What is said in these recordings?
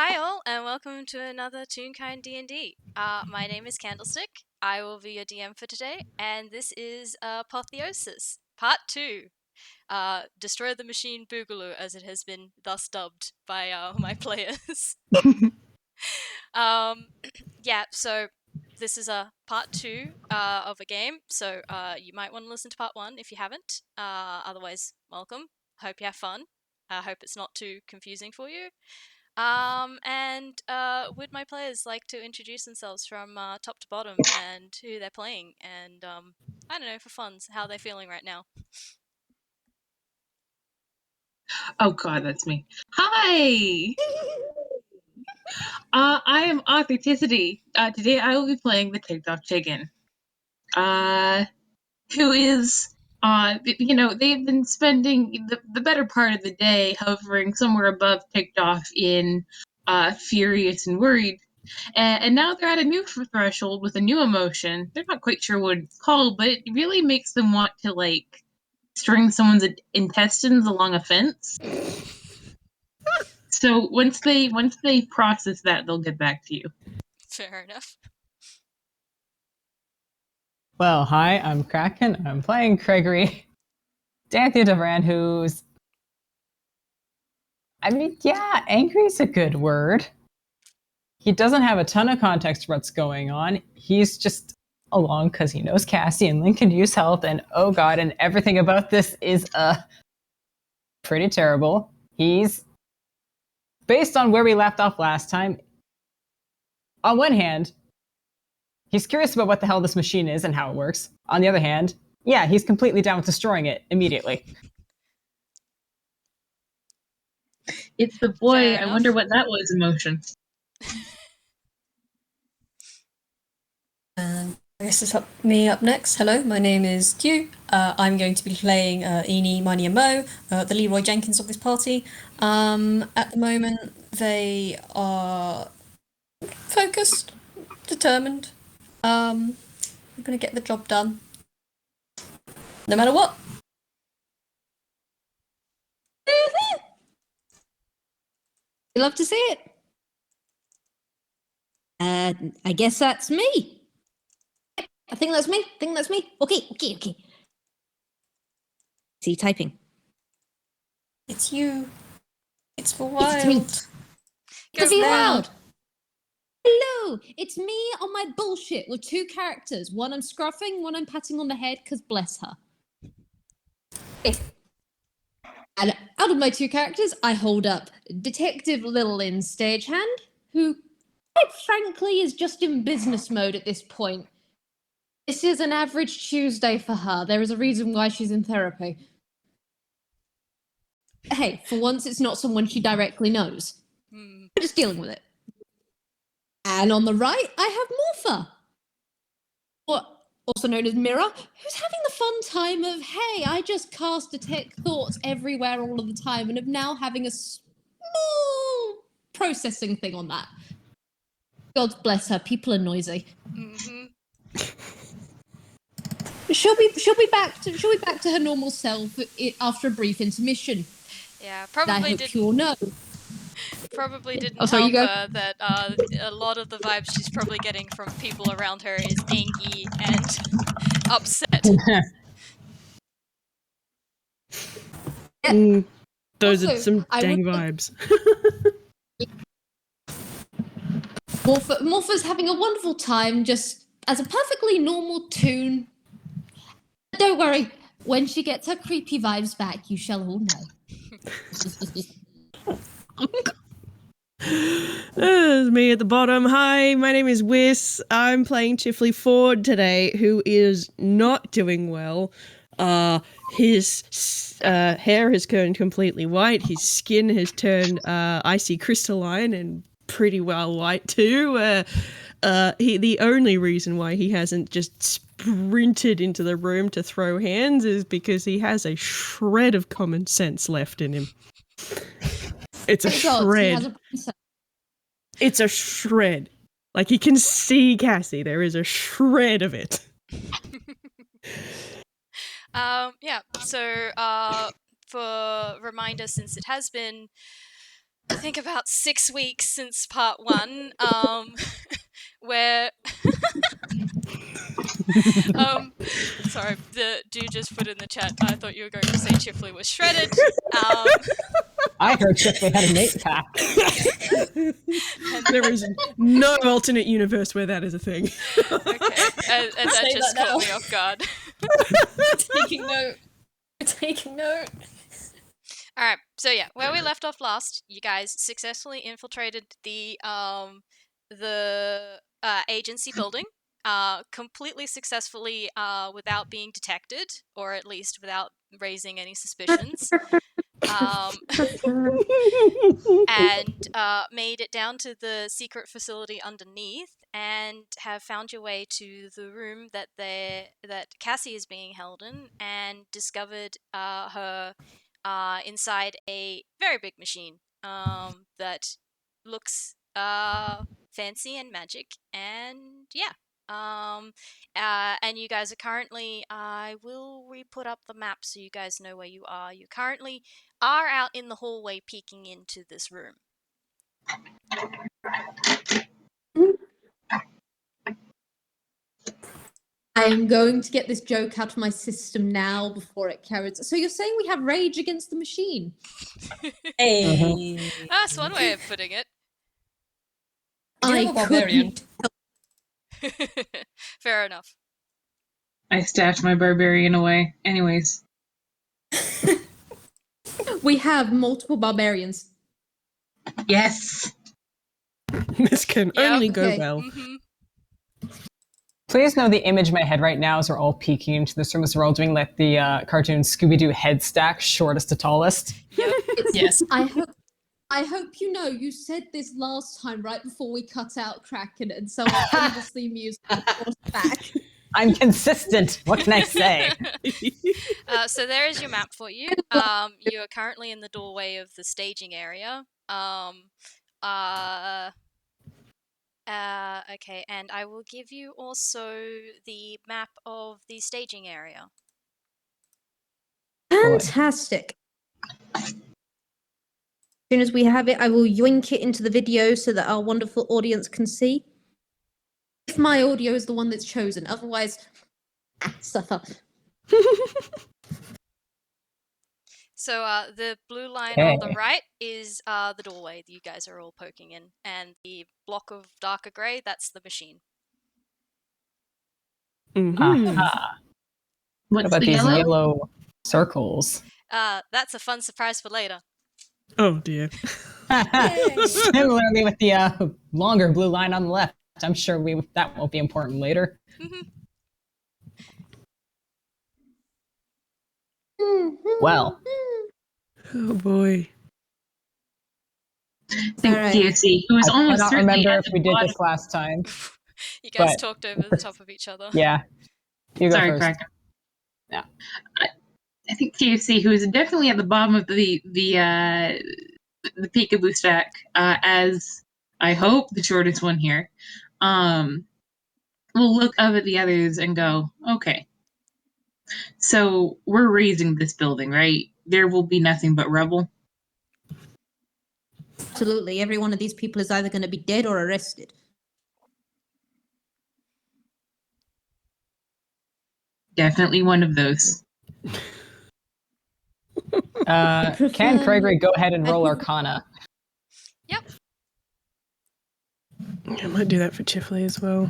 Hi all, and welcome to another Toonkind D&D. My name is Candlestic. I will be your DM for today, and this is Apotheosis, Part 2. Destroy the Machine Boogaloo, as it has been thus dubbed by my players. Yeah, so this is a Part 2 of a game, so you might want to listen to Part 1 if you haven't. Otherwise, welcome. Hope you have fun. I hope it's not too confusing for you. Would my players like to introduce themselves from top to bottom and who they're playing and, I don't know, for fun, how they're feeling right now? Oh god, that's me. Hi! I am Authenticity. Today I will be playing the TikTok chicken. Who is, they've been spending the better part of the day hovering somewhere above TikTok in furious and worried. And now they're at a new threshold with a new emotion. They're not quite sure what it's called, but it really makes them want to, string someone's intestines along a fence. So once they process that, they'll get back to you. Fair enough. Well, hi, I'm Kraken. I'm playing Craigory. Danthew who's... angry is a good word. He doesn't have a ton of context for what's going on. He's just along because he knows Cassie and Link can use help, and oh god, and everything about this is pretty terrible. He's... Based on where we left off last time, on one hand, he's curious about what the hell this machine is and how it works. On the other hand, yeah, he's completely down with destroying it immediately. It's the boy, I wonder what that was emotion. I guess it's me up next. Hello, my name is Dewp. I'm going to be playing Eenie, Miney and Mo, the Leroy Jenkins of this party. At the moment, they are focused, determined. I'm going to get the job done, no matter what. You love to see it. I guess that's me. I think that's me. Okay. See, typing. It's you. It's Vwild. It's Vwild. Hello, it's me on my bullshit with two characters. One I'm scruffing, one I'm patting on the head, because bless her. And out of my two characters, I hold up Detective Little-in Stagehand, who, quite frankly, is just in business mode at this point. This is an average Tuesday for her. There is a reason why she's in therapy. Hey, for once it's not someone she directly knows. I'm just dealing with it. And on the right, I have Morpha, also known as Mirror, who's having the fun time of, hey, I just cast detect thoughts everywhere all of the time and am now having a small processing thing on that. God bless her, people are noisy. Mm-hmm. She'll be back to her normal self after a brief intermission. Yeah, Probably didn't help her that a lot of the vibes she's probably getting from people around her is angry and upset. Those are some dang vibes. Morpha's having a wonderful time, just as a perfectly normal toon. Don't worry, when she gets her creepy vibes back, you shall all know. There's me at the bottom. Hi, my name is Whis. I'm playing Chifley Forde today, who is not doing well. His hair has turned completely white. His skin has turned icy crystalline and pretty well white too. The only reason why he hasn't just sprinted into the room to throw hands is because he has a shred of common sense left in him. It's a shred. It's a shred. Like, he can see Cassie. There is a shred of it. Yeah, so, for reminder, since it has been I think about 6 weeks since part 1, where sorry, the dude just put in the chat, I thought you were going to say Chifley was shredded. I heard Chifley had an 8-pack. There is no alternate universe where that is a thing. Okay, and that Say just that caught now. me off guard. Taking note. Taking note. Alright, so yeah, where we left off last, you guys successfully infiltrated the agency building, completely successfully, without being detected, or at least without raising any suspicions. And made it down to the secret facility underneath, and have found your way to the room that Cassie is being held in, and discovered her inside a very big machine that looks fancy and magic, and yeah. And you guys are currently, I will re-put up the map so you guys know where you are. You currently are out in the hallway peeking into this room. I'm going to get this joke out of my system now before it carries. So you're saying we have rage against the machine? Hey. That's one way of putting it. You have a barbarian. Fair enough. I stashed my barbarian away. Anyways. We have multiple barbarians. Yes. This can only go okay. well. Mm-hmm. Please know the image in my head right now is we're all peeking into this room as we're all doing like the cartoon Scooby-Doo head stack, shortest to tallest. Yep. Yes. I hope you know you said this last time right before we cut out Kraken, and so endlessly music was back. I'm consistent. What can I say? So there is your map for you. You are currently in the doorway of the staging area. Okay, and I will give you also the map of the staging area. Fantastic. As soon as we have it, I will yoink it into the video so that our wonderful audience can see. If my audio is the one that's chosen, otherwise, suffer. So the blue line on the right is the doorway that you guys are all poking in, and the block of darker grey, that's the machine. Mm-hmm. What about these yellow circles? That's a fun surprise for later. Oh dear. Similarly with the longer blue line on the left. I'm sure that won't be important later. Well. Oh boy. I think DOC, who was almost I don't certainly remember at if the we did bottom. this last time. You guys talked over the top of each other. Yeah. You go Sorry, first. Kraken. Yeah. I think TFC, who is definitely at the bottom of the peekaboo stack, as I hope the shortest one here, will look up at the others and go, okay, so we're raising this building, right? There will be nothing but rubble. Absolutely. Every one of these people is either going to be dead or arrested. Definitely one of those. Can Craigory go ahead and roll Arcana? Yep. I might do that for Chifley as well.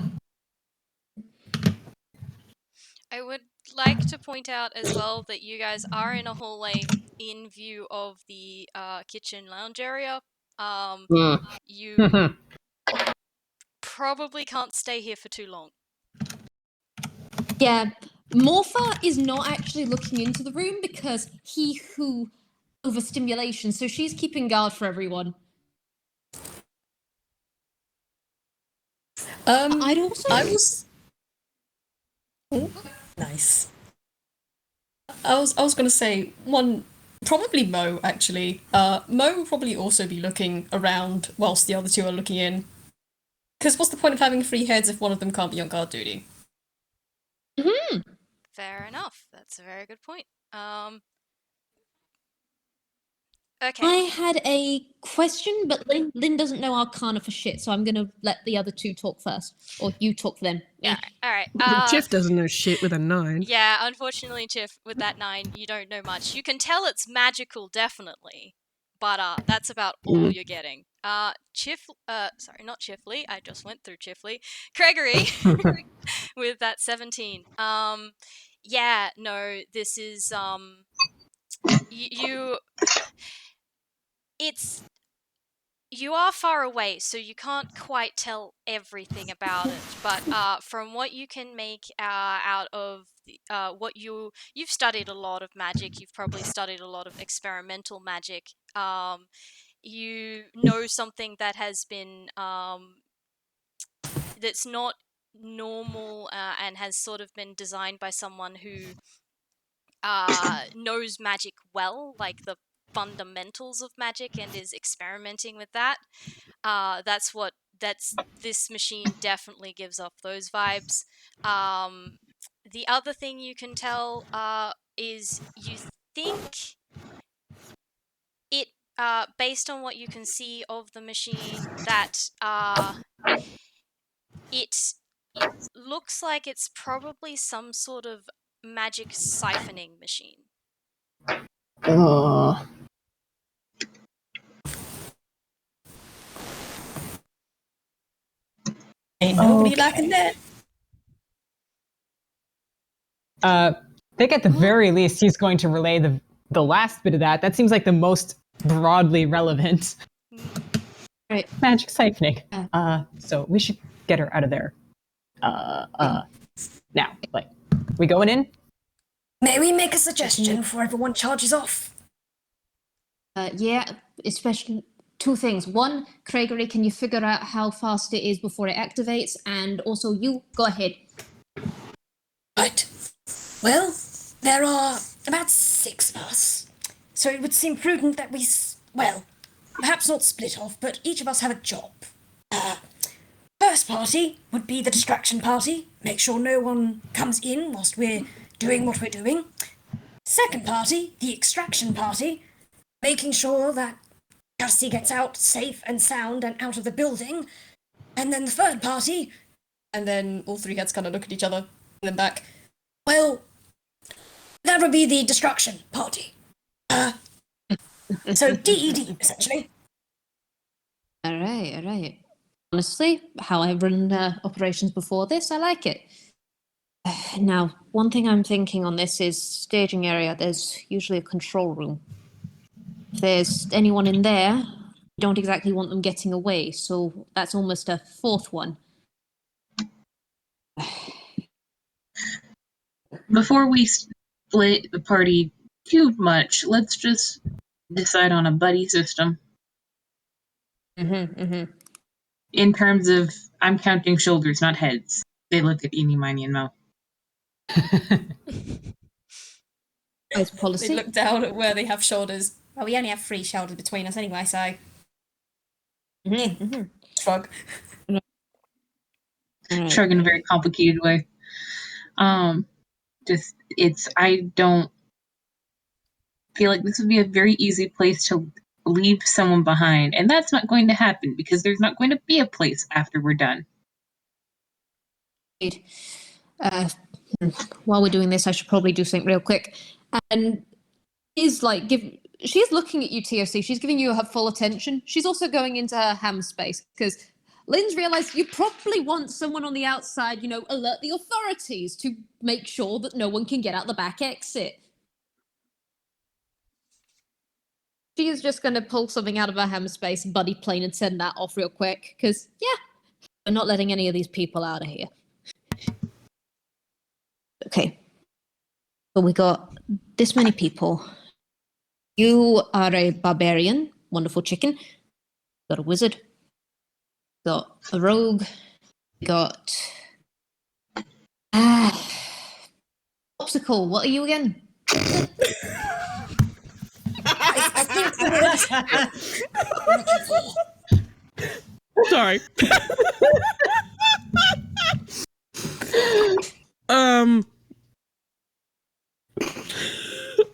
I would like to point out as well that you guys are in a hallway in view of the kitchen lounge area. You probably can't stay here for too long. Yeah. Morpha is not actually looking into the room because he who overstimulation, so she's keeping guard for everyone. I'd also Nice. I was gonna say one, probably Mo actually. Mo will probably also be looking around whilst the other two are looking in. Because what's the point of having 3 heads if one of them can't be on guard duty? Fair enough. That's a very good point. Okay. I had a question, but Lynn doesn't know Arcana for shit, so I'm going to let the other two talk first. Or you talk for them. Yeah. All right. Jeff doesn't know shit with a 9. Yeah, unfortunately, Chif, with that 9, you don't know much. You can tell it's magical, definitely, but that's about all you're getting. Sorry, not Chifley. I just went through Chifley. Craigory, with that 17. Yeah, no, this is it's. You are far away, so you can't quite tell everything about it. But from what you can make out of what you've studied a lot of magic, you've probably studied a lot of experimental magic. You know something that has been that's not normal and has sort of been designed by someone who knows magic well, like the fundamentals of magic, and is experimenting with that. That's this machine definitely gives off those vibes. The other thing you can tell is you think it based on what you can see of the machine that it looks like it's probably some sort of magic siphoning machine. Oh. Ain't nobody liking that. I think at the very least he's going to relay the last bit of that. That seems like the most broadly relevant. Right. Magic siphoning. So we should get her out of there. Now, like, we going in? May we make a suggestion before everyone charges off? Yeah, especially 2 things. 1, Craigory, can you figure out how fast it is before it activates? And also, you go ahead. Right. Well, there are about 6 of us, so it would seem prudent that we, perhaps not split off, but each of us have a job. First party would be the distraction party. Make sure no one comes in whilst we're doing what we're doing. Second party, the extraction party, making sure that Cassie gets out safe and sound and out of the building. And then the third party, And then all 3 heads kind of look at each other and then back. well, that would be the destruction party. So DED, essentially. All right. Honestly, how I've run operations before this, I like it. Now, one thing I'm thinking on this is staging area. There's usually a control room. If there's anyone in there, we don't exactly want them getting away, so that's almost a 4th one. Before we split the party too much, let's just decide on a buddy system. In terms of, I'm counting shoulders, not heads. They look at Eenie, Miney, and Mo. As policy. They look down at where they have shoulders. Well, we only have 3 shoulders between us anyway, so... Shrug. Right. Shrug in a very complicated way. I don't feel like this would be a very easy place to leave someone behind, and that's not going to happen because there's not going to be a place after we're done. While we're doing this, I should probably do something real quick. And she's looking at you, TOC. She's giving you her full attention. She's also going into her ham space because Lynn's realised you probably want someone on the outside, alert the authorities to make sure that no one can get out the back exit. She is just going to pull something out of her ham space, buddy plane, and send that off real quick because, we're not letting any of these people out of here. Okay. So we got this many people. You are a barbarian, wonderful chicken. Got a wizard. Got a rogue. Got obstacle. What are you again? I think Sorry.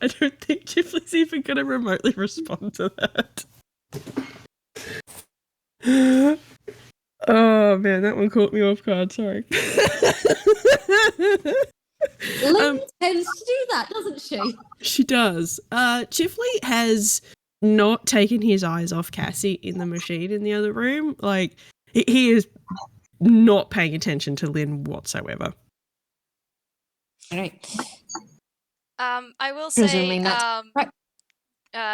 I don't think Chifley's even going to remotely respond to that. Oh man, that one caught me off guard. Sorry. Lynn tends to do that, doesn't she? She does. Chifley has not taken his eyes off Cassie in the machine in the other room. Like, he is not paying attention to Lynn whatsoever. All right. I will Presuming say, that's right.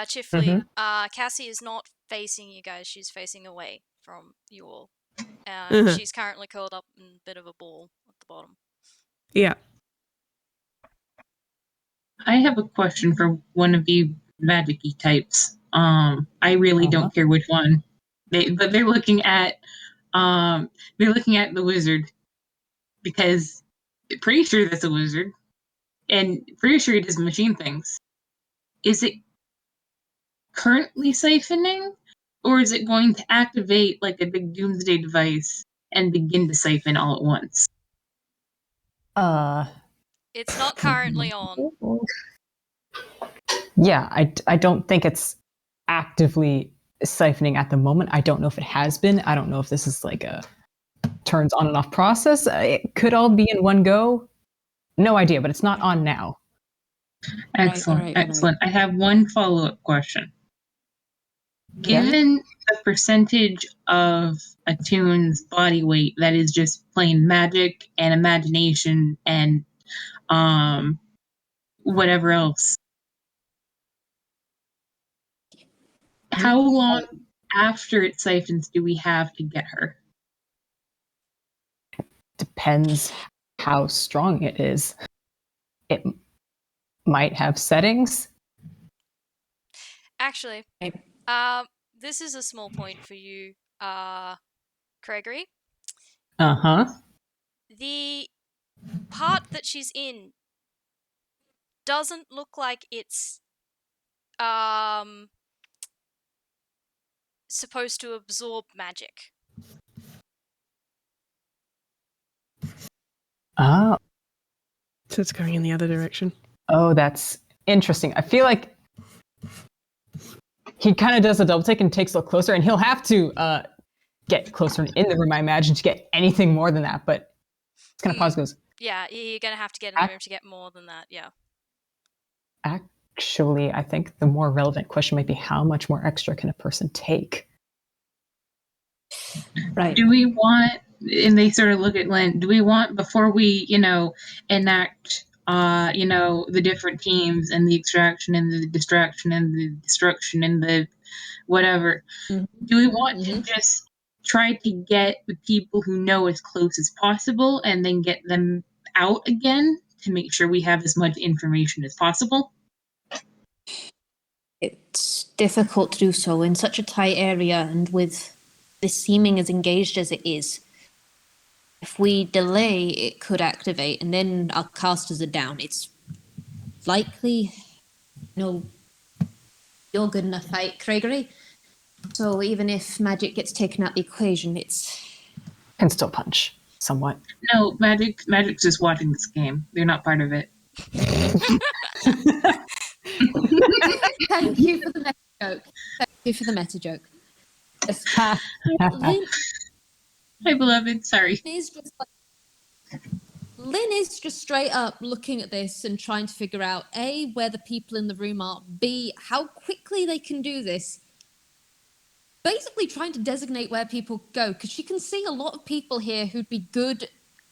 Chifley, Cassie is not facing you guys. She's facing away from you all. She's currently curled up in a bit of a ball at the bottom. Yeah. I have a question for one of you magic-y types. I really don't care which one. They're looking at the wizard because pretty sure that's a wizard, and pretty sure he does machine things. Is it currently siphoning, or is it going to activate like a big doomsday device and begin to siphon all at once? It's not currently on. Yeah, I don't think it's actively siphoning at the moment. I don't know if it has been. I don't know if this is like a turns on and off process. It could all be in one go. No idea, but it's not on now. Excellent, excellent. I have one follow-up question. Given the percentage of a Toon's body weight that is just plain magic and imagination and whatever else, how long after it siphons do we have to get her? Depends how strong it is. It might have settings. Actually, this is a small point for you, Craigory. The part that she's in doesn't look like it's supposed to absorb magic. Oh. So it's going in the other direction. Oh, that's interesting. I feel like he kind of does a double take and takes a look closer, and he'll have to get closer in the room, I imagine, to get anything more than that, but it's kind of pause goes. Yeah, you're going to have to get in the room to get more than that, yeah. Actually, I think the more relevant question might be how much more extra can a person take? Right. Do we want, and they sort of look at Lynn, do we want, before we, enact, the different teams and the extraction and the distraction and the destruction and the whatever, do we want to just try to get the people who know as close as possible and then get them out again to make sure we have as much information as possible? It's difficult to do so in such a tight area and with this seeming as engaged as it is. If we delay, it could activate, and then our casters are down. It's likely, you're good enough fight, Craigory. So even if magic gets taken out the equation, it's... Can still punch, somewhat. No, Magic's just watching this game. They're not part of it. Thank you for the meta joke. Thank you for the meta joke. Yes. Hi, beloved. Sorry. Lynn is just straight up looking at this and trying to figure out, A, where the people in the room are, B, how quickly they can do this. Basically trying to designate where people go, because she can see a lot of people here who'd be good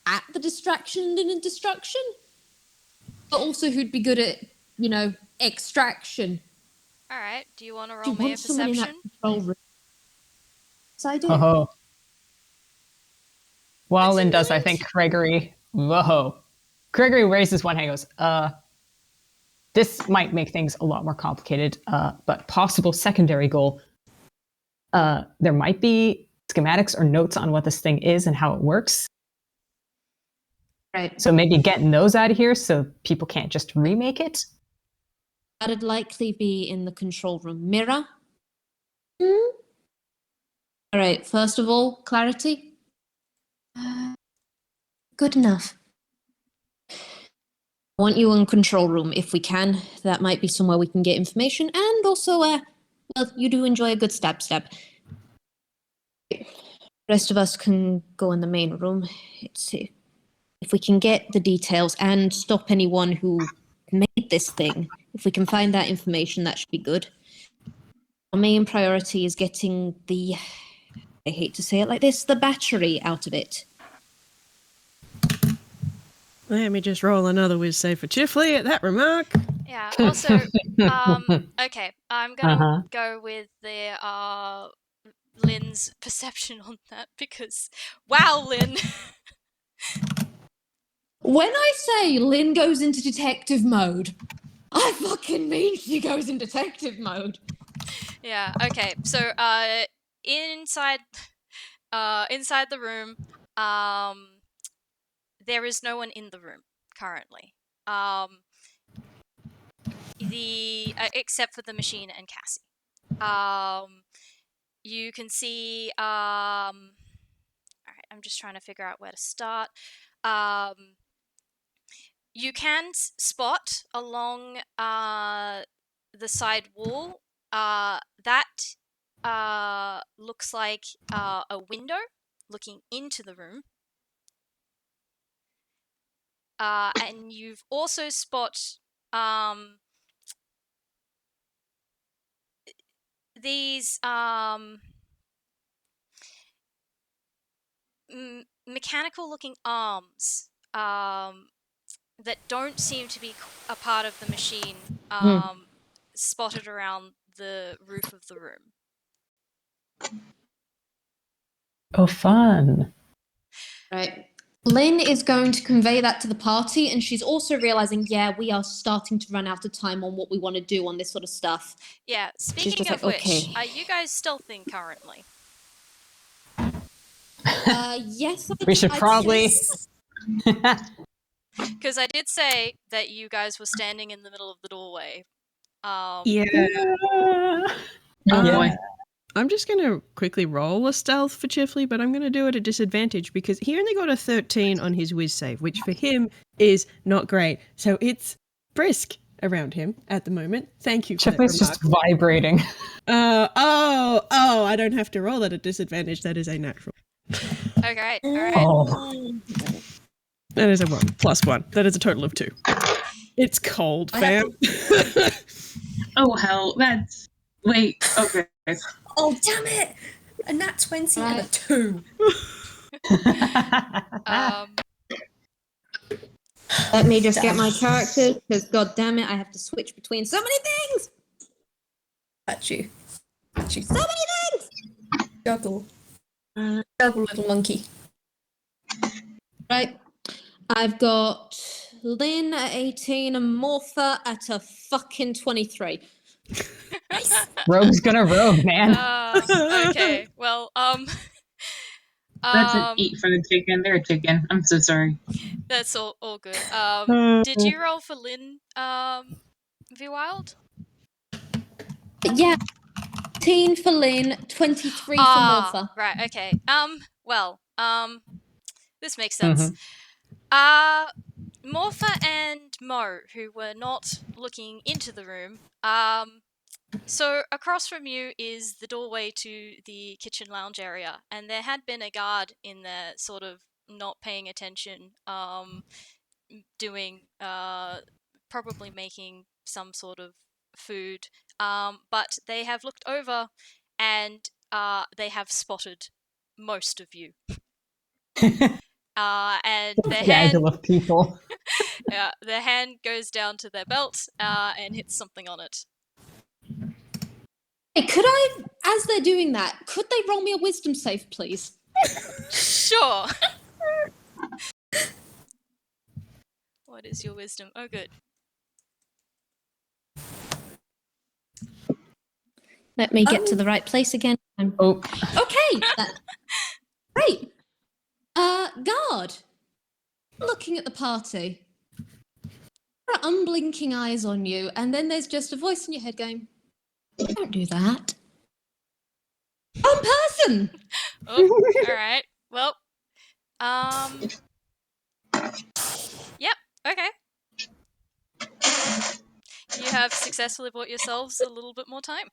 at the distraction and destruction, but also who'd be good at, extraction. All right. Do you want to roll me a perception? In that control room? So I do. Oh. While Lynn does, I think Craigory raises one hand and goes, this might make things a lot more complicated, but possible secondary goal. There might be schematics or notes on what this thing is and how it works. Right. So maybe getting those out of here so people can't just remake it. That'd likely be in the control room. Mirror? All right, first of all, clarity. Good enough. I want you in control room if we can. That might be somewhere we can get information. And also, well, you do enjoy a good stab. The rest of us can go in the main room. Let's see. If we can get the details and stop anyone who made this thing, if we can find that information, that should be good. Our main priority is getting the, I hate to say it like this, the battery out of it. Let me just roll another whiz save for Chifley at that remark. Yeah. Also, okay, I'm gonna go with the Lynn's perception on that because, wow, Lynn. When I say Lynn goes into detective mode, I fucking mean she goes in detective mode. Yeah. Okay. So, inside the room, there is no one in the room currently. Except for the machine and Cassie. You can see. All right. I'm just trying to figure out where to start. You can spot along the side wall that looks like a window looking into the room. And you've also spot these mechanical looking arms that don't seem to be a part of the machine spotted around the roof of the room. Oh, fun. Right. Lynn is going to convey that to the party, and she's also realizing, yeah, we are starting to run out of time on what we want to do on this sort of stuff. Yeah, speaking of like, which, okay. are you guys stealthing currently? Yes, We should probably... Because I did say that you guys were standing in the middle of the doorway. Yeah. Oh boy. I'm just going to quickly roll a stealth for Chifley, but I'm going to do it at disadvantage because he only got a 13 on his whiz save, which for him is not great. So it's brisk around him at the moment. Thank you for Chifley's that just vibrating. I don't have to roll at a disadvantage. That is a natural. Okay, alright. Oh. That is a 1 plus 1. That is a total of 2. It's cold, fam. Oh, hell. That's... Wait, okay. Oh, damn it! A nat 20 and a 2. Let me just get my characters, because god damn it, I have to switch between so many things! At you. So many things! Juggle. Juggle, little monkey. Right. I've got Lynn at 18 and Morpha at a fucking 23. Rogue's gonna rogue, man. Okay, well, That's an 8 for the chicken. They're a chicken. I'm so sorry. that's all good. Did you roll for Lynn, Vwild? Yeah. 18 for Lynn, 23 for Morpha. Right, okay. This makes sense. Morpha and Mo, who were not looking into the room, so across from you is the doorway to the kitchen lounge area, and there had been a guard in there sort of not paying attention, doing, probably making some sort of food, but they have looked over and they have spotted most of you. And their hand, Gaggle of people. yeah, their hand goes down to their belt and hits something on it. Hey, could I, as they're doing that, could they roll me a wisdom save, please? Sure. What is your wisdom? Oh, good. Let me get to the right place again. Oh. Okay. Great. Guard. Looking at the party. There are unblinking eyes on you, and then there's just a voice in your head going, "Don't do that." One person. Oh, all right. Well, yep. Okay. You have successfully bought yourselves a little bit more time.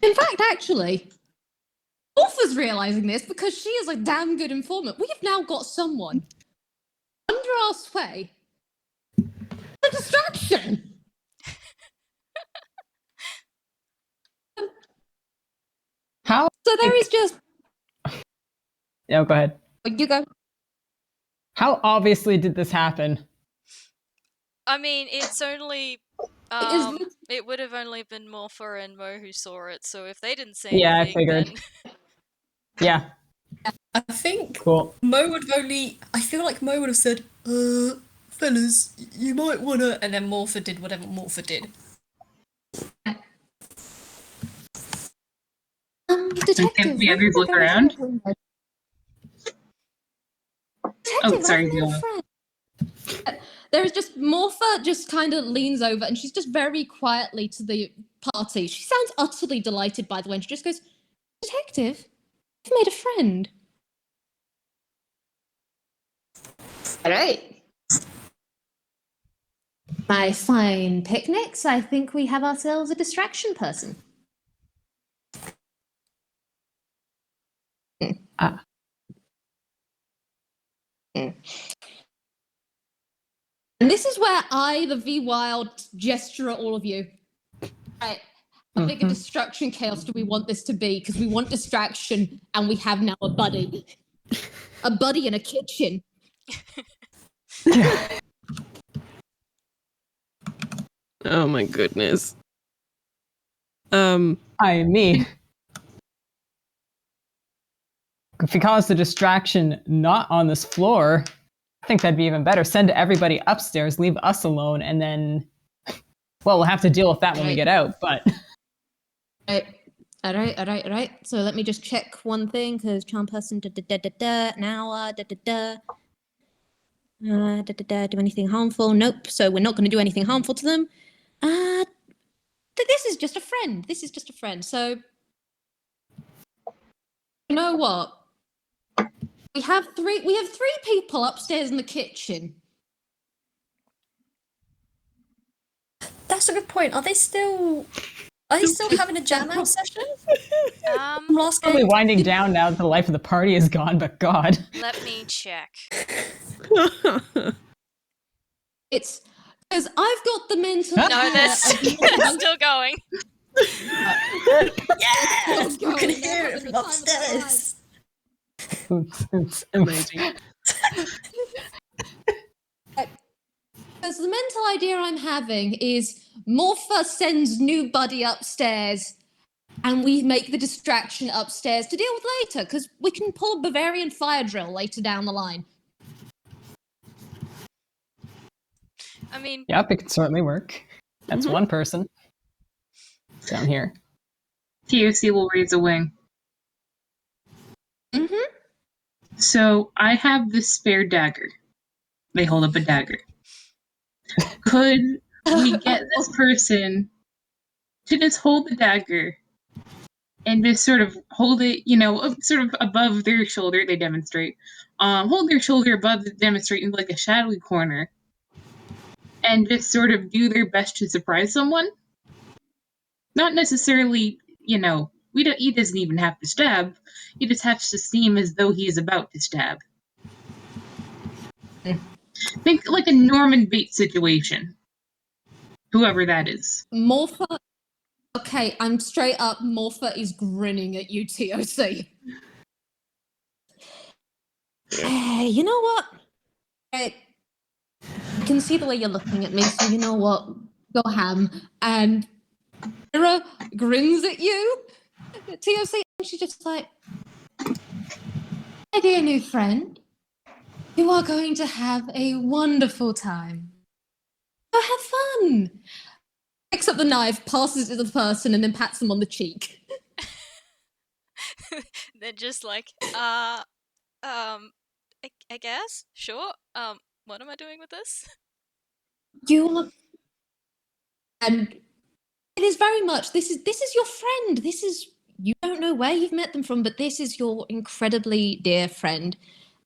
In fact, actually, Morpha's realizing this because she is a damn good informant. We have now got someone under our sway. A distraction. How? So there is just. No, go ahead. You go. How obviously did this happen? I mean, it's only. It would have only been Morpha and Mo who saw it, so if they didn't say Yeah, I anything, figured. then. Yeah, I think cool. Mo would have only. I feel like Mo would have said, fellas, you might wanna. And then Morpha did whatever Morpha did. Detective. Can the others look around? Oh, sorry, Viola. There's just Morpha just kind of leans over and she's just very quietly to the party. She sounds utterly delighted, by the way, and she just goes, Detective, I've made a friend. All right. My fine picnics, I think we have ourselves a distraction person. Ah. And this is where I, the Vwild, gesture at all of you. Right. How big a distraction chaos do we want this to be? Because we want distraction, and we have now a buddy. A buddy in a kitchen. Oh my goodness. I mean, if we cause the distraction not on this floor, I think that'd be even better. Send everybody upstairs, leave us alone, and then, well, we'll have to deal with that when we get out, but... All right. So let me just check one thing, because charm person, now, do anything harmful? Nope. So we're not going to do anything harmful to them. This is just a friend. So, you know what? We have three people upstairs in the kitchen. That's a good point. Are they still having a jam out session? Last Probably game? winding down now that the life of the party is gone, but God. Let me check. It's because I've got the mental. No, that's still going. Yes! You can hear it from upstairs. Amazing. Because the mental idea I'm having is Morpha sends new buddy upstairs and we make the distraction upstairs to deal with later, because we can pull a Bavarian fire drill later down the line. I mean... Yep, it can certainly work. That's one person. Down here. TOC will raise a wing. Mm-hmm. So, I have this spare dagger. They hold up a dagger. Could we get this person to just hold the dagger and just sort of hold it, sort of above their shoulder, they demonstrate. Hold their shoulder above the demonstrate in like a shadowy corner. And just sort of do their best to surprise someone. Not necessarily, he doesn't even have to stab. He just has to seem as though he is about to stab. Think like a Norman Bates situation. Whoever that is. Morpha. Okay, I'm straight up. Morpha is grinning at you, TOC. You know what? I can see the way you're looking at me, so you know what? Go ham. And Mira grins at you. TOC, and she's just like, my dear new friend, you are going to have a wonderful time. Go have fun. Picks up the knife, passes it to the person, and then pats them on the cheek. They're just like, I guess? Sure. What am I doing with this? You look... And it is very much, this is your friend. This is, you don't know where you've met them from, but this is your incredibly dear friend.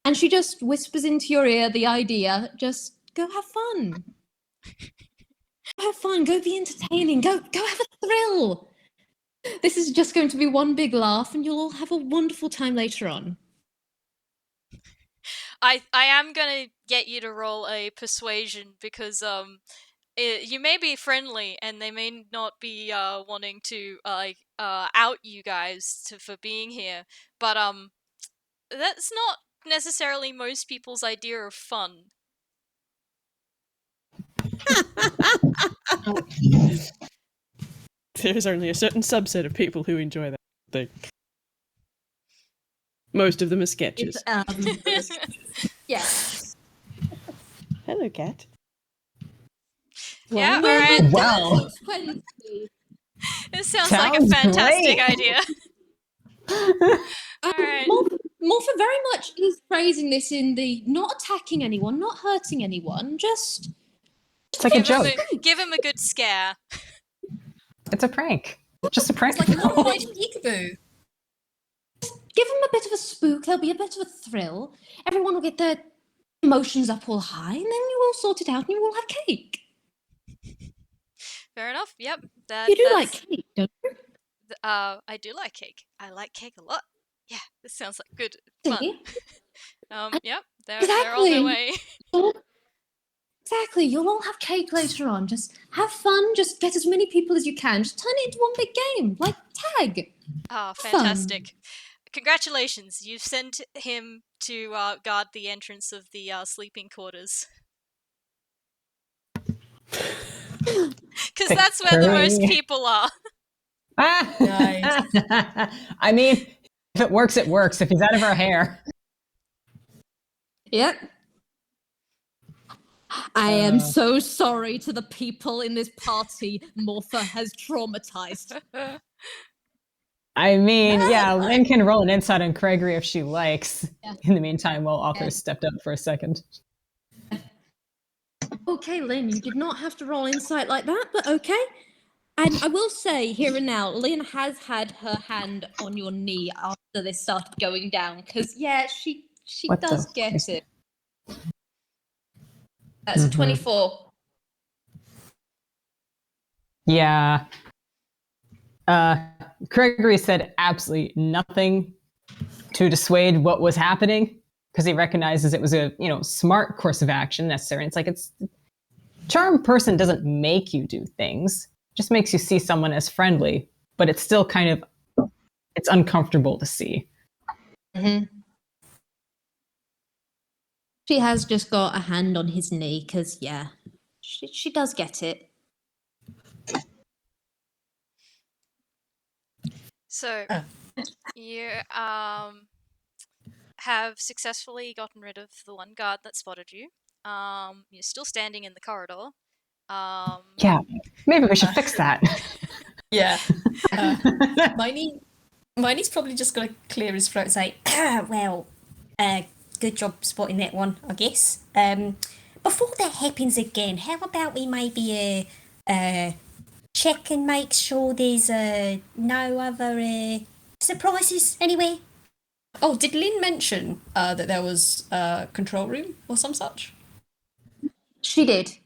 And she just whispers into your ear the idea, just Go have fun. Go have fun. Go be entertaining. Go have a thrill. This is just going to be one big laugh, and you'll all have a wonderful time later on. I am gonna get you to roll a persuasion because you may be friendly and they may not be wanting to out you guys for being here, but that's not necessarily most people's idea of fun. There's only a certain subset of people who enjoy that thing. Most of them are sketches. Yes. Hello, cat. Yeah, alright. Well, This sounds like a Sounds fantastic great. idea. Alright. Morpha very much is phrasing this in the not attacking anyone, not hurting anyone, just it's like a joke. Give him a good scare. It's a prank. Just a prank. It's like a little peekaboo. give them a bit of a spook. There'll be a bit of a thrill. Everyone will get their emotions up all high, and then you all sort it out, and you all have cake. Fair enough. Yep. You do like cake, don't you? I do like cake. I like cake a lot. Yeah, this sounds like good fun. See? Yep. They're on their way. Exactly. You'll all have cake later on. Just have fun. Just get as many people as you can. Just turn it into one big game, like tag. Oh, fantastic. Congratulations. You've sent him to guard the entrance of the sleeping quarters. Because that's where the most people are. Nice. I mean, if it works, it works. If he's out of our hair. Yep. I am so sorry to the people in this party Morpha has traumatized. I mean, yeah, Lynn can roll an insight on Craigory if she likes. Yeah. In the meantime, while Author stepped up for a second. Okay, Lynn, you did not have to roll insight like that, but okay. And I will say here and now, Lynn has had her hand on your knee after this started going down, because yeah, she does get it. That's 24. Yeah. Craigory said absolutely nothing to dissuade what was happening because he recognizes it was a smart course of action necessary. And it's like charm person doesn't make you do things, just makes you see someone as friendly, but it's still it's uncomfortable to see. Mm-hmm. She has just got a hand on his knee because, yeah, she does get it. So, you have successfully gotten rid of the one guard that spotted you. You're still standing in the corridor. Yeah, maybe we should fix that. Yeah. Miney's probably just got to clear his throat and say, good job spotting that one, I guess. Before that happens again, how about we maybe check and make sure there's no other surprises anywhere? Oh, did Lynn mention that there was a control room or some such? She did.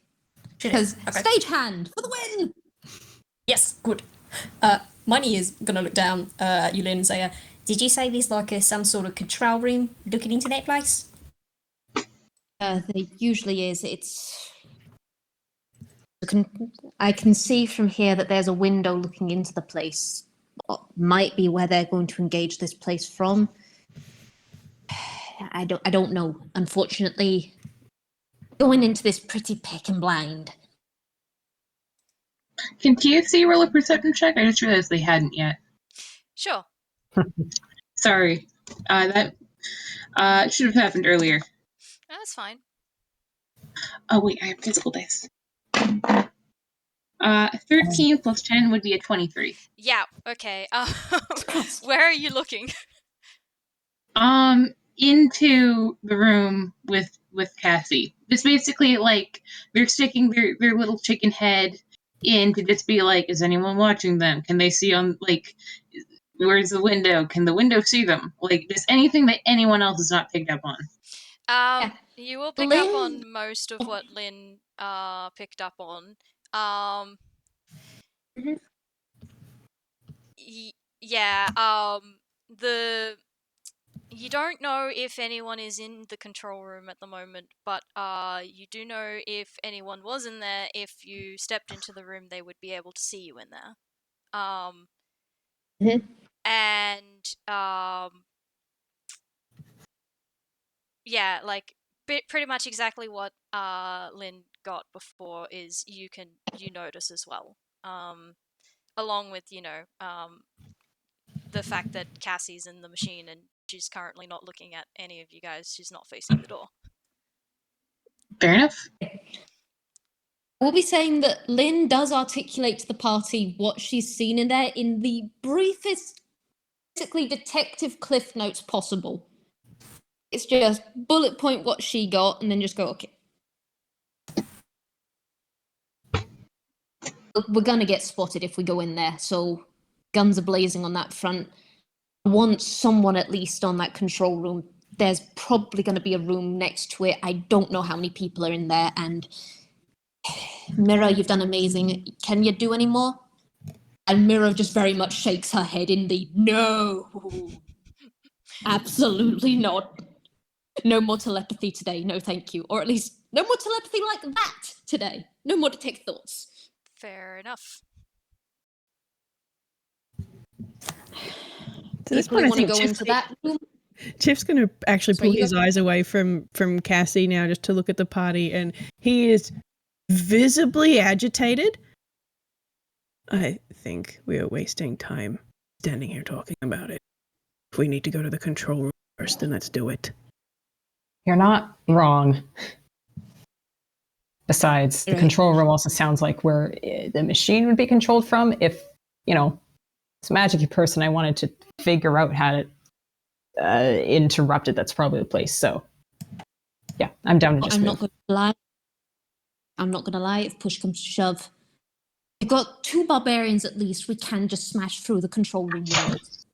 Because Stagehand for the win! Yes, good. Miney is going to look down at you, Lynn, and say, did you say there's some sort of control room looking into that place? There usually is. I can see from here that there's a window looking into the place. Might be where they're going to engage this place from. I don't know. Unfortunately, going into this pretty pick and blind. Can TFC roll a perception check? I just realized they hadn't yet. Sure. Sorry. That should have happened earlier. That's fine. Oh, wait, I have physical dice. 13 plus 10 would be a 23. Yeah, okay. Where are you looking? Into the room with Cassie. It's basically like they're sticking their little chicken head in to just be like, is anyone watching them? Can they see where's the window? Can the window see them? Just anything that anyone else has not picked up on. You will pick up Lynn? on most of what Lynn picked up on. Mhm. Yeah, you don't know if anyone is in the control room at the moment, but you do know if anyone was in there. If you stepped into the room, they would be able to see you in there. Mhm. And yeah, like pretty much exactly what Lynn got before is you notice as well. Along with the fact that Cassie's in the machine and she's currently not looking at any of you guys. She's not facing the door. Fair enough. We'll be saying that Lynn does articulate to the party what she's seen in there in the briefest, basically detective cliff notes possible. It's just bullet point what she got and then just go, okay. We're gonna get spotted if we go in there, so guns are blazing on that front. I want someone at least on that control room. There's probably going to be a room next to it. I don't know how many people are in there. And Mira, you've done amazing. Can you do any more? And Mira just very much shakes her head in the no. Absolutely not. No more telepathy today. No, thank you. Or at least no more telepathy like that today. No more detect thoughts. Fair enough. To this People point, I want to think go into that room. Chip's going to actually Sorry, pull you his go- eyes away from Cassie now just to look at the party, and he is visibly agitated. I think we are wasting time standing here talking about it. If we need to go to the control room first, then let's do it. You're not wrong. Besides, the Right. control room also sounds like where the machine would be controlled from. If, it's a magic-y person, I wanted to figure out how to interrupt it. That's probably the place. So, yeah, I'm down to just I'm move. not going to lie. I'm not going to lie. If push comes to shove, we've got 2 barbarians at least. We can just smash through the control room windows.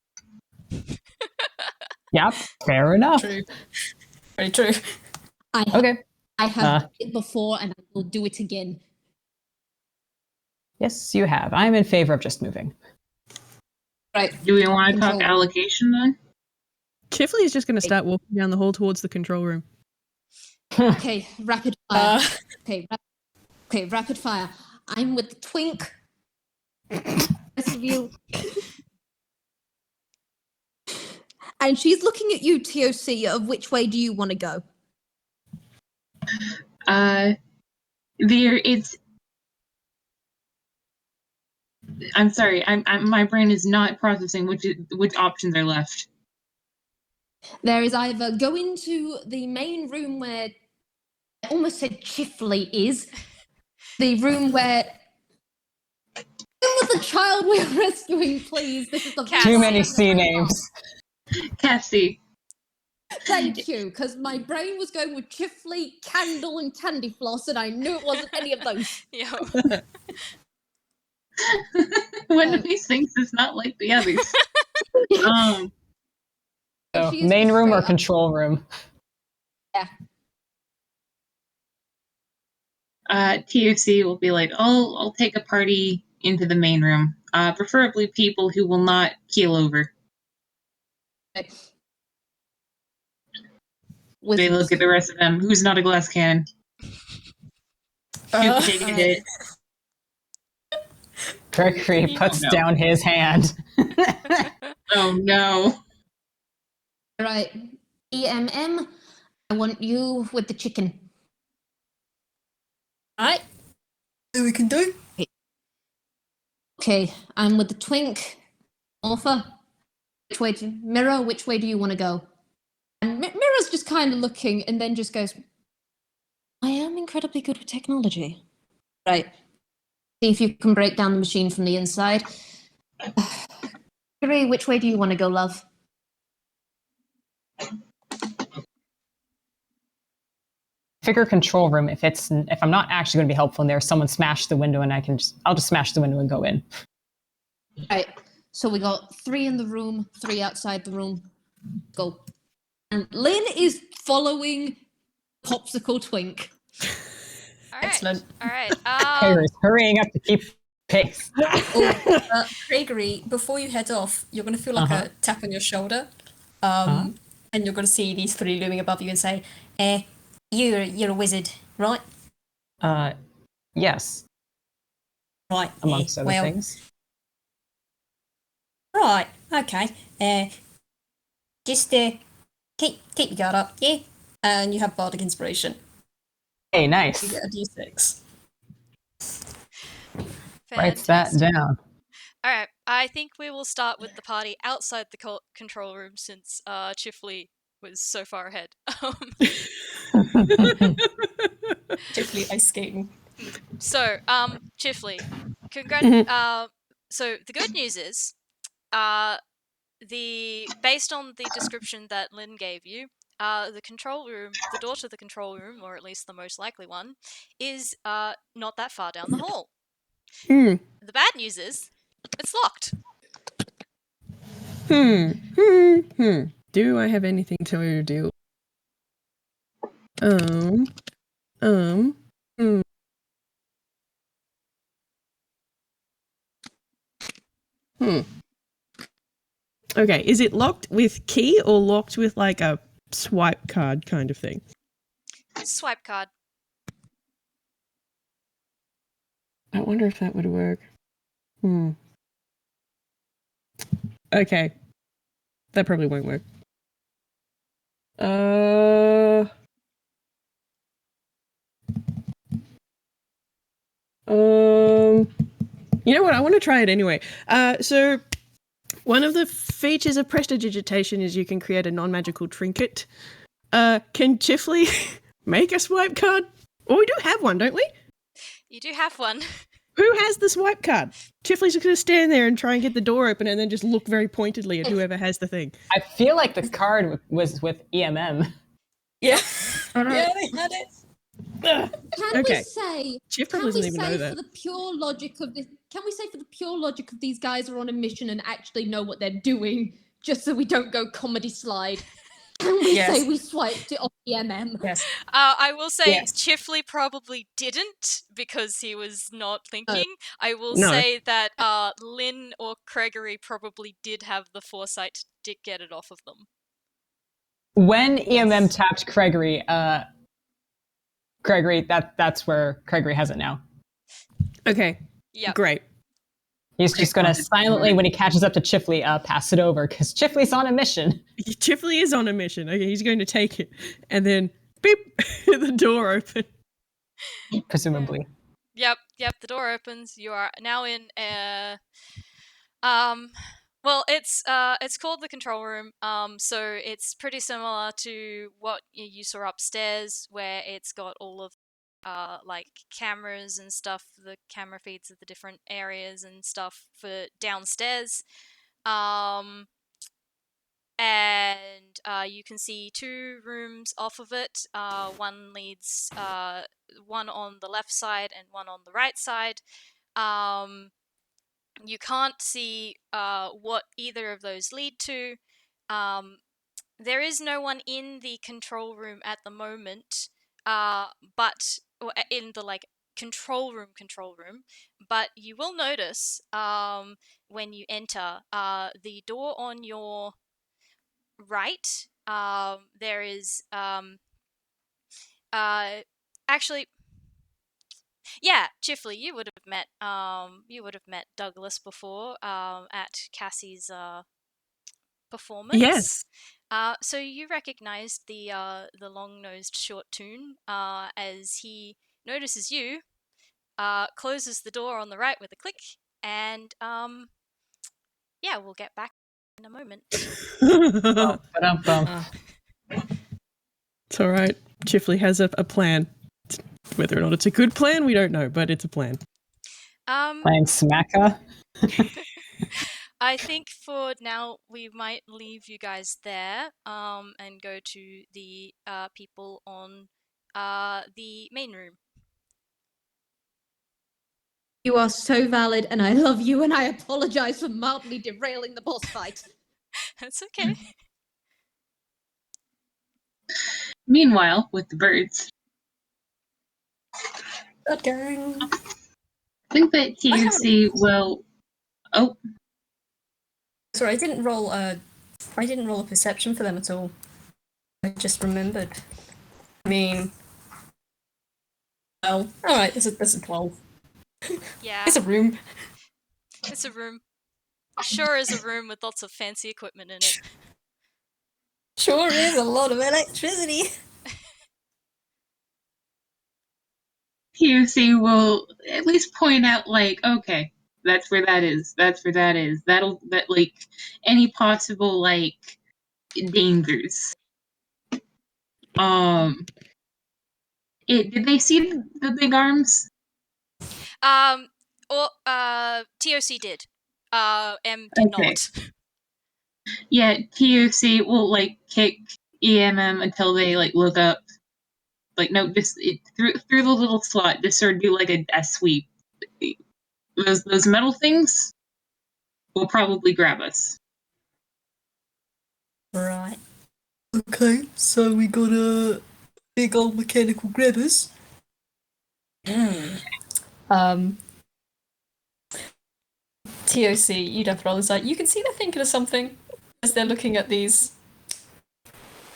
Yep, fair enough. True. Very true. Okay. I have done it before, and I will do it again. Yes, you have. I'm in favor of just moving. Right. Do we want to talk Control. allocation then? Chifley is just going to start walking down the hall towards the control room. Okay, rapid fire. Okay, rapid fire. I'm with the twink. Rest of you. And she's looking at you, TOC, of which way do you want to go? I'm sorry. My brain is not processing which options are left. There is either go into the main room where I almost said Chifley is. The room where with the child we're rescuing, please. This is the Cassie. Too many C names. Cassie. Thank you, because my brain was going with Chifley, Candle, and Candy Floss, and I knew it wasn't any of those. Yo. One of these things is not like the others. So, She's main just room or straight up- control room? TOC will be like, I'll take a party into the main room. Preferably people who will not keel over. They look at the rest of them. Who's not a glass cannon? Take a hit. Craigory puts no. down his hand. Oh no. Right. EMM, I want you with the chicken. Alright. See what we can do. Okay, I'm with the twink. Morpha, Mirror, which way do you want to go? And Mirror's just kind of looking and then just goes, I am incredibly good with technology. Right. See if you can break down the machine from the inside. Craigory, which way do you want to go, love? Figure control room. If I'm not actually going to be helpful in there, someone smash the window and I'll just smash the window and go in. Right. So we got 3 in the room, 3 outside the room. Go. And Lynn is following Popsicle Twink. All right. Excellent. All right. Krager's hurrying up to keep pace. Craigory, before you head off, you're going to feel like a tap on your shoulder. And you're going to see these three looming above you and say, you're a wizard, right? Yes, Right. amongst other things. Right, okay. Just keep your guard up, yeah? And you have Bardic Inspiration. Hey, You nice. get a D6. Writes that down. All right. I think we will start with the party outside the control room since Chifley was so far ahead. Chifley ice skating. So, Chifley, so the good news is, based on the description that Lynn gave you, the control room, the door to the control room, or at least the most likely one, is not that far down the hall. The bad news is, it's locked. Do I have anything to do? Okay, is it locked with key or locked with like a swipe card kind of thing? Swipe card. I wonder if that would work. Okay. That probably won't work. You know what? I want to try it anyway. So one of the features of prestidigitation is you can create a non-magical trinket. Can Chifley make a swipe card? Well, we do have one, don't we? You do have one. Who has the swipe card? Chifley's just going to stand there and try and get the door open and then just look very pointedly at whoever has the thing. I feel like the card was with EMM. Yeah. Yeah, they had it. Can Okay. we say? Chifley Can doesn't we even say know that. for the pure logic of this? Can we say for the pure logic of these guys are on a mission and actually know what they're doing, just so we don't go comedy slide? Can we say we swiped it off the MM? Yes. I will say Yes. Chifley probably didn't because he was not thinking. I will No. say that Lynn or Craigory probably did have the foresight to get it off of them. When EMM tapped Craigory, that's where Craigory has it now. Okay. Yeah. Great. He's just going to silently, when he catches up to Chifley, pass it over, because Chifley's on a mission. Chifley is on a mission. Okay, he's going to take it. And then, beep, the door open. Presumably. Yep, the door opens. You are now in well, it's called the control room. So it's pretty similar to what you saw upstairs, where it's got all of like cameras and stuff, the camera feeds of the different areas and stuff for downstairs. And you can see two rooms off of it. One leads one on the left side and one on the right side. You can't see what either of those lead to. There is no one in the control room at the moment, but in the like control room, but you will notice when you enter the door on your right. There is actually, yeah, Chifley, you would have met Douglas before at Cassie's performance. Yes. So you recognized the long-nosed short toon as he notices you, closes the door on the right with a click, and yeah, we'll get back in a moment. It's all right. Chifley has a plan. Whether or not it's a good plan, we don't know, but it's a plan. Playing Smacka. I think for now we might leave you guys there and go to the people on the main room. You are so valid, and I love you, and I apologize for mildly derailing the boss fight. That's okay. Meanwhile, with the birds, Good gang. I think that TUC will. Oh, Sorry, I didn't roll a perception for them at all. I just remembered. I mean, well, all right. There's a 12. Yeah, It's a room. it's a room. Sure is a room with lots of fancy equipment in it. Sure is a lot of electricity. TUC will at least point out, like, okay, that's where that is. That's where that is. That like any possible like dangers. Did they see the big arms? TOC did. M did Okay. not. Yeah, TUC will like kick EMM until they like look up. Like no, just through the little slot, just sort of do like a sweep. Those metal things will probably grab us. Right. Okay, so we got a big old mechanical grabbers. TOC, you'd have to roll this out. You can see they're thinking of something as they're looking at these.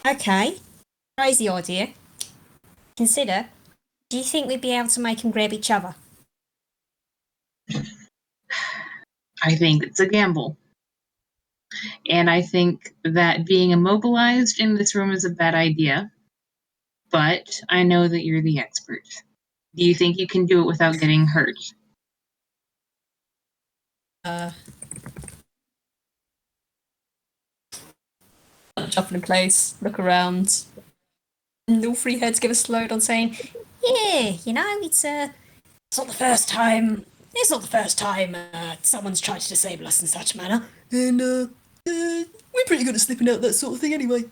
Okay, crazy idea. Consider, do you think we'd be able to make them grab each other? I think it's a gamble. And I think that being immobilized in this room is a bad idea. But I know that you're the expert. Do you think you can do it without getting hurt? Shuffle in place, look around. And all three heads give a slow on saying, Yeah, you know, it's not the first time. It's not the first time someone's tried to disable us in such a manner. and we're pretty good at slipping out that sort of thing anyway.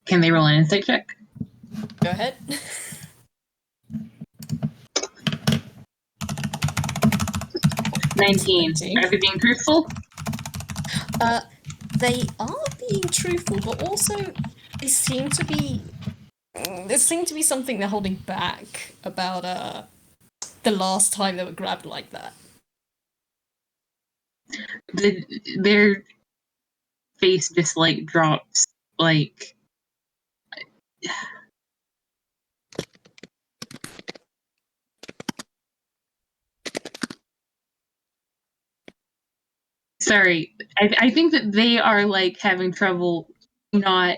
Can they roll an insight check? Go ahead. 19. Are they being truthful? They are being truthful, but also there seems to be something they're holding back about the last time they were grabbed like that. Their face just like drops, like. Sorry, I think that they are like having trouble not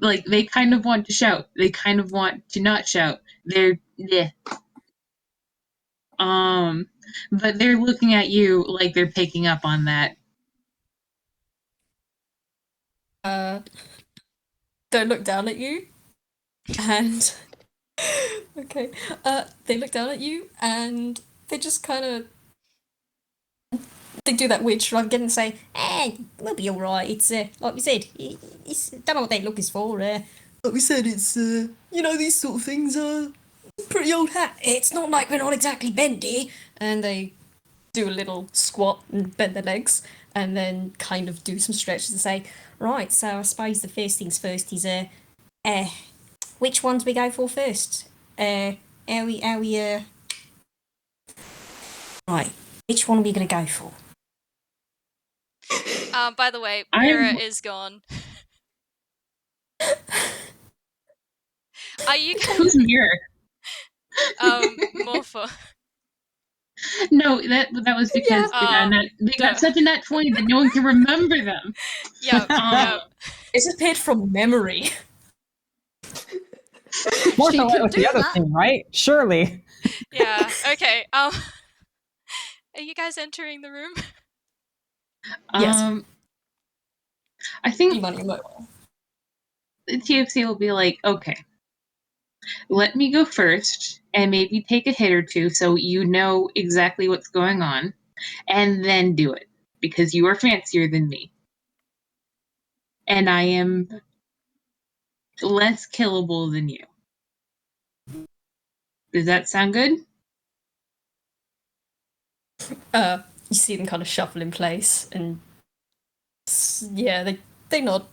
like they kind of want to shout, they kind of want to not shout. But they're looking at you like they're picking up on that. They look down at you, and okay, they look down at you, and they just kind of they do that weird shrug again and say, Hey, we'll be alright. It's, like we said, it's don't know what that look is for. like we said, it's you know, these sort of things are pretty old hat. It's not like we're not exactly bendy. And they do a little squat and bend their legs, and then kind of do some stretches and say, Right, so I suppose the first things first is, which ones we go for first? Right, which one are we going to go for? By the way, Mira is gone. Are you Who's Mirror? Morpha? No, that was because they got such a nat 20 that no one can remember them. Yeah. it's just paid from memory. More She to could with do the other that. thing, right? Surely. Yeah. Okay. Are you guys entering the room? Yes. I think Money mobile. the TFC will be like, okay, let me go first and maybe take a hit or two so you know exactly what's going on, and then do it, because you are fancier than me. And I am less killable than you. Does that sound good? You see them kind of shuffle in place and yeah, they nod.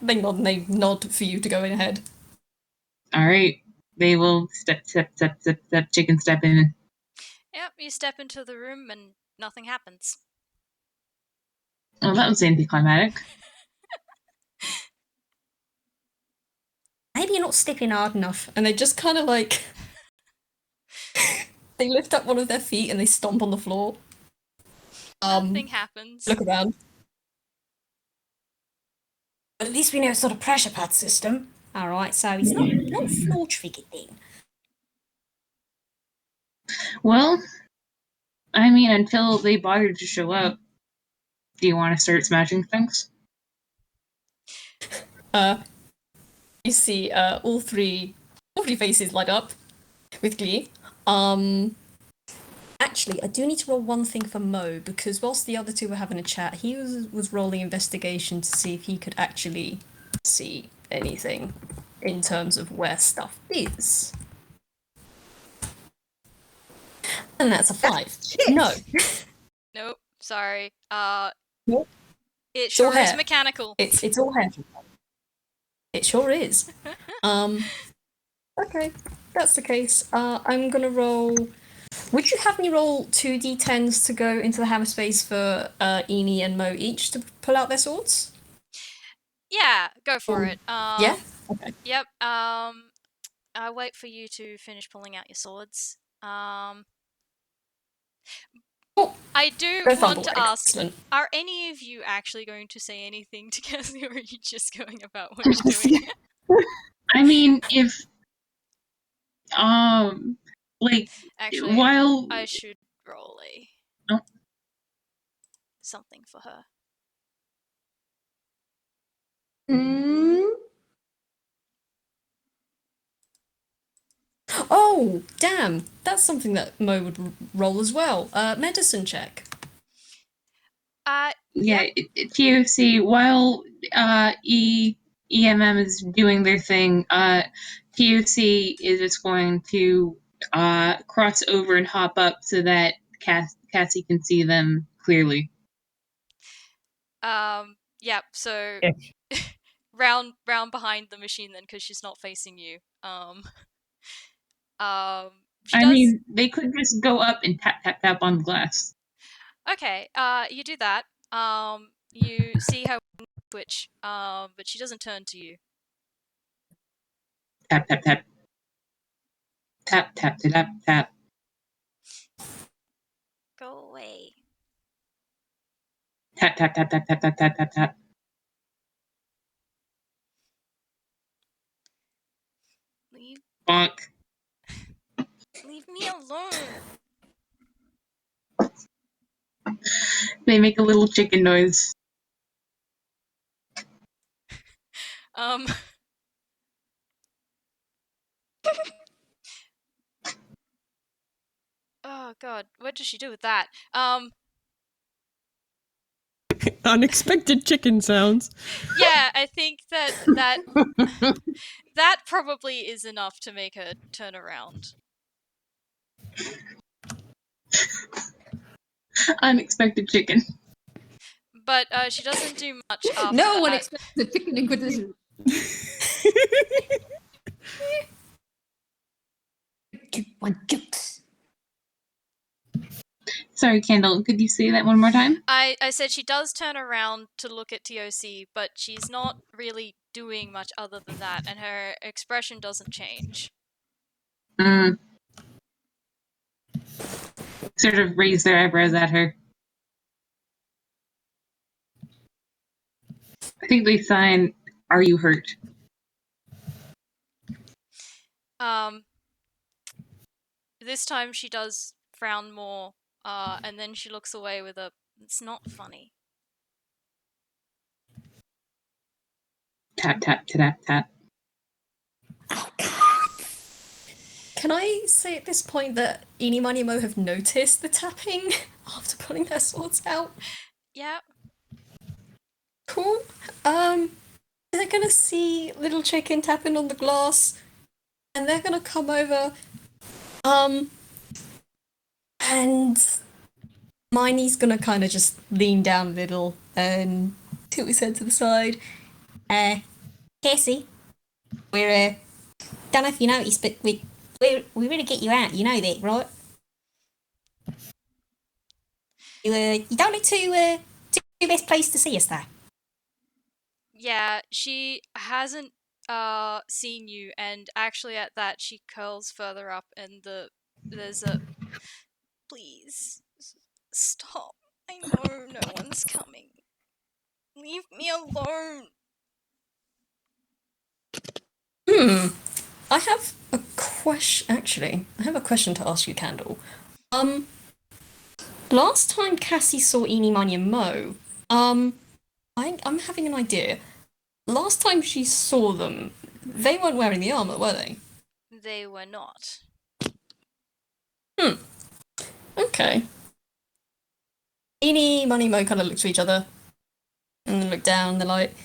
They nod and they nod for you to go in ahead. All right. They will step, chicken step in. Yep, you step into the room and nothing happens. Oh, that was anticlimactic. Maybe you're not stepping hard enough. And they just kind of like... they lift up one of their feet and they stomp on the floor. Nothing happens. Look around. But at least we know it's not a pressure pad system. Alright, so he's not floor triggered then. Well, I mean, until they bother to show up, do you want to start smashing things? You see all three faces light up with glee. Actually, I do need to roll one thing for Mo, because whilst the other two were having a chat, he was rolling investigation to see if he could actually see anything in terms of where stuff is. And that's a 5. No. Nope, sorry. Nope. It It's all sure is hair. mechanical. It's all hair. It sure is. Okay, that's the case. I'm gonna roll... Would you have me roll 2d10s to go into the hammer space for Eenie and Mo each to pull out their swords? Yeah, go for it. Yeah? Okay. Yep. I wait for you to finish pulling out your swords. Oh, I do go want to fumble. ask: Excellent. are any of you actually going to say anything to Cassie, or are you just going about what you're doing? I mean, if like Actually, while I should roll a Oh. something for her. Oh, damn. That's something that Mo would roll as well. Medicine check. yeah, TOC while EMM is doing their thing, TOC is just going to cross over and hop up so that Cassie can see them clearly. Yep. So round behind the machine then, because she's not facing you. I mean, they could just go up and tap on the glass. Okay. You do that. You see her twitch. But she doesn't turn to you. Tap. Tap, tap, tap, tap. Go away. Tap, tap, tap, tap, tap, tap, tap, tap, tap. Leave Bonk. me alone. They make a little chicken noise. Oh god, what does she do with that? Unexpected chicken sounds. Yeah, I think that probably is enough to make her turn around. Unexpected chicken. But she doesn't do much after No one that. expects the chicken inquisition. One jokes. Sorry, Candle, could you say that one more time? I said she does turn around to look at TOC, but she's not really doing much other than that, and her expression doesn't change. Sort of raise their eyebrows at her. I think they sign, "Are you hurt?" This time she does frown more, and then she looks away with a, "It's not funny." Tap, tap, tap, tap. Can I say at this point that Eenie, Miney, and Mo have noticed the tapping after pulling their swords out? Yeah. Cool. They're gonna see little chicken tapping on the glass, and they're gonna come over, and Miney's gonna kind of just lean down a little and tilt his head to the side. Cassie, we're don't know if you noticed, but we really get you out. You know that, right? You don't look too best place to see us though. Yeah, she hasn't seen you, and actually at that she curls further up, and there's a please stop. I know no one's coming. Leave me alone. I have a question. Actually, I have a question to ask you, Candle. Last time Cassie saw Eenie, Miney, and Mo, I'm having an idea. Last time she saw them, they weren't wearing the armor, were they? They were not. Okay. Eenie, Miney, Mo kind of look to each other, and then look down. They're like,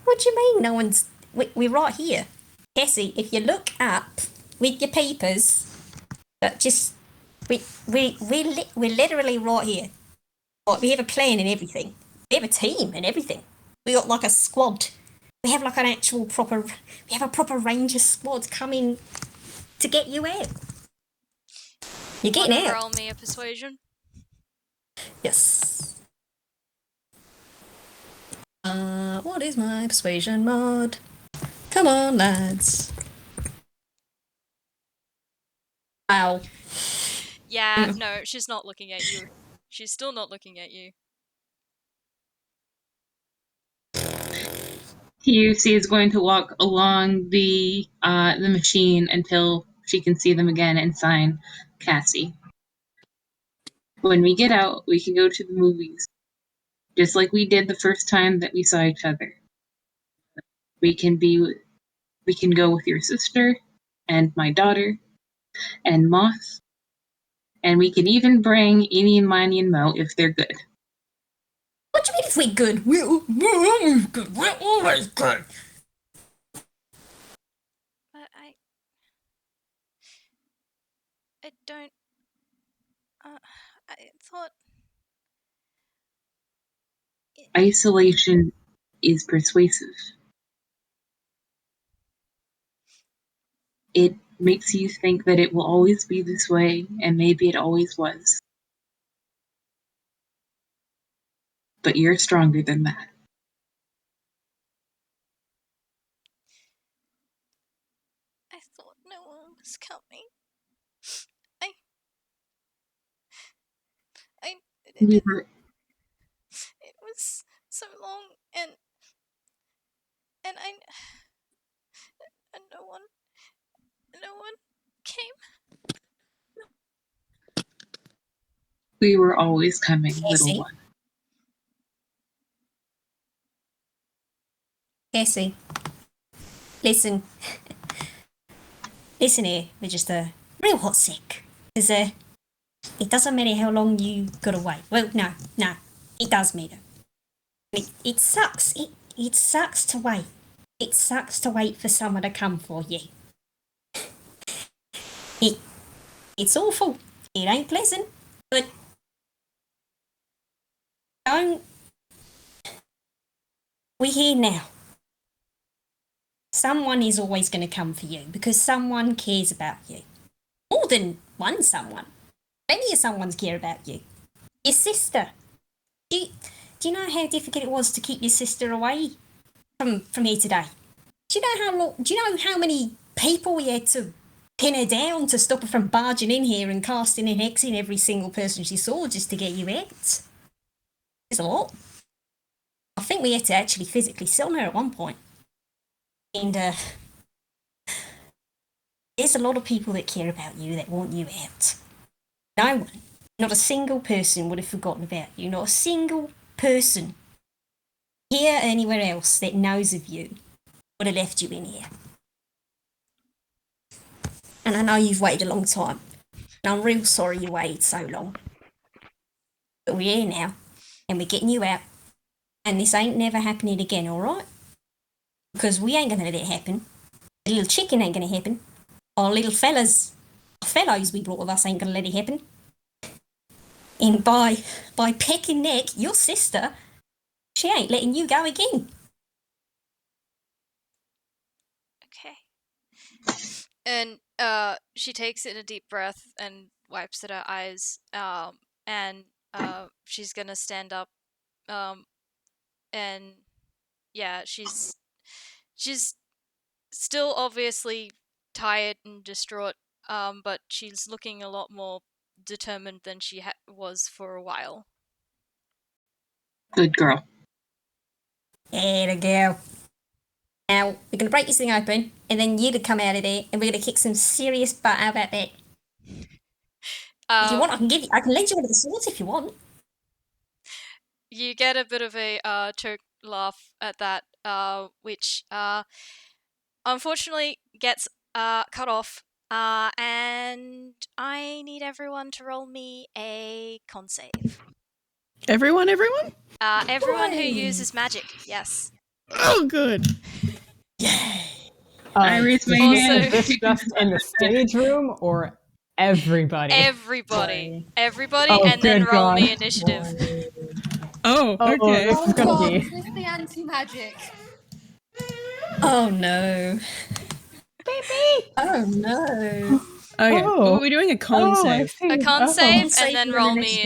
What you mean? No one's. We're right here, Cassie. If you look up with your papers, just we're literally right here. Like, we have a plan and everything. We have a team and everything. We got like a squad. We have like an actual proper. We have a proper ranger squad coming to get you out. You're getting Wanna out. roll me a persuasion? Yes. What is my persuasion mod? Come on, lads. Wow. Yeah, no, she's not looking at you. She's still not looking at you. TUC is going to walk along the machine until she can see them again and sign Cassie. When we get out, we can go to the movies, just like we did the first time that we saw each other. We can go with your sister and my daughter and Moth, and we can even bring Eenie and Miney and Mo if they're good. What do you mean if we're good? We're always good. We're always good. But I don't. I thought. Isolation is persuasive. It makes you think that it will always be this way, and maybe it always was. But you're stronger than that. I thought no one was coming. We were It was so long, and no one came. always coming, little Cassie? one. Cassie. Listen. Listen here, we're just real hot sick. Because it doesn't matter how long you gotta wait. Well, no, it does matter. It sucks. It sucks to wait. It sucks to wait for someone to come for you. It's awful. It ain't pleasant, but don't. We're here now. Someone is always going to come for you because someone cares about you. More than one someone. Plenty of someones care about you. Your sister. Do you know how difficult it was to keep your sister away from here today? Do you know how many people we had to pin her down to stop her from barging in here and casting and hexing every single person she saw just to get you out? It's a lot. I think we had to actually physically summon her at one point. And there's a lot of people that care about you, that want you out. No one, not a single person would have forgotten about you. Not a single person here or anywhere else that knows of you would have left you in here. And I know you've waited a long time. And I'm real sorry you waited so long. But we're here now, and we're getting you out. And this ain't never happening again, alright? Because we ain't gonna let it happen. The little chicken ain't gonna happen. Our little fellas fellows we brought with us ain't gonna let it happen. And by pecking neck, your sister, she ain't letting you go again. Okay. And she takes in a deep breath and wipes at her eyes. And she's gonna stand up. And yeah, she's still obviously tired and distraught. But she's looking a lot more determined than she was for a while. Good girl. There we go. Now, we're going to break this thing open, and then you could come out of there, and we're going to kick some serious butt. How about that? If you want, I can lend you one of the swords if you want. You get a bit of a choke laugh at that, which unfortunately gets cut off. And I need everyone to roll me a con save. Everyone? Everyone who Yay. uses magic, yes. Oh, good. I raise my Also- hand. Is this just in the stage room or everybody? Everybody, Oh, and then good roll me God. initiative. Oh, Oh, okay. this is gonna be. Is this the anti-magic? Oh, no. Oh, no. Okay. Oh. Well, we're doing a con Oh, I save. see. A con Oh. save, save and then and roll then me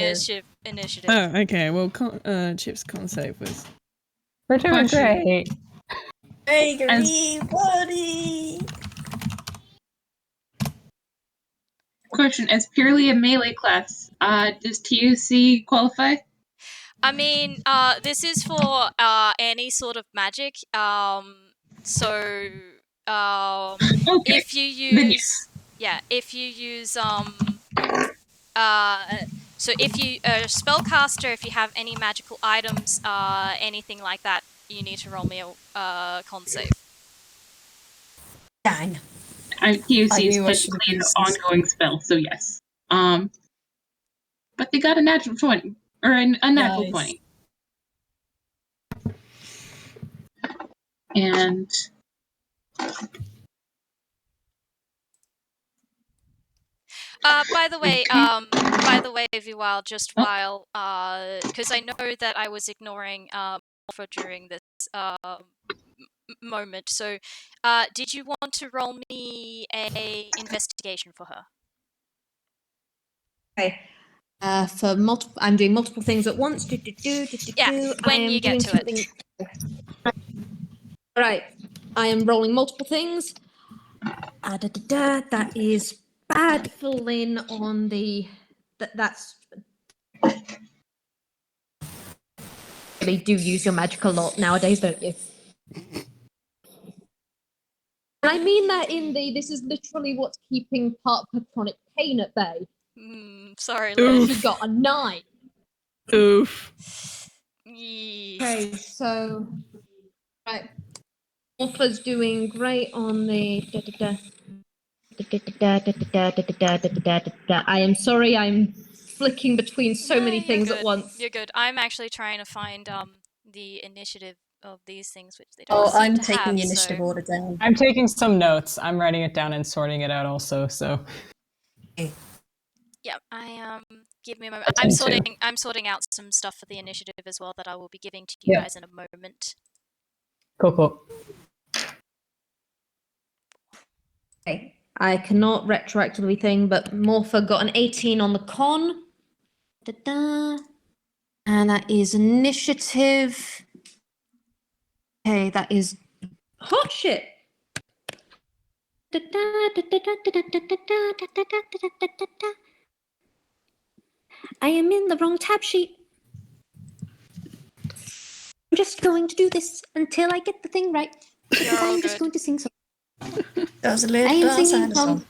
initiative. Oh, okay. Well, Chip's con save was. We're doing Question. great. Craigory, buddy. Question: as purely a melee class, does TUC qualify? I mean, this is for any sort of magic. So Okay. if you Then use, if you use so if you spellcaster, if you have any magical items, anything like that, you need to roll me a con save. Dang. TUC I is knew I should technically an have used this. ongoing spell, so yes. But they got a natural 20 or a natural Nice. 20. And By the way, Vwild, just Oh. while, because I know that I was ignoring Morpha during this moment. So, did you want to roll me a investigation for her? Okay. For multiple, I'm doing multiple things at once. Yeah, when I am you get doing to it. something. Right. I am rolling multiple things. That is bad for Lynn on the. That's. They do use your magic a lot nowadays, don't you? And I mean that in the. This is literally what's keeping part of her chronic pain at bay. Sorry, Lynn. She got a 9. Oof. Yee. Okay, so right, Morpha's doing great on the. I am sorry, I'm flicking between so many you're things good. at once. You're good. I'm actually trying to find the initiative of these things, which they don't Oh, seem I'm to taking have, the initiative so... order down. I'm taking some notes. I'm writing it down and sorting it out also. So Yeah, give me a moment. I'm sorting out some stuff for the initiative as well that I will be giving to you guys in a moment. cool. Okay, I cannot retroactively thing, but Morpha got an 18 on the con. And that is initiative. Okay, that is hot shit. I am in the wrong tab sheet. I'm just going to do this until I get the thing right. Because You're I all am just good. going to sing something. Does a I little am dance singing and a song.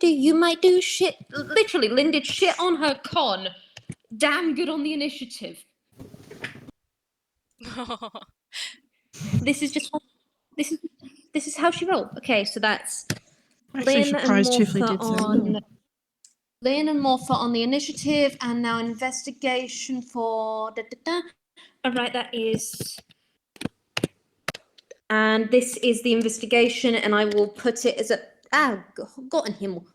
You might do shit. Literally, Lynn did shit on her con. Damn good on the initiative. This is just. This is how she rolled. Okay, so that's Actually Lynn and surprised Chifley Morpha did so. on. Lynn and Morpha on the initiative, and now investigation for. All right, that is And this is the investigation, and I will put it as a... Gott in Himmel.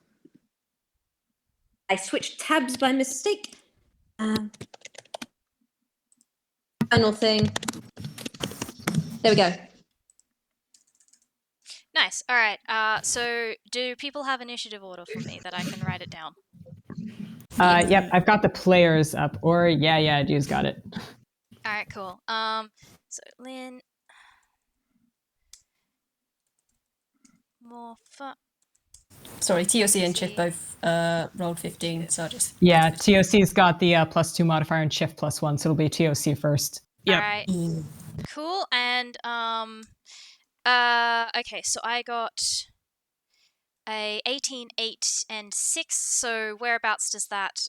I switched tabs by mistake. Final thing. There we go. Nice. All right. So do people have initiative order for me that I can write it down? Yep, I've got the players up. Or yeah, Dude's got it. All right. Cool. So Lynn, Morpha. Sorry, TOC and Chif both rolled 15, so I just... Yeah, TOC's got the +2 modifier and Shift +1, so it'll be TOC first. Yep. All right. Cool. And okay. So I got a 18, 8, and 6. So whereabouts does that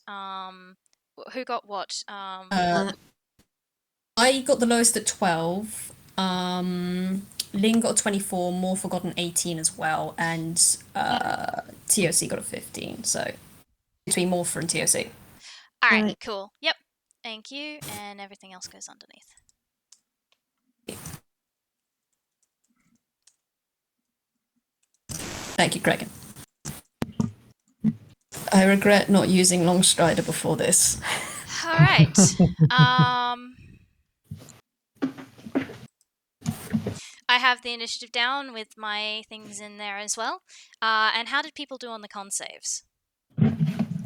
who got what? I got the lowest at 12. Lynn got a 24, Morpha got an 18 as well, and TOC got a 15, so between Morpha and TOC. All right, cool. Yep. Thank you. And everything else goes underneath. Thank you, Kraken. I regret not using Longstrider before this. All right. I have the initiative down with my things in there as well. And how did people do on the con saves?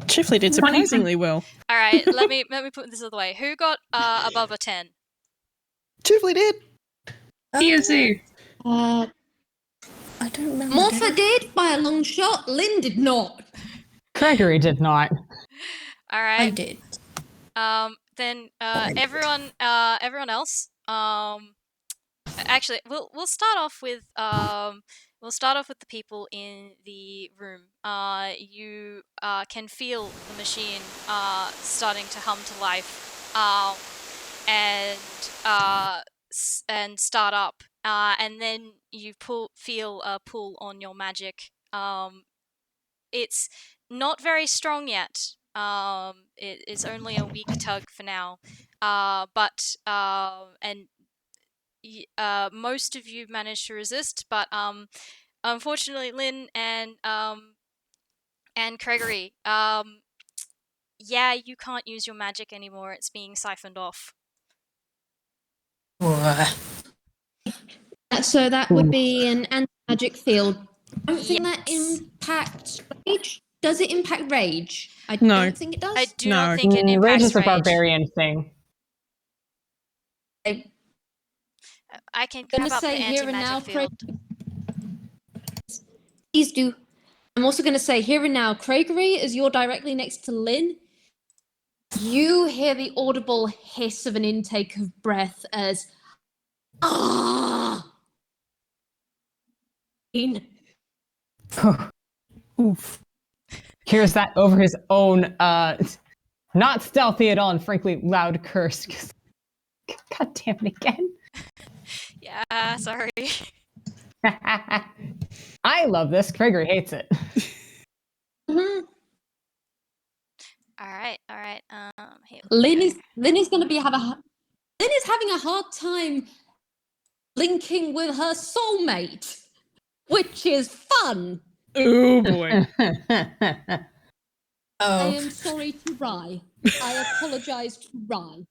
Chifley did surprisingly well. All right, let me put this other way. Who got above a 10? Chifley did. TOC. I don't remember. Morpha did by a long shot. Lynn did not. Craigory did not. All right. I did. Then everyone else. Actually, we'll start off with the people in the room. You can feel the machine starting to hum to life, and start up. And then you feel a pull on your magic. It's not very strong yet. It's only a weak tug for now. But most of you managed to resist, but unfortunately, Lynn and Craigory, you can't use your magic anymore. It's being siphoned off. So that would be an anti-magic field. I don't think that impacts rage. Does it impact rage? I don't think it does. I do not think it impacts Rage is a rage. barbarian thing. I can I'm grab gonna up the say here and now, anti-magic field. Please do. I'm also going to say here and now, Craigory, as you're directly next to Lynn, you hear the audible hiss of an intake of breath as Oof. Hears that over his own, not stealthy at all, and frankly loud curse. God damn it again. Yeah, sorry. I love this. Craigory hates it. Mhm. All right. Here. Lynn is going to be Lynn is having a hard time linking with her soulmate, which is fun. Oh boy. I am sorry to Rye. I apologize to Rye.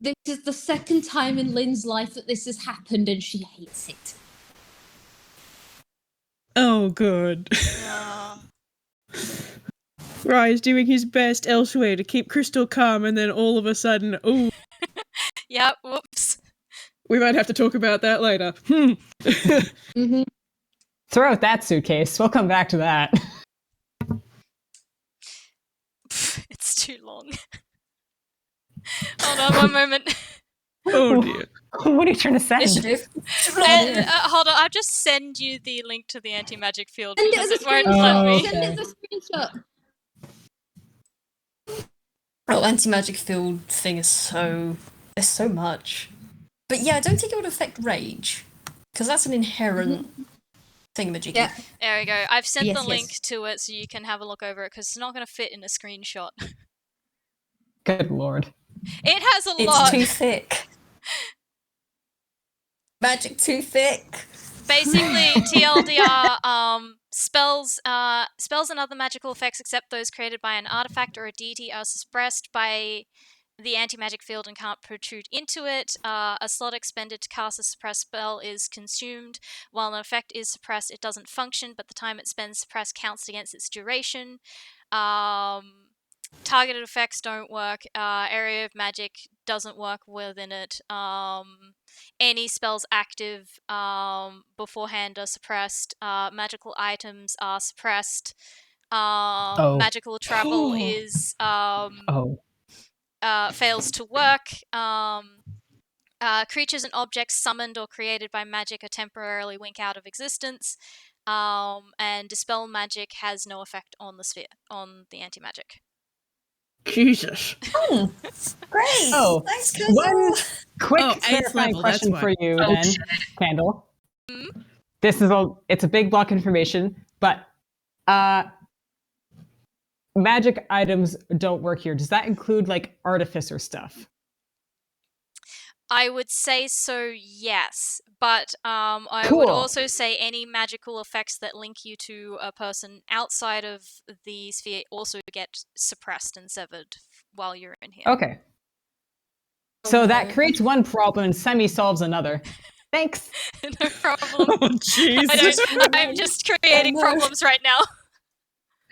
This is the second time in Lynn's life that this has happened, and she hates it. Oh, good. Rye's doing his best elsewhere to keep Crystal calm, and then all of a sudden, ooh. Yeah, whoops. We might have to talk about that later. Mm-hmm. Throw out that suitcase. We'll come back to that. It's too long. Hold on one moment. Oh dear. What are you trying to say? Initiative. Hold on, I'll just send you the link to the anti-magic field Send it because as a it won't screenshot. let me. Send it as a screenshot. Oh, anti-magic field thing is so... There's so much. But yeah, I don't think it would affect rage. Because that's an inherent thingamajiggy. Yeah. There we go. I've sent Yes, the link yes. to it so you can have a look over it because it's not going to fit in a screenshot. Good lord. It has a It's lot. too thick. Magic too thick. Basically, TLDR, spells and other magical effects except those created by an artifact or a deity are suppressed by the anti-magic field and can't protrude into it. A slot expended to cast a suppressed spell is consumed. While an effect is suppressed, it doesn't function, but the time it spends suppressed counts against its duration. Targeted effects don't work. Area of magic doesn't work within it. Any spells active beforehand are suppressed. Magical items are suppressed. Magical travel is fails to work. Creatures and objects summoned or created by magic are temporarily wink out of existence. And dispel magic has no effect on the sphere, on the anti-magic. Jesus. Great. Oh, Thanks, one Kendall. quick clarifying question for you then, Candle. This is it's a big block of information, but magic items don't work here. Does that include like artificer stuff? I would say so, yes. But I Cool. would also say any magical effects that link you to a person outside of the sphere also get suppressed and severed while you're in here. Okay. So that creates one problem and semi-solves another. Thanks. No problem. Oh, Jesus. I'm just creating problems right now.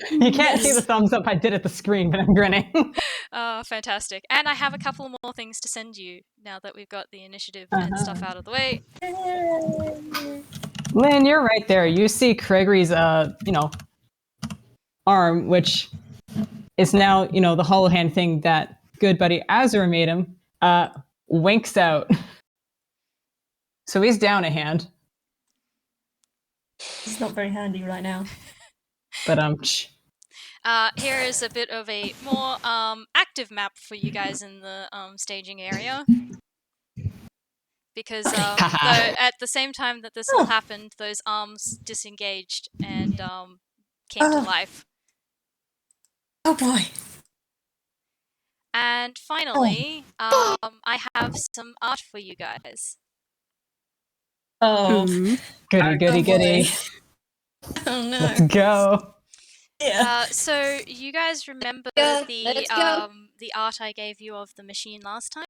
You can't see the thumbs up I did at the screen, but I'm grinning. Fantastic. And I have a couple more things to send you now that we've got the initiative and stuff out of the way. Lynn, you're right there. You see Craigory's, arm, which is now, the hollow hand thing that good buddy Azur made him, winks out. So he's down a hand. It's not very handy right now. But here is a bit of a more active map for you guys in the staging area. Because at the same time that this all happened, those arms disengaged and came to life. Oh boy. And finally, I have some art for you guys. Oh. Goody. Oh no. Let's go. Yeah. So you guys remember Let's go. the art I gave you of the machine last time?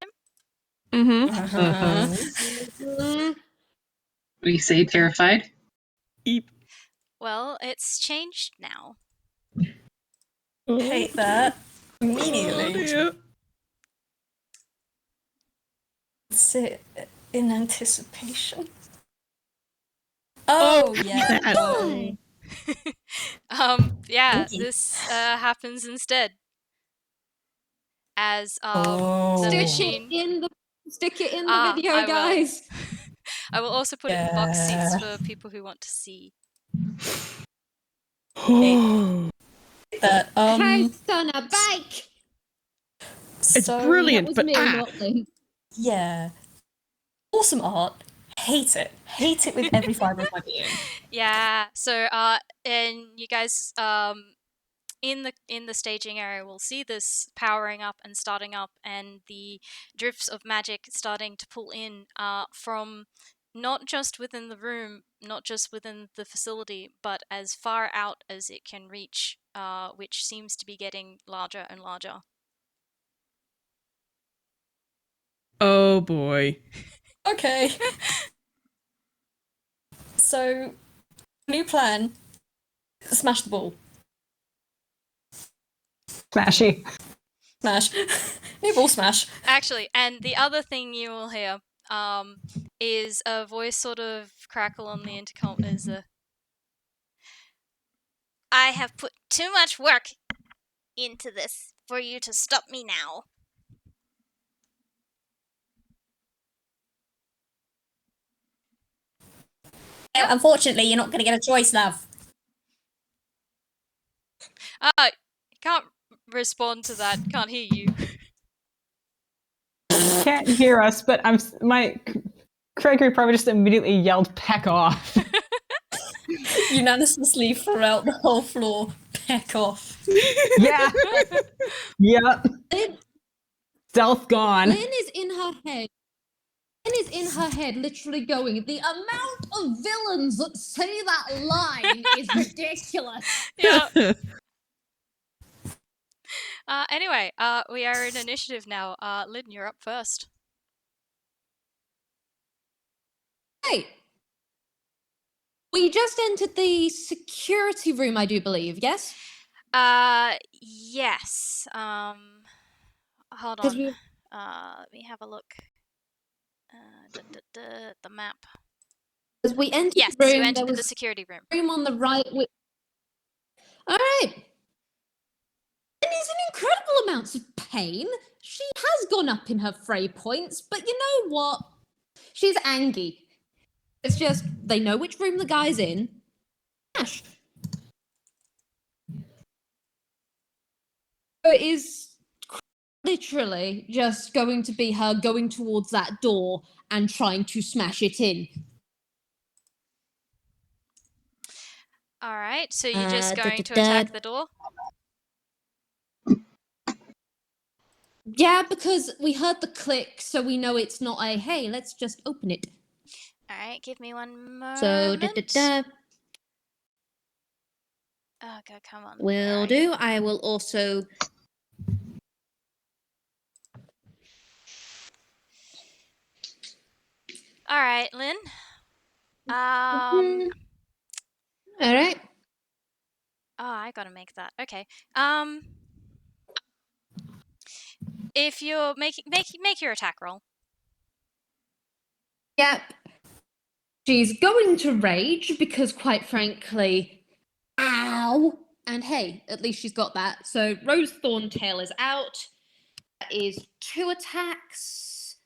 We say terrified. Well, it's changed now. Hate that. Immediately. Sit in anticipation. Oh, yeah. Yeah, this happens instead. As the machine. Stick it in the video, guys. I will also put it in box seats for people who want to see. Christ on a bike. It's brilliant, but yeah, awesome art. Hate it with every fiber of my being. Yeah. So, and you guys, in the staging area, will see this powering up and starting up, and the drifts of magic starting to pull in from not just within the room, not just within the facility, but as far out as it can reach, which seems to be getting larger and larger. Oh boy. Okay. So, new plan. Smash the ball. Smashy. Smash. New ball smash. Actually, and the other thing you will hear is a voice sort of crackle on the intercom as I have put too much work into this for you to stop me now. Unfortunately, you're not going to get a choice, love. Can't respond to that. Can't hear you. Can't hear us, but Craigory probably just immediately yelled, "Peck off." Unanimously throughout the whole floor. Peck off. Yeah. Yep. Lynn, Stealth gone. Lynn is in her head is in her head literally going, the amount of villains that say that line is ridiculous. Yeah. Anyway, we are in initiative now. Lynn, you're up first. Hey, we just entered the security room, I do believe, yes? Yes. Hold 'Cause on. we- Let me have a look. The map. As we entered Yes, the room, you there entered the was security room. a room on the right. All right. And he's in incredible amounts of pain. She has gone up in her fray points, but you know what? She's angry. It's just, they know which room the guy's in. Ash. It is literally just going to be her going towards that door and trying to smash it in. All right, so you're just going to attack the door? Yeah, because we heard the click, so we know it's not a, hey, let's just open it. All right, give me one moment. So, Oh, God, come on. will do. I will also... All right, Lynn. All right. Oh, I gotta make that. Okay. If you're make your attack roll. Yep. She's going to rage because, quite frankly, ow. And hey, at least she's got that. So Rose Thorntail is out. That is 2 attacks.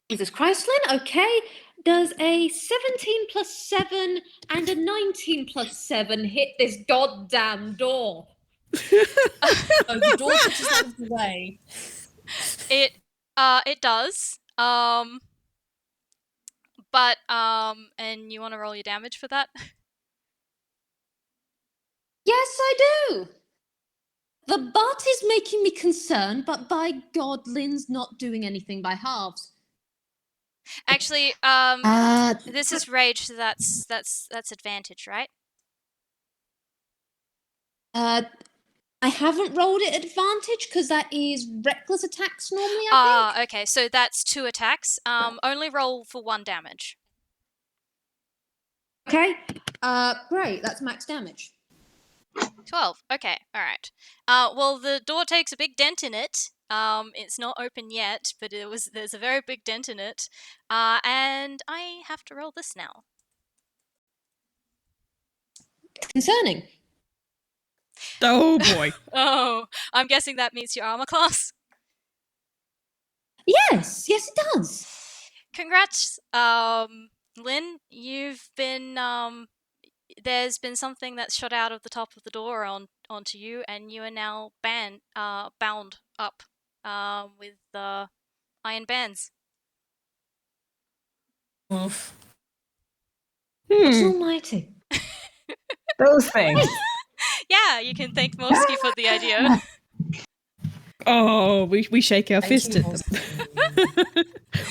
Jesus Christ, Lynn. Okay. Does a 17 plus 7 and a 19 plus 7 hit this goddamn door? Oh, the door pushes out of the way. It does. But and you want to roll your damage for that? Yes, I do. The butt is making me concerned, but by God, Lynn's not doing anything by halves. Actually, this is rage, so that's advantage, right? I haven't rolled it advantage because that is reckless attacks normally, I think. Okay, so that's 2 attacks. Only roll for 1 damage. Okay. Great, that's max damage. 12. Okay, all right. Well, the door takes a big dent in it. It's not open yet, but there's a very big dent in it. And I have to roll this now. Concerning. Oh boy. Oh, I'm guessing that means your armor class. Yes, it does. Congrats, Lynn. You've been there's been something that's shot out of the top of the door onto you, and you are now bound up with iron bands. Oof. It's almighty. Those things. Yeah, you can thank Morsky for the idea. Oh, we shake our Thank fist you, at them.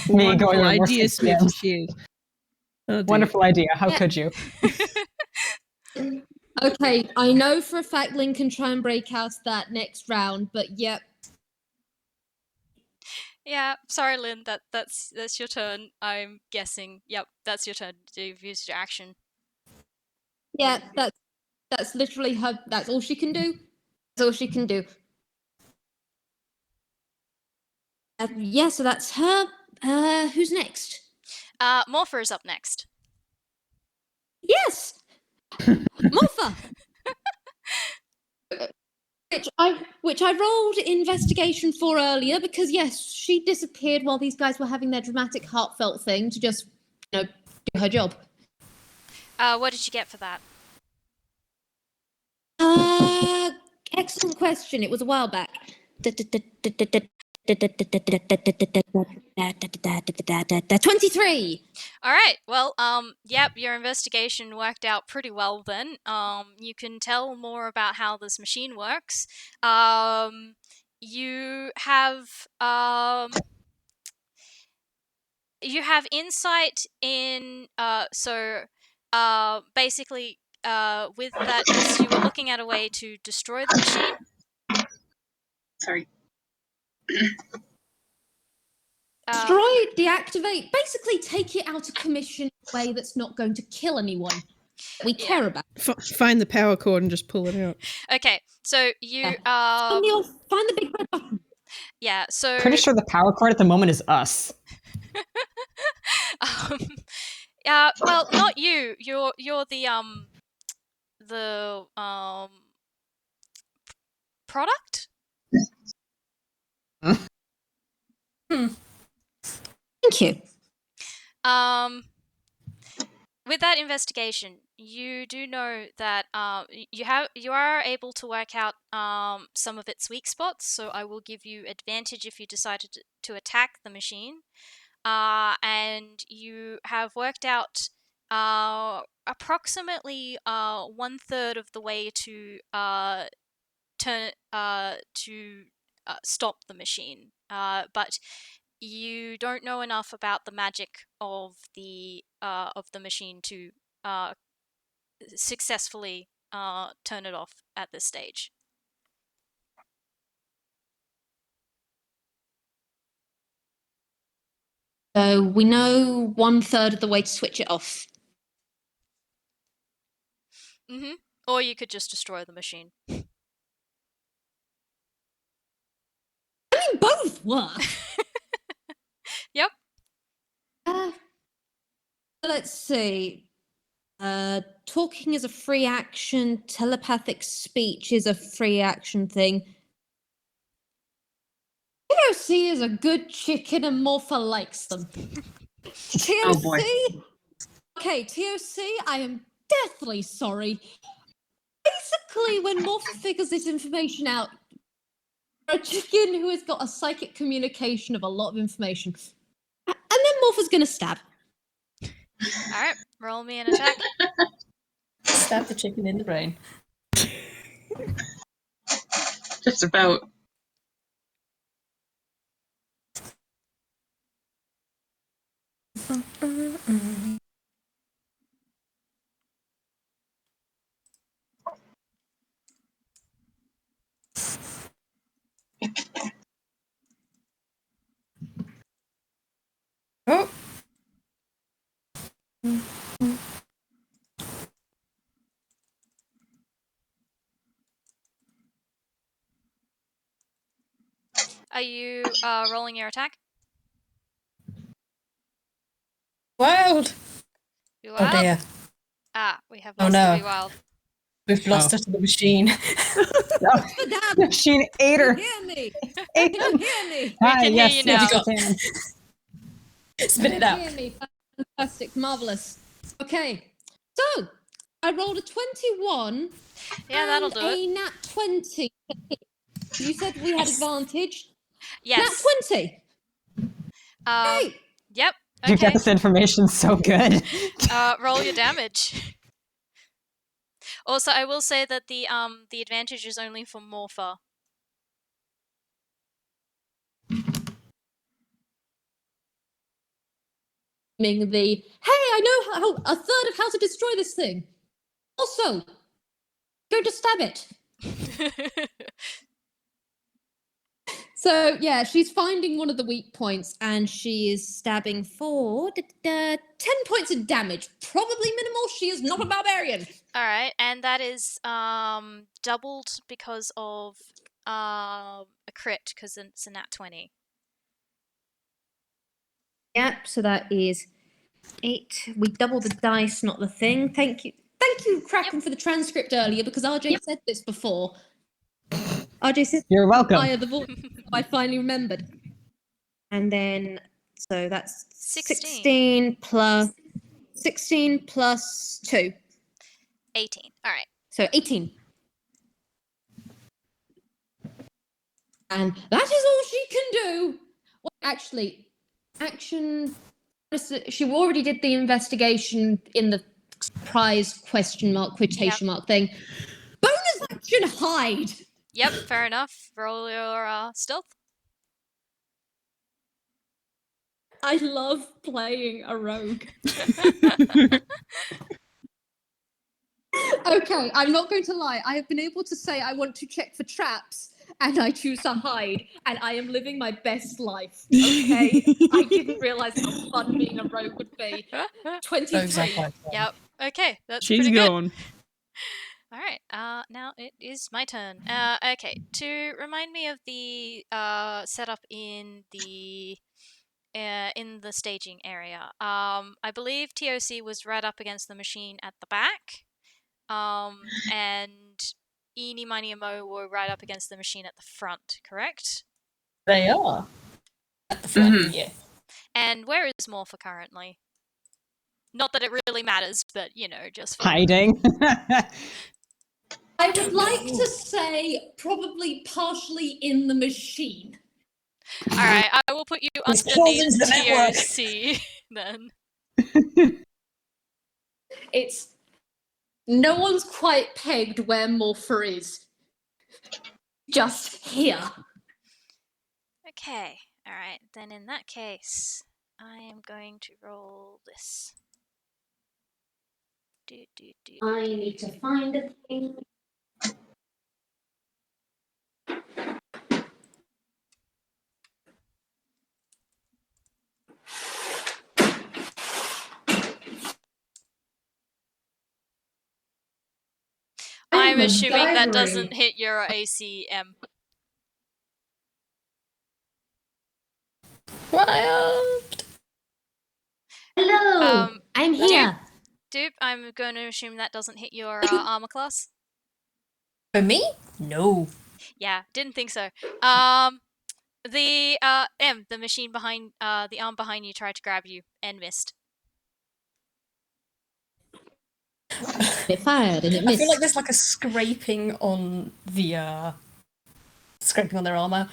Me Wonderful going on idea, Morsky's Smith. scams. She is. Oh, dear. Wonderful idea. How could you? Okay, I know for a fact Lynn can try and break out that next round, but yep. Yeah, sorry, Lynn. That's your turn. I'm guessing. Yep, that's your turn. You've used your action. Yeah, that's literally her. That's all she can do. That's all she can do. Yeah, so that's her. Who's next? Morpha is up next. Yes, Morpha. Which I rolled investigation for earlier because yes, she disappeared while these guys were having their dramatic, heartfelt thing to just, do her job. What did you get for that? Excellent question. It was a while back. 23. All right. Well, yep, your investigation worked out pretty well then. You can tell more about how this machine works. You have you have insight in basically with that, because you were looking at a way to destroy the machine. Sorry. Destroy, deactivate, basically take it out of commission in a way that's not going to kill anyone we care about. Find the power cord and just pull it out. Okay, so you Find the big red button. yeah, so Pretty sure the power cord at the moment is us. well, not you. You're the product. Thank you. With that investigation, you do know that you are able to work out some of its weak spots. So I will give you advantage if you decide to attack the machine. And you have worked out approximately 1/3 of the way to stop the machine. But you don't know enough about the magic of the machine to successfully turn it off at this stage. So we know 1/3 of the way to switch it off. Mm-hmm. Or you could just destroy the machine. I mean, both work. Yep. Let's see. Talking is a free action. Telepathic speech is a free action thing. TOC is a good chicken and Morpha likes them. TOC? Oh boy. Okay, TOC, I am deathly sorry. Basically, when Morpha figures this information out, you're a chicken who has got a psychic communication of a lot of information. And then Morpha's gonna stab. Alright, roll me an attack. Stab the chicken in the brain. Just about. Oh. Are you rolling your attack? Wild! You Oh dear. We have Oh, lost no. the Vwild. We've lost her to the machine. The machine ate her. Hear me! Ate Can you hear me? We can hear you now. Yes, we can. Spit it out. Hear me? Fantastic, marvelous. Okay, so I rolled a 21. Yeah, that'll and do a it. nat 20. You said we had advantage. Yes. Nat 20. Hey, Yep. You Okay. got this information so good. Roll your damage. Also, I will say that the advantage is only for Morpha. meaning the hey, I know how a third of how to destroy this thing. Also, go to stab it. So yeah, she's finding one of the weak points and she is stabbing for 10 points of damage. Probably minimal. She is not a barbarian. All right, and that is doubled because of a crit, because it's a nat 20. Yep. So that is 8. We double the dice, not the thing. Thank you, Kraken, for the transcript earlier because RJ said this before. RJ said, You're welcome. I the voice. I finally remembered. And then, so that's 16 plus 2. 18. All right. So 18. And that is all she can do. Well, actually, action. She already did the investigation in the surprise question mark, quotation mark thing. Bonus action hide. Yep, fair enough. Roll your stealth. I love playing a rogue. Okay, I'm not going to lie. I have been able to say I want to check for traps, and I choose to hide, and I am living my best life. Okay, I didn't realize how fun being a rogue would be. 23. Yep. Okay, that's She's pretty good. gone. All right. Now it is my turn. Okay. To remind me of the setup in the staging area. I believe TOC was right up against the machine at the back. And Eenie, Miney, and Mo were right up against the machine at the front. Correct? They are. At the front, yeah. And where is Morpha currently? Not that it really matters, but just for... Hiding. I would like to say probably partially in the machine. All right, I will put you underneath TOC then. It's no one's quite pegged where Morpha is. Just here. Okay, all right. Then in that case, I am going to roll this. I need to find a thing. I'm assuming that doesn't hit your ACM. Wild. Hello, I'm here. Dewp, I'm going to assume that doesn't hit your armor class. For me? No. Yeah, didn't think so. The machine behind the arm behind you tried to grab you and missed. It fired and it I missed. feel like there's like a scraping on the scraping on their armor.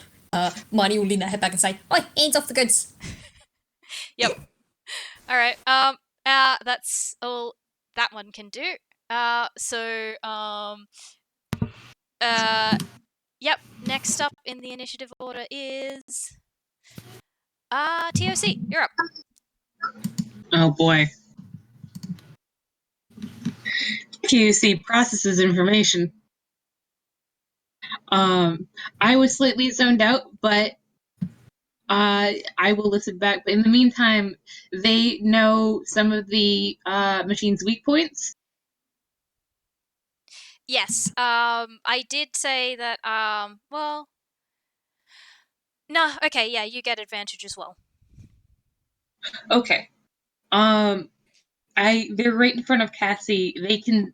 Miney will lean their head back and say, "Oi, hands off the goods." Yep. All right. That's all that one can do. Yep. Next up in the initiative order is TOC. You're up. Oh boy. TOC processes information. I was slightly zoned out, but I will listen back. But in the meantime, they know some of the machine's weak points. Yes. I did say that. Well. No. Okay. Yeah. You get advantage as well. Okay. They're right in front of Cassie. They can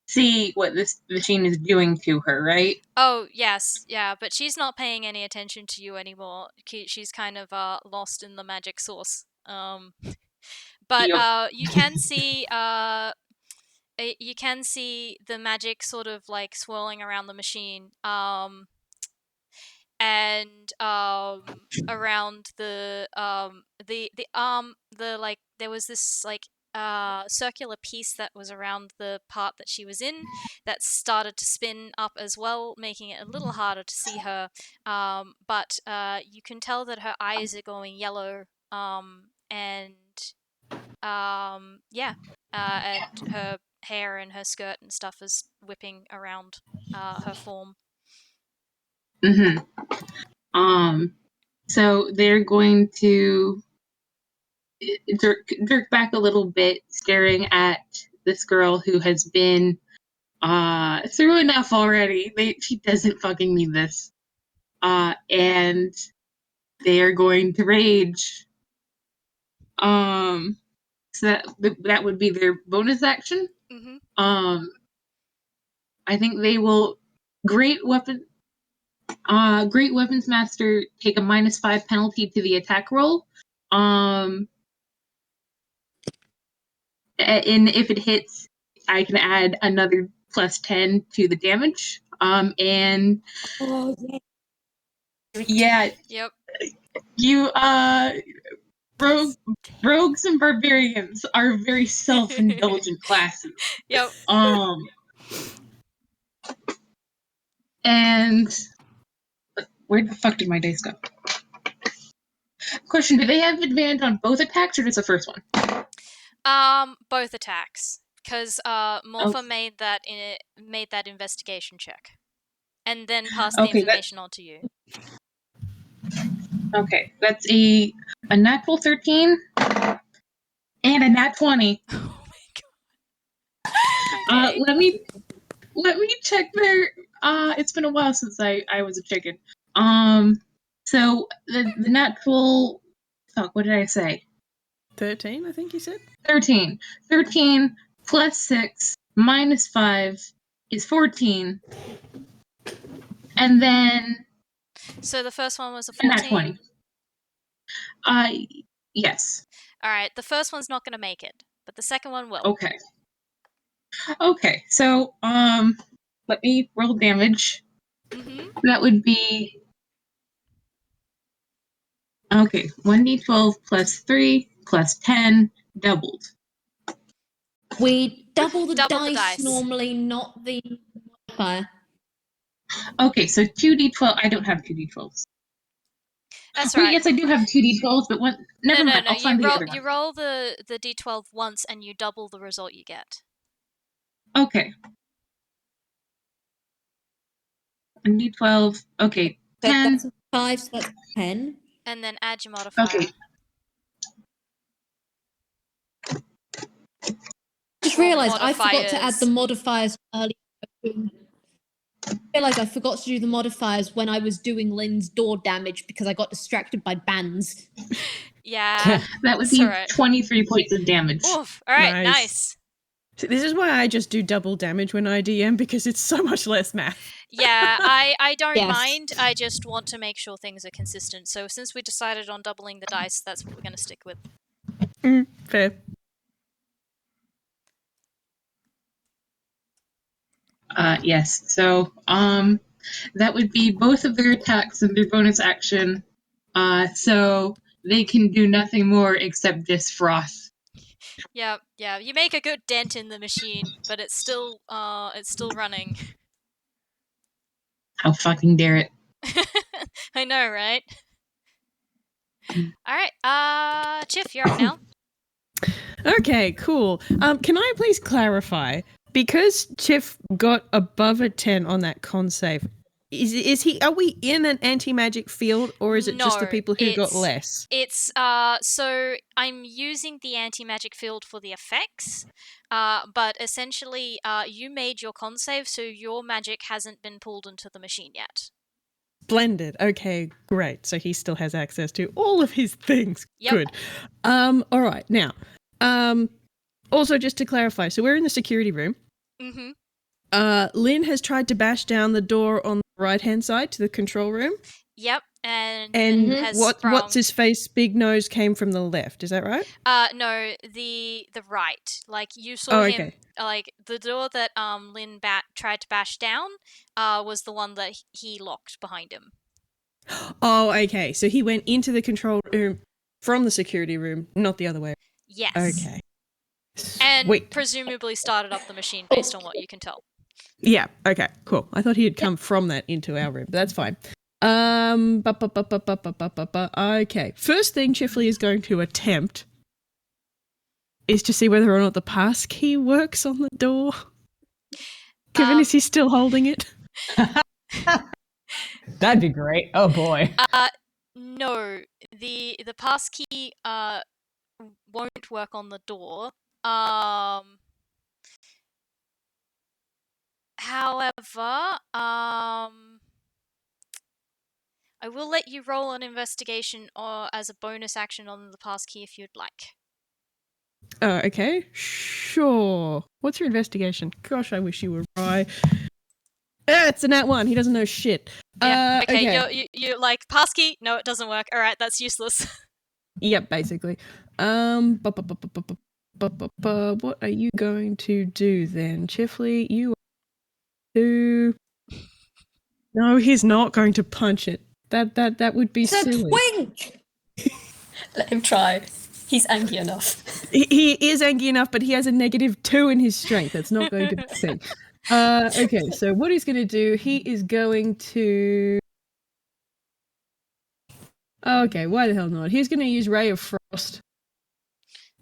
see what this machine is doing to her, right? Oh, yes, yeah, but she's not paying any attention to you anymore. She's kind of lost in the magic source. But Yep. you can see the magic sort of like swirling around the machine. And around the arm, there was this like circular piece that was around the part that she was in that started to spin up as well, making it a little harder to see her. But you can tell that her eyes are going yellow, and her hair and her skirt and stuff is whipping around her form. Mm-hmm. So they're going to jerk back a little bit, staring at this girl who has been through enough already. She doesn't fucking need this. And they are going to rage. So that would be their bonus action. Mm-hmm. I think they will great weapons master take a -5 penalty to the attack roll. And if it hits, I can add another +10 to the damage. And yeah, Yep. you rogues and barbarians are very self-indulgent classes. Yep. And where the fuck did my dice go? Question: do they have advantage on both attacks, or just the first one? Both attacks, because Morpha made that investigation check, and then passed the information on to you. Okay, that's a natural 13 and a nat 20. Oh my god. Okay. Let me check there. It's been a while since I was a chicken. So the natural. Fuck, what did I say? 13, I think you said? 13. 13 plus 6 minus 5 is 14. And then... So the first one was a 14? Yes. Alright, the first one's not going to make it, but the second one will. Okay. Okay, so, let me roll damage. Mm-hmm. That would be... Okay, 1d12 plus 3 plus 10, doubled. We double the Double the dice dice. normally, not the modifier. Okay, so 2d12. I don't have 2d12s. That's Wait, right. yes, I do have 2d12s, but one. Never mind. No. I'll find the other one. You roll the d12 once, and you double the result you get. Okay. 1d12. Okay, 10. That's 5, so that's 10. And then add your modifier. Okay. Just realised I forgot to add the modifiers earlier. I realised I forgot to do the modifiers when I was doing Lynn's door damage because I got distracted by bands. Yeah. That would be 23 points of damage. Oof. Alright, nice. So this is why I just do double damage when I DM, because it's so much less math. Yeah, I don't mind. I just want to make sure things are consistent. So since we decided on doubling the dice, that's what we're going to stick with. Fair. Yes. So, that would be both of their attacks and their bonus action. So they can do nothing more except just froth. Yeah. You make a good dent in the machine, but it's still running. How fucking dare it? I know, right? Alright, Chif, you're up now. Okay, cool. Can I please clarify? Because Chif got above a 10 on that con save, are we in an anti-magic field, or is it just the people who got less? It's so I'm using the anti-magic field for the effects, but essentially you made your con save, so your magic hasn't been pulled into the machine yet. Splendid. Okay, great. So he still has access to all of his things. Yep. Good. All right. Now, also just to clarify, so we're in the security room. Mm-hmm. Lynn has tried to bash down the door on the right-hand side to the control room. Yep, and what's his face? Big Nose came from the left. Is that right? No, the right. Like you saw him. Okay. Like the door that Lynn tried to bash down, was the one that he locked behind him. Oh, okay. So he went into the control room from the security room, not the other way. Yes. Okay. And presumably started up the machine based on what you can tell. Yeah, okay, cool. I thought he had come from that into our room, but that's fine. Okay. First thing Chifley is going to attempt is to see whether or not the pass key works on the door. Given is he still holding it? That'd be great. Oh boy. No. The pass key won't work on the door. However, I will let you roll an investigation or as a bonus action on the pass key if you'd like. Okay, sure. What's your investigation? Gosh, I wish you were right. It's a nat 1. He doesn't know shit. Yeah, okay. You're like, pass key? No, it doesn't work. Alright, that's useless. Yep, basically. What are you going to do then? Chifley, you do... No, he's not going to punch it. That would be silly. Twink! Let him try. He's angry enough. He is angry enough, but he has a -2 in his strength. That's not going to be a thing. Okay, so what he's going to do, he is going to... Okay, why the hell not? He's going to use Ray of Frost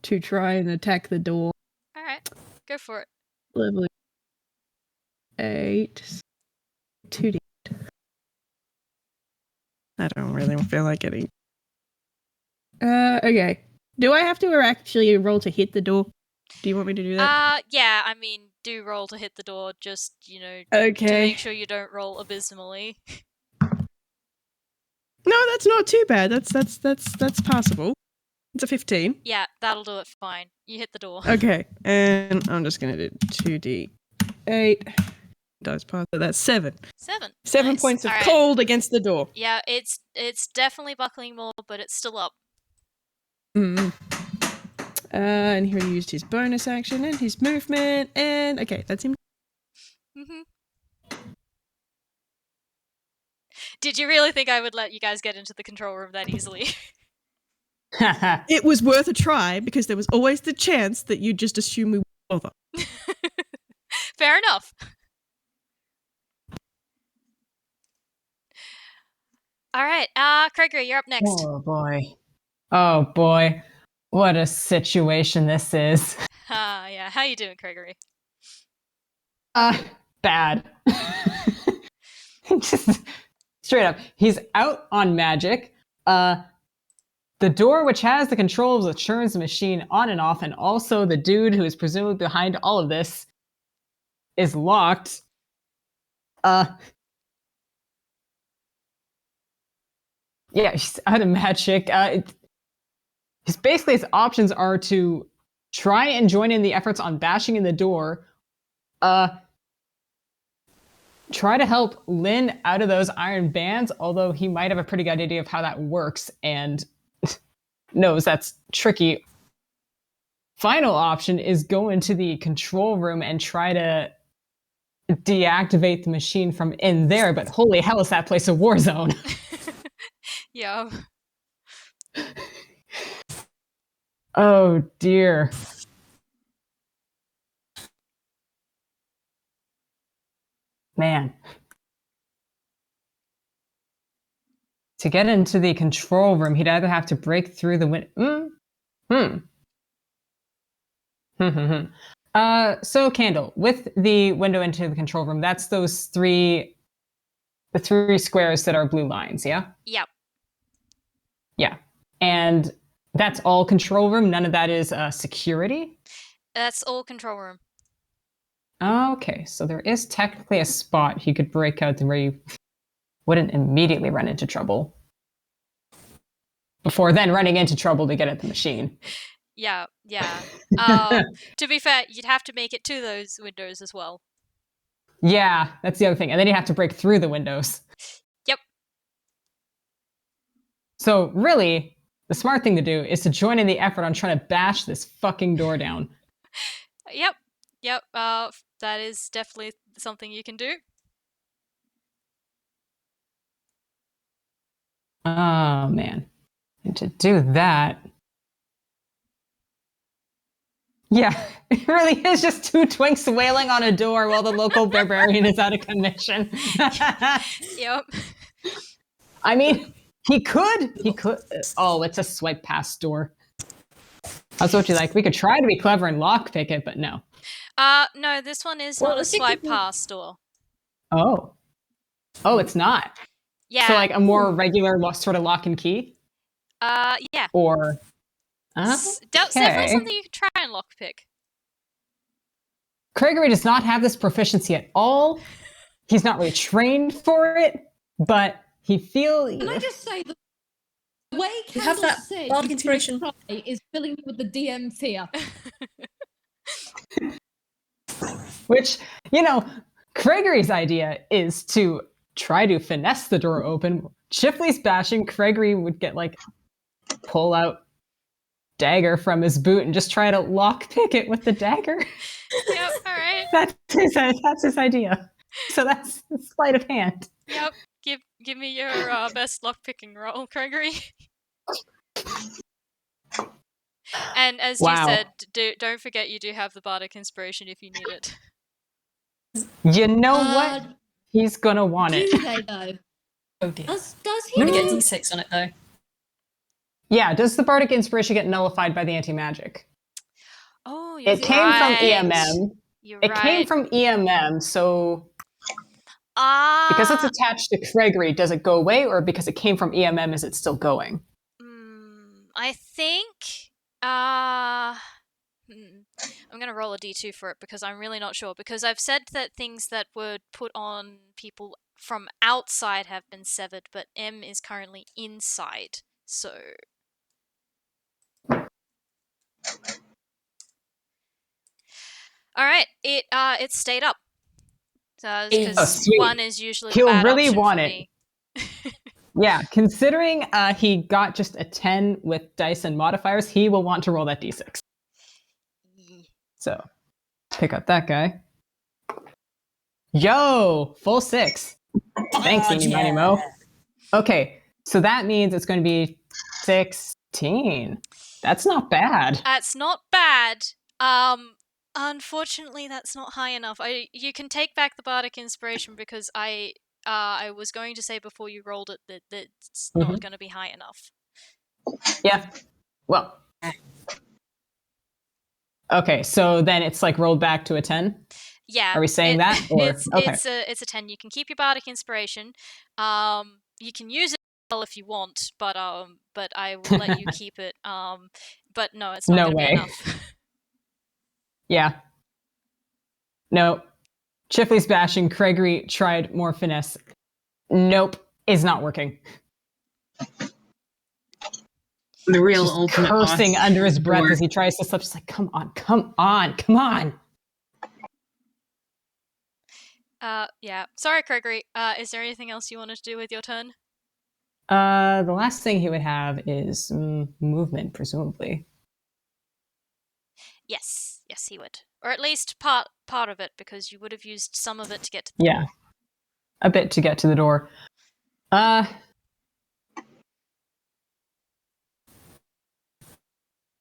to try and attack the door. Alright, go for it. Level 8. 2D. I don't really feel like getting... okay. Do I have to actually roll to hit the door? Do you want me to do that? Yeah, I mean, do roll to hit the door, just, you know, Okay. to make sure you don't roll abysmally. No, that's not too bad. That's passable. It's a 15. Yeah, that'll do it fine. You hit the door. Okay, and I'm just gonna do 2d8. Dice pass. So that's 7. 7. 7 Nice. points of Alright. cold against the door. Yeah, it's definitely buckling more, but it's still up. Mm. And he used his bonus action and his movement, and okay, that's him. Mm-hmm. Did you really think I would let you guys get into the control room that easily? It was worth a try because there was always the chance that you'd just assume we would bother. Fair enough. Alright, Craigory, you're up next. Oh boy. Oh boy. What a situation this is. Yeah. How you doing, Craigory? Bad. Just straight up. He's out on magic. The door which has the controls that turns the machine on and off, and also the dude who is presumably behind all of this, is locked. Yeah, he's out of magic. Basically, his options are to try and join in the efforts on bashing in the door, try to help Lynn out of those iron bands, although he might have a pretty good idea of how that works and knows that's tricky. Final option is go into the control room and try to deactivate the machine from in there, but holy hell is that place a war zone. Yeah. Oh dear. Man. To get into the control room, he'd either have to break through the window. So Candle, with the window into the control room, that's the three squares that are blue lines, yeah? Yep. Yeah. And that's all control room? None of that is security? That's all control room. Okay, so there is technically a spot you could break out where you wouldn't immediately run into trouble. Before then running into trouble to get at the machine. Yeah. To be fair, you'd have to make it to those windows as well. Yeah, that's the other thing. And then you have to break through the windows. Yep. So really, the smart thing to do is to join in the effort on trying to bash this fucking door down. Yep. That is definitely something you can do. Oh, man. And to do that... Yeah, it really is just two twinks wailing on a door while the local barbarian is out of commission. Yep. I mean, he could. Oh, it's a swipe past door. That's what you like. We could try to be clever and lockpick it, but no. No, this one is not a swipe past door. Oh, it's not. Yeah. So like a more regular sort of lock and key? Yeah. Or... Definitely something you could try and lockpick. Craigory does not have this proficiency at all. He's not really trained for it, but he feels... Can I just say, the way You have that said bardic you inspiration. can try is filling me with the DM fear. Which, Craigory's idea is to try to finesse the door open. Chifley's bashing. Craigory would get, pull out dagger from his boot and just try to lockpick it with the dagger. Yep, alright. That's his idea. So that's sleight of hand. Yep. Give me your best lockpicking roll, Craigory. And as you said, don't forget you do have the bardic inspiration if you need it. You know what? He's gonna want it. Do they though? Oh dear. Does he? I'm gonna get D6 on it though. Yeah, does the bardic inspiration get nullified by the anti-magic? Oh, It came from EMM. You're It right. came from EMM, so because it's attached to Craigory, does it go away, or because it came from EMM, is it still going? I think. I'm going to roll a d2 for it because I'm really not sure. Because I've said that things that were put on people from outside have been severed, but M is currently inside. So. Alright, it stayed up. So, because one is usually the bad really option want for it. me. Yeah, considering he got just a 10 with dice and modifiers, he will want to roll that d6. So, pick up that guy. Yo, full 6. Thanks, Eenie, Miney, Mo. Okay, so that means it's going to be 16. That's not bad. That's not bad. Unfortunately, that's not high enough. You can take back the bardic inspiration because I was going to say before you rolled it that it's not going to be high enough. Yeah. Well. Okay, so then it's like rolled back to a 10? Yeah. Are we saying that? Or? It's a 10. You can keep your bardic inspiration. You can use it if you want, but I will let you keep it. But no, it's not going to be enough. Yeah. No. Chifley's bashing. Craigory tried more finesse. Nope. Is not working. The real just ultimate cursing boss under his breath door. as he tries to slip. Just like, come on, come on, come on. Yeah. Sorry, Craigory. Is there anything else you wanted to do with your turn? The last thing he would have is movement, presumably. Yes, he would, or at least part of it, because you would have used some of it to get to the door. A bit to get to the door.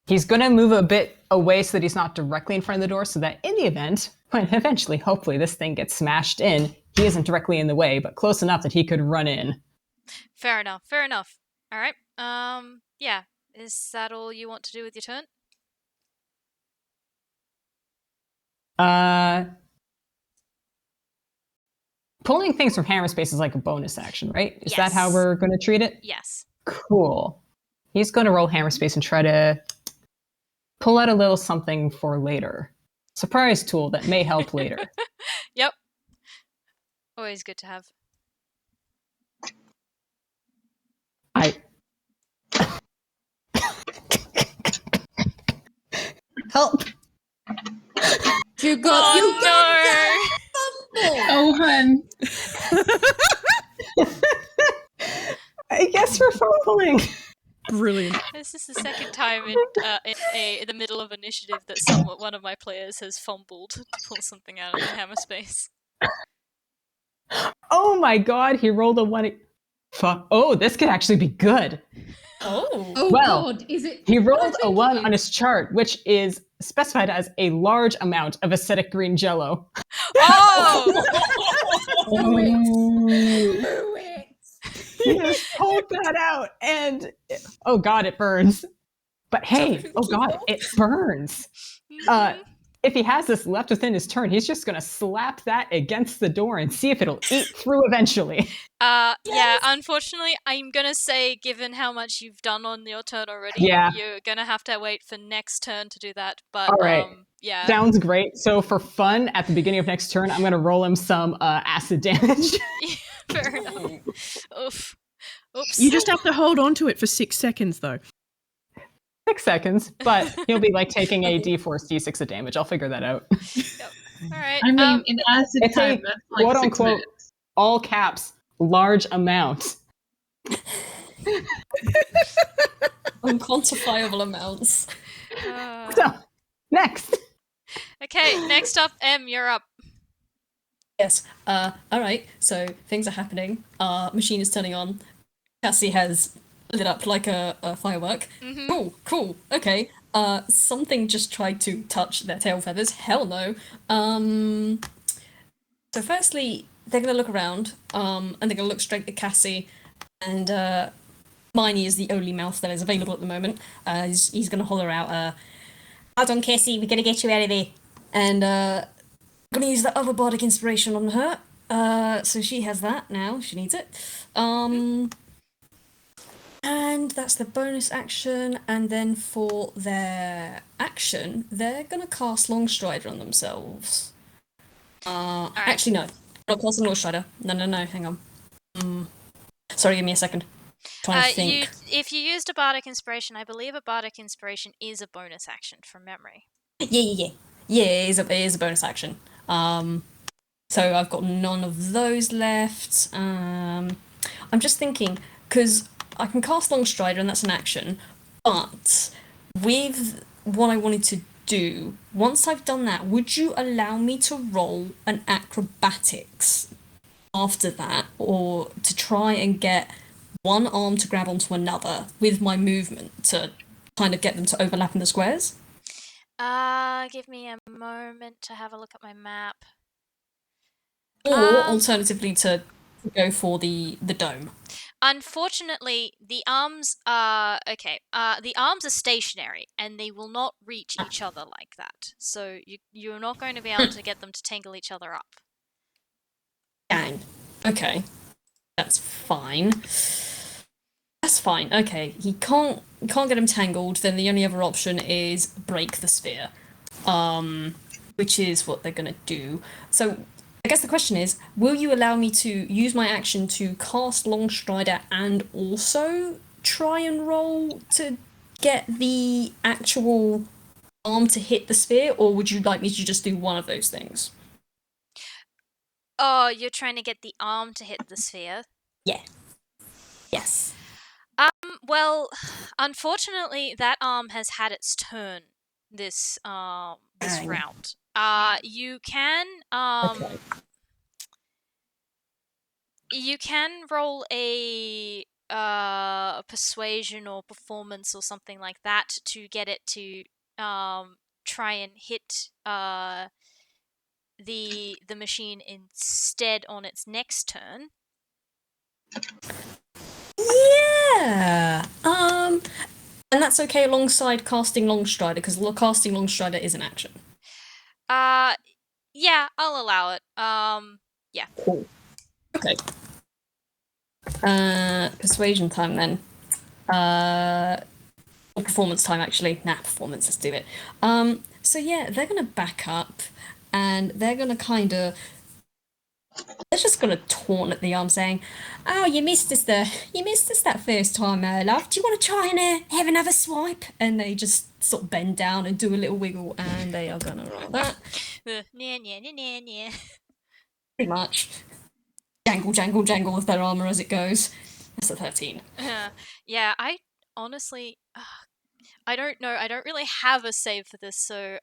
He's gonna move a bit away so that he's not directly in front of the door, so that in the event, when eventually, hopefully, this thing gets smashed in, he isn't directly in the way, but close enough that he could run in. Fair enough. All right. Yeah. Is that all you want to do with your turn? Pulling things from hammer space is like a bonus action, right? Is that Yes. how we're going to treat it? Yes. Cool. He's going to roll hammer space and try to pull out a little something for later. Surprise tool that may help later. Yep. Always good to have. Help! You got no! Oh, hun. I guess we're fumbling. Brilliant. This is the second time in the middle of initiative that one of my players has fumbled to pull something out of the hammer space. Oh my god, he rolled a 1. Fuck. Oh, this could actually be good. Oh Well, God, is it? He rolled a 1 on his chart, which is specified as a large amount of acidic green jello. Oh! He just pulled that out, and oh god, it burns. But hey, oh god, it burns. If he has this left within his turn, he's just gonna slap that against the door and see if it'll eat through eventually. Yeah, unfortunately, I'm gonna say, given how much you've done on your turn already, you're gonna have to wait for next turn to do that. But all right. Yeah. Sounds great. So for fun, at the beginning of next turn, I'm gonna roll him some acid damage. Fair enough. Oof. Oops. You just have to hold on to it for 6 seconds, though. 6 seconds, but he'll be like taking a d4 d6 of damage. I'll figure that out. Yep. All right. I mean, in acid It's time, a that's like quote 6 unquote minutes. all caps large amount. Unquantifiable amounts. So next. Okay, next up, M, you're up. Yes. All right. So things are happening. Our machine is turning on. Cassie has lit up like a firework. Mm-hmm. Cool. Okay. Something just tried to touch their tail feathers. Hell no. So firstly, they're gonna look around. And they're gonna look straight at Cassie, and Miney is the only mouth that is available at the moment. He's going to holler out, "Hold on, Cassie, we're going to get you out of there." And I'm going to use that other bardic inspiration on her. So she has that now. She needs it. And that's the bonus action. And then for their action, they're going to cast Longstrider on themselves. Actually, no. Not casting Longstrider. No, hang on. Sorry, give me a second. Trying to think. If you used a bardic inspiration, I believe a bardic inspiration is a bonus action from memory. Yeah, it is a bonus action. So I've got none of those left. I'm just thinking, because I can cast Longstrider and that's an action, but with what I wanted to do, once I've done that, would you allow me to roll an acrobatics after that, or to try and get one arm to grab onto another with my movement to kind of get them to overlap in the squares? Give me a moment to have a look at my map. Or alternatively to go for the dome. Unfortunately, the arms are the arms are stationary and they will not reach each other like that. So you're not going to be able to get them to tangle each other up. Dang. Okay. That's fine. That's fine. Okay. He can't get him tangled, then the only other option is break the sphere. Which is what they're gonna do. So I guess the question is, will you allow me to use my action to cast Longstrider and also try and roll to get the actual arm to hit the sphere, or would you like me to just do one of those things? Oh, you're trying to get the arm to hit the sphere? Yeah. Yes. Well, unfortunately, that arm has had its turn this round. You can Okay. you can roll a persuasion or performance or something like that to get it to try and hit the machine instead on its next turn. Yeah. And that's okay alongside casting Longstrider, because casting Longstrider is an action. Yeah, I'll allow it. Yeah. Cool. Okay. Persuasion time then. Or performance time, actually. Performance, let's do it. So yeah, they're gonna back up, and they're gonna they're just gonna taunt at the arm, saying, "Oh, you missed us that first time, love. Do you want to try and have another swipe?" And they just sort of bend down and do a little wiggle, and they are gonna roll that. Pretty much. Jangle with their armor as it goes. That's a 13. Yeah, I honestly, I don't know. I don't really have a save for this, so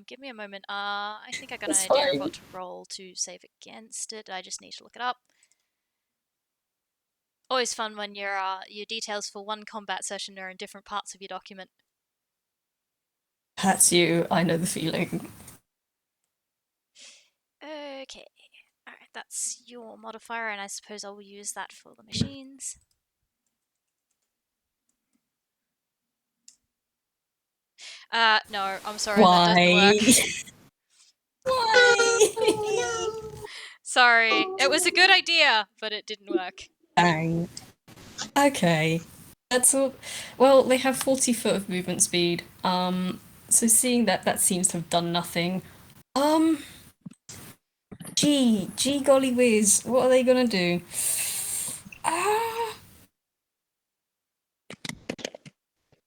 give me a moment. I think I got That's an idea fine. of what to roll to save against it. I just need to look it up. Always fun when your details for one combat session are in different parts of your document. That's you. I know the feeling. Okay. Alright, that's your modifier, and I suppose I will use that for the machines. No, I'm sorry, that doesn't work. Why? Sorry, it was a good idea, but it didn't work. Dang. Okay. That's all. Well, they have 40 foot of movement speed. So seeing that seems to have done nothing. Gee golly whiz, what are they gonna do?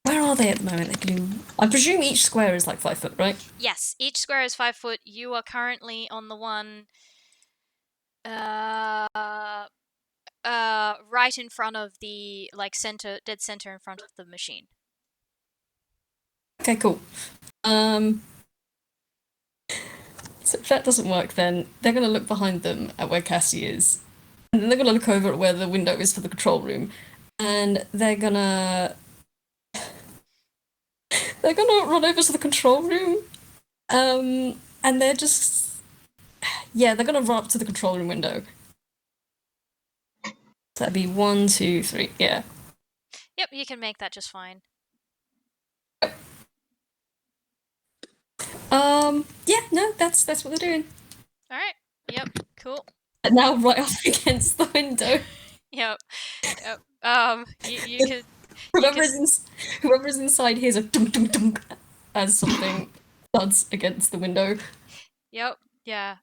Where are they at the moment? They can do. I presume each square is like 5 foot, right? Yes, each square is 5 foot. You are currently on the one right in front of the dead center in front of the machine. Okay, cool. So if that doesn't work, then they're gonna look behind them at where Cassie is, and then they're gonna look over at where the window is for the control room, and they're gonna run over to the control room, and they're just they're gonna run up to the control room window. So that'd be 1, 2, 3, yeah. Yep, you can make that just fine. Yeah, no, that's what they're doing. Alright. Yep, cool. And now right up against the window. Yep. You could... Whoever's inside hears a dunk dunk dunk as something thuds against the window. Yep. Yeah.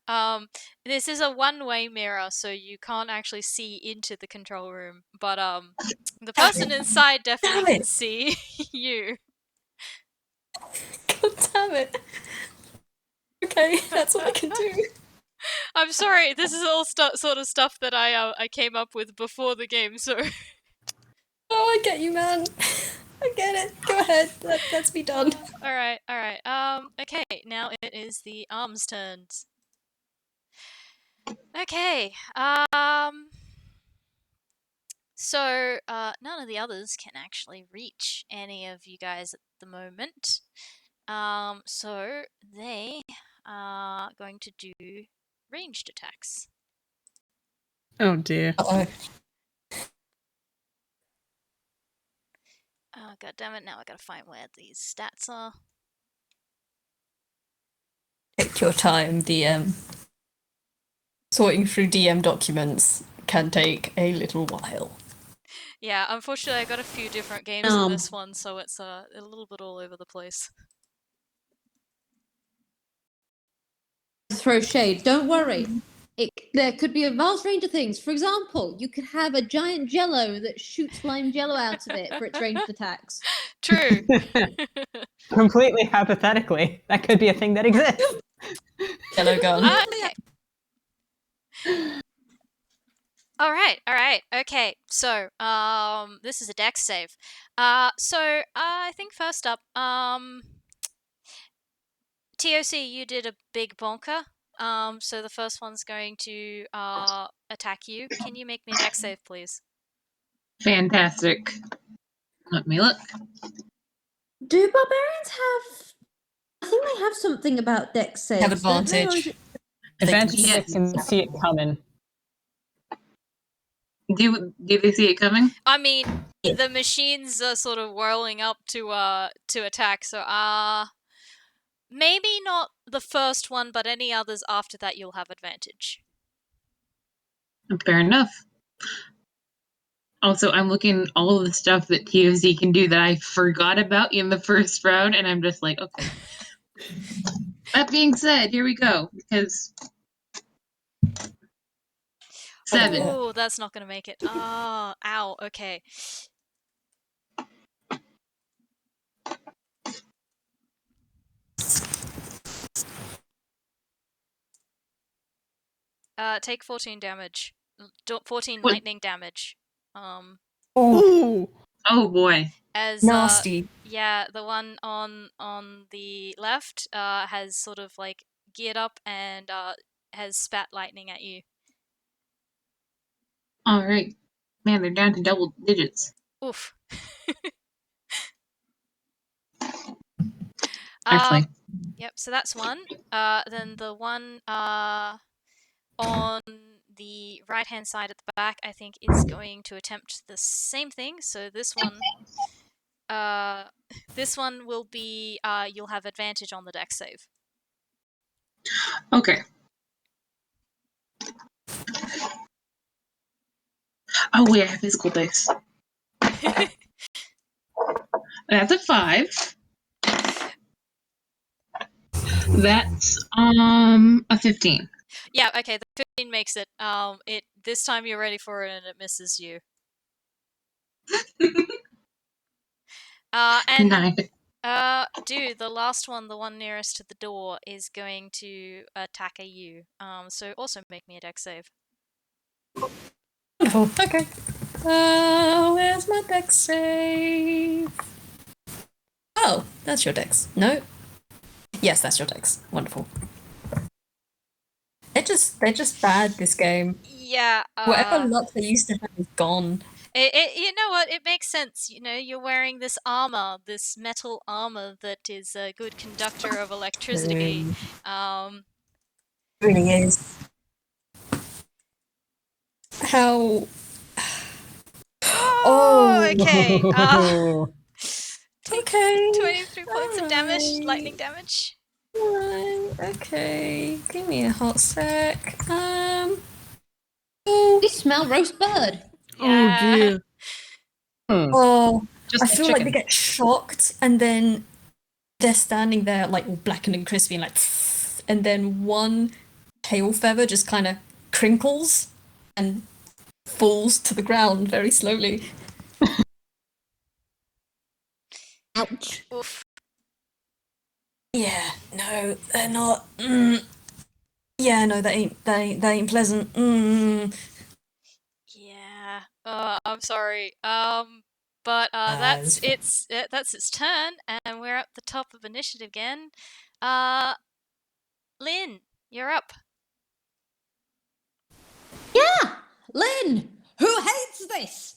This is a one-way mirror, so you can't actually see into the control room. But the person inside definitely can see you. God damn it. Okay, that's what I can do. I'm sorry. This is all sort of stuff that I came up with before the game. So. Oh, I get you, man. I get it. Go ahead. Let's be done. All right. Okay. Now it is the arms turns. Okay. So, none of the others can actually reach any of you guys at the moment. So they are going to do ranged attacks. Oh dear. Uh-oh. Oh, god damn it, now I gotta find where these stats are. Take your time, DM. Sorting through DM documents can take a little while. Yeah, unfortunately I got a few different games in this one, so it's a little bit all over the place. Throw shade. Don't worry. There could be a vast range of things. For example, you could have a giant jello that shoots lime jello out of it for its ranged attacks. True. Completely hypothetically, that could be a thing that exists. Yellow gun. Okay. Alright, okay, so, this is a dex save. So, I think first up, TOC, you did a big bonker, so the first one's going to, attack you. Can you make me a dex save, please? Fantastic. Let me look. Do barbarians have... I think they have something about dex saves. Have advantage. Advantage Yeah. if can see it coming. Do they see it coming? I mean, the machines are sort of whirling up to attack, so, maybe not the first one, but any others after that you'll have advantage. Fair enough. Also, I'm looking at all of the stuff that TOZ can do that I forgot about in the first round, and I'm just like, okay. That being said, here we go, because 7. Oh, that's not gonna make it. Oh, ow, okay. Take 14 damage. 14 What? lightning damage. Ooh. Oh boy. As Nasty. yeah, the one on the left has sort of like geared up and has spat lightning at you. Alright. Man, they're down to double digits. Oof. Actually. Yep, so that's one. Then the one on the right-hand side at the back, I think, is going to attempt the same thing. So this one will be, you'll have advantage on the dex save. Okay. Oh wait, I have physical dice. That's a 5. That's a 15. Yeah, okay, the 15 makes it. This time you're ready for it and it misses you. And 9. dude, the last one, the one nearest to the door, is going to attack you. So also make me a dex save. Wonderful. Okay. Where's my dex save? Oh, that's your dex. No. Yes, that's your dex. Wonderful. They're just bad this game. Yeah. Whatever luck they used to have is gone. You know what? It makes sense. You know, you're wearing this armor, this metal armor that is a good conductor of electricity. It really is. How? Oh, Okay. Take Okay. 23 points of damage, Alright. lightning damage. Right, okay. Give me a hot sec. They smell roast bird. Oh dear. Oh, Just I like feel like they chicken. get shocked and then they're standing there like all blackened and crispy and like, and then one tail feather just kind of crinkles and falls to the ground very slowly. Ouch. Oof. Yeah, no, they're not. Yeah, no, that ain't pleasant. Yeah. I'm sorry. But that's its turn, and we're at the top of initiative again. Lynn, you're up. Yeah, Lynn, who hates this?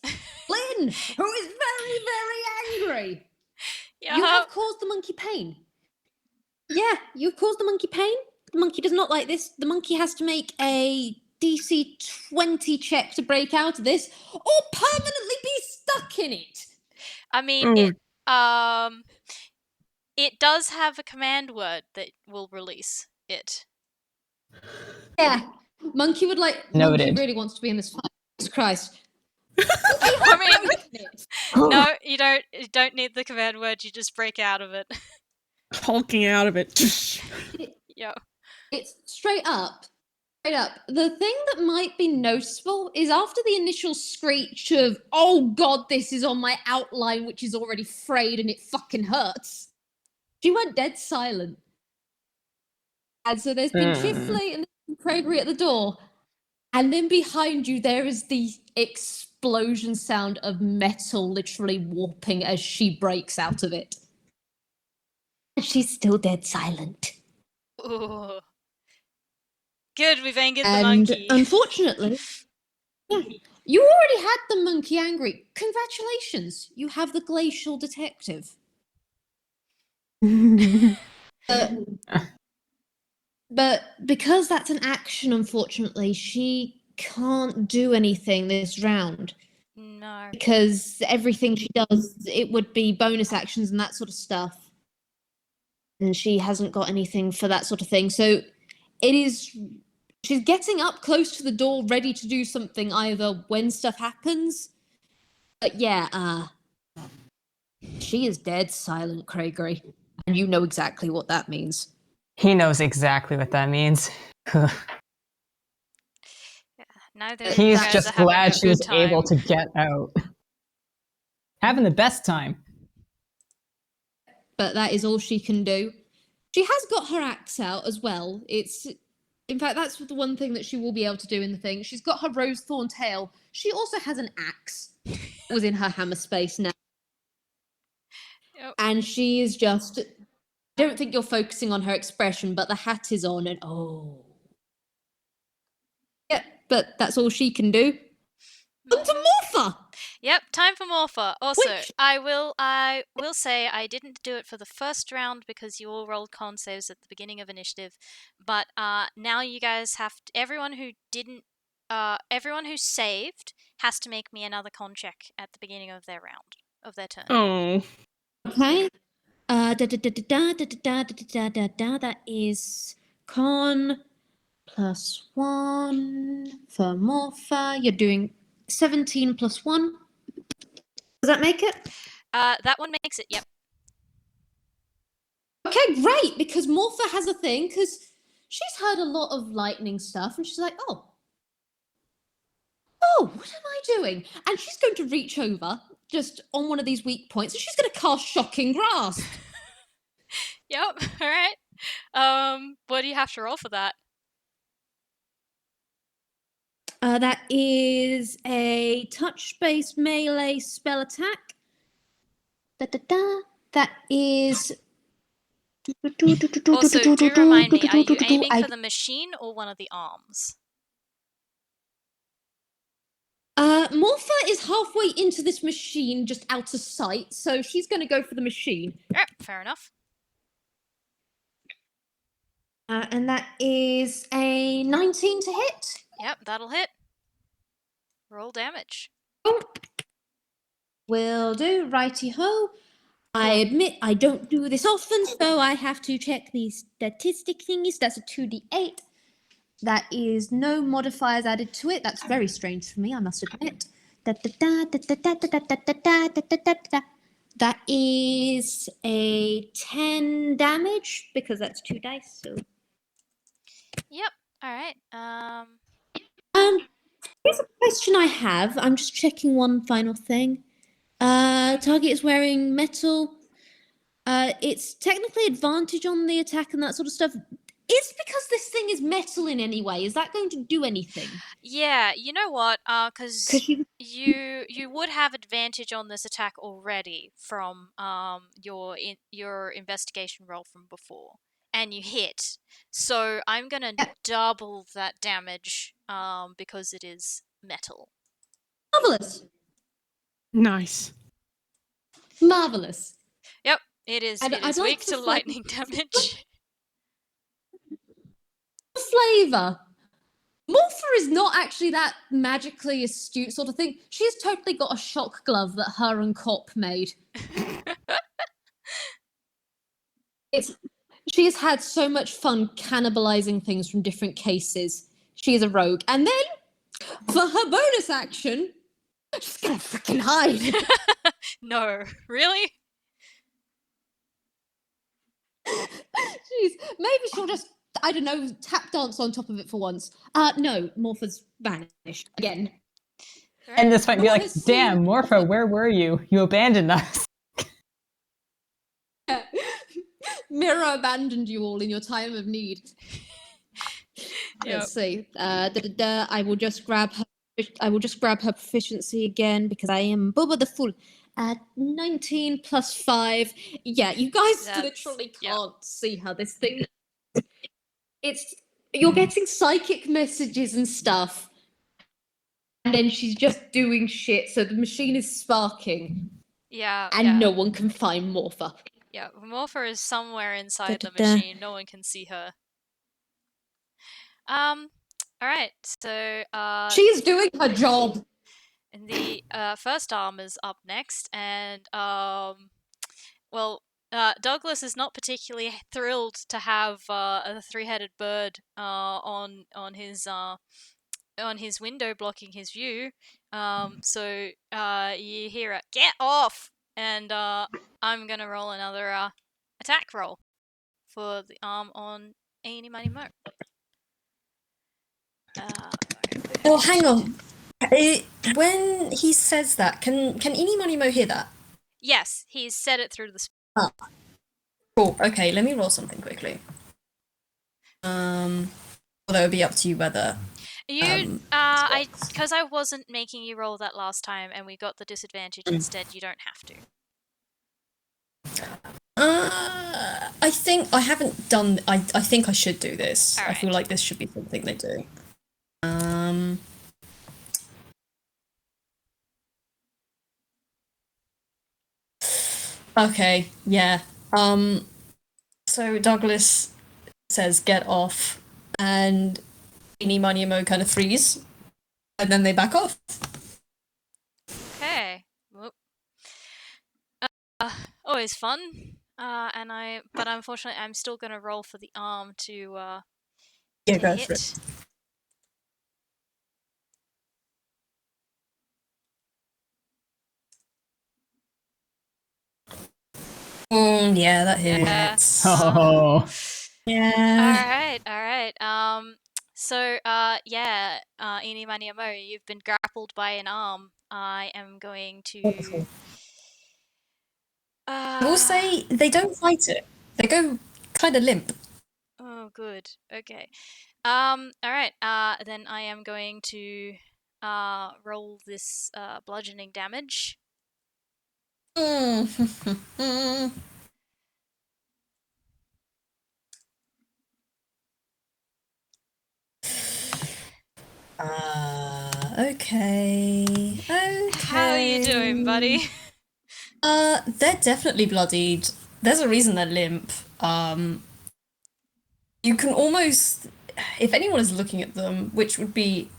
Lynn, who is very, very angry. Yeah. You have caused the monkey pain. Yeah, you've caused the monkey pain. The monkey does not like this. The monkey has to make a DC 20 check to break out of this, or permanently be stuck in it. I mean, it does have a command word that will release it. Yeah, monkey would like. Noted. Monkey really wants to be in this fight. Jesus Christ. I mean, no, you don't need the command word. You just break out of it. Hulking out of it. Yeah. It's straight up. Straight up. The thing that might be noticeable is after the initial screech of, oh god, this is on my outline, which is already frayed and it fucking hurts, she went dead silent. And so there's been Chifley and Craigory at the door. And then behind you, there is the explosion sound of metal literally warping as she breaks out of it. And she's still dead silent. Ooh. Good, we've angered the And monkey. unfortunately, you already had the monkey angry. Congratulations, you have the glacial detective. But because that's an action, unfortunately, she can't do anything this round. No. Because everything she does, it would be bonus actions and that sort of stuff. And she hasn't got anything for that sort of thing. So it is. She's getting up close to the door, ready to do something either when stuff happens. But yeah, she is dead silent, Craigory. And you know exactly what that means. He knows exactly what that means. Neither of you He's guys just are having glad a she was good time. able to get out. Having the best time. But that is all she can do. She has got her axe out as well. In fact, that's the one thing that she will be able to do in the thing. She's got her rose thorn tail. She also has an axe within her hammer space now. Yep. And she is just. I don't think you're focusing on her expression, but the hat is on and oh. Yeah, but that's all she can do. On to Morpha! Yep, time for Morpha. Also, Which- I will say I didn't do it for the first round because you all rolled con saves at the beginning of initiative. But now you guys have to, everyone who saved has to make me another con check at the beginning of their round, of their turn. Oh. Okay. That is con +1 for Morpha. You're doing 17 + 1. Does that make it? That one makes it, yep. Okay, great, because Morpha has a thing, because she's heard a lot of lightning stuff, and she's like, oh, what am I doing? And she's going to reach over, just on one of these weak points, and she's going to cast Shocking Grasp. Yep, alright. What do you have to roll for that? That is a touch-based melee spell attack. That is... Also, do remind me, are you aiming for the machine or one of the arms? Morpha is halfway into this machine, just out of sight, so she's going to go for the machine. Yep, fair enough. And that is a 19 to hit. Yep, that'll hit. Roll damage. Oh. Will do. Righty-ho. I admit I don't do this often, so I have to check these statistic thingies. That's a 2d8. That is no modifiers added to it. That's very strange for me, I must admit. That is a 10 damage, because that's 2 dice, so... Yep. All right. Here's a question I have. I'm just checking one final thing. Target is wearing metal. It's technically advantage on the attack and that sort of stuff. Is because this thing is metal in any way? Is that going to do anything? Yeah. You know what? Because you would have advantage on this attack already from your investigation roll from before, and you hit. So I'm gonna double that damage because it is metal. Marvelous. Nice. Marvelous. Yep, it is. It is weak to lightning damage. Flavor. Morpha is not actually that magically astute sort of thing. She's totally got a shock glove that her and Cop made. She has had so much fun cannibalizing things from different cases. She is a rogue. And then, for her bonus action, she's gonna freaking hide. No, really? Jeez, maybe she'll just, I don't know, tap dance on top of it for once. No, Morpha's vanished again. And this might be like, damn, Morpha, where were you? You abandoned us. Mirror abandoned you all in your time of need. Yep. Let's see. I will just grab her proficiency again because I am Bubba the Fool. 19 plus 5. Yeah, you guys literally can't see how this thing. You're getting psychic messages and stuff, and then she's just doing shit. So the machine is sparking. Yeah. And no one can find Morpha. Yeah, Morpha is somewhere inside the machine. No one can see her. Alright, so she's doing her job. And the first arm is up next, and Douglas is not particularly thrilled to have a three-headed bird on his window blocking his view. So you hear it, "Get off!" And I'm gonna roll another attack roll for the arm on Eenie, Miney, Mo. Oh, hang on. When he says that, can Eenie, Miney, Mo hear that? Yes, he's said it through the. Cool. Okay, let me roll something quickly. Although it'll be up to you whether. Because I wasn't making you roll that last time, and we got the disadvantage instead. You don't have to. I think I haven't done. I think I should do this. All right. I feel like this should be something they do. Okay. Yeah. So Douglas says, "Get off," and Eenie, Miney, Mo kind of freeze, and then they back off. Okay. Whoop. Always fun. But unfortunately, I'm still gonna roll for the arm to Yeah, to go hit. for it. Yeah, that hits. Oh. Yeah. All right. So, Eenie, Miney, Mo, you've been grappled by an arm. I am going to. Wonderful. I will say they don't fight it. They go kind of limp. Oh, good. Okay. All right. Then I am going to roll this bludgeoning damage. Okay. How are you doing, buddy? They're definitely bloodied. There's a reason they're limp. You can almost, if anyone is looking at them, which would be,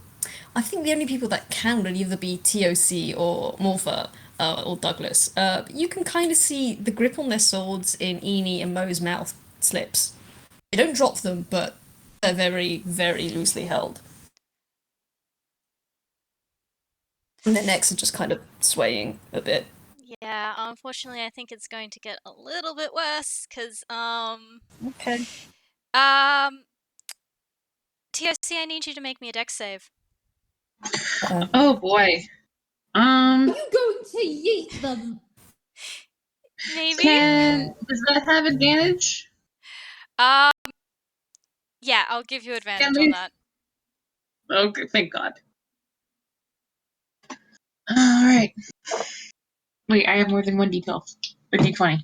I think the only people that can would either be TOC or Morpha. or Douglas, you can kind of see the grip on their swords in Eenie and Mo's mouth slips. They don't drop them, but they're very, very loosely held. And their necks are just kind of swaying a bit. Yeah, unfortunately, I think it's going to get a little bit worse, because, Okay. TOC, I need you to make me a dex save. Oh boy. Are you going to yeet them? Maybe? Does that have advantage? Yeah, I'll give you advantage on we- that. Okay, thank God. Alright. Wait, I have more than one D12. Or D20.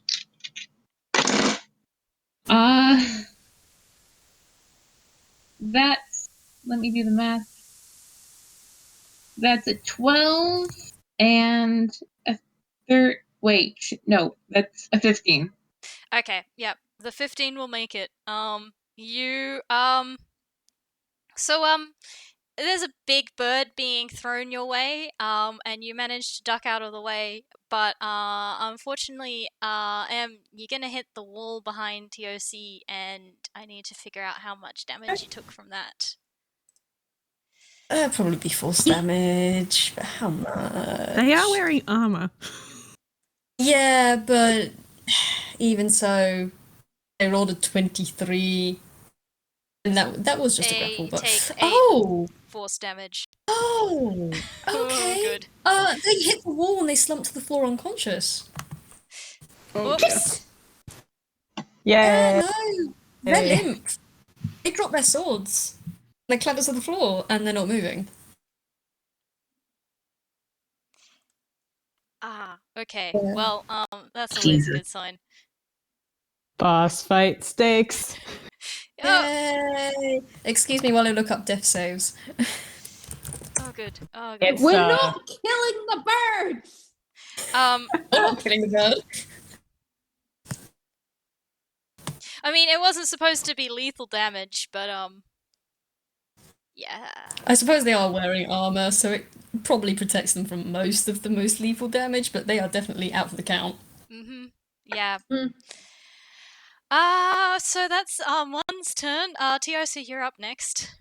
That's, let me do the math. That's a 12 and a that's a 15. Okay, yep. The 15 will make it. There's a big bird being thrown your way, and you manage to duck out of the way, but, unfortunately, you're gonna hit the wall behind TOC, and I need to figure out how much damage you took from that. Probably be force damage, but how much? They are wearing armor. Yeah, but even so, they rolled a 23, and that was just a grapple. They But take 8 force damage. oh, Oh, okay. good. They hit the wall and they slumped to the floor unconscious. Oops. Yay! No, they're limp. They drop their swords. They clatter to the floor and they're not moving. Okay. Yeah. Well, that's always a Jesus. good sign. Boss fight stakes. Oh, Yay! Excuse me while I look up death saves. oh good. Oh good. It's, We're not killing the birds! I'm not killing the bird. I mean, it wasn't supposed to be lethal damage, but, yeah. I suppose they are wearing armor, so it probably protects them from most of the most lethal damage, but they are definitely out for the count. Mm-hmm. Yeah. Mm. So that's, one's turn. TOC, you're up next.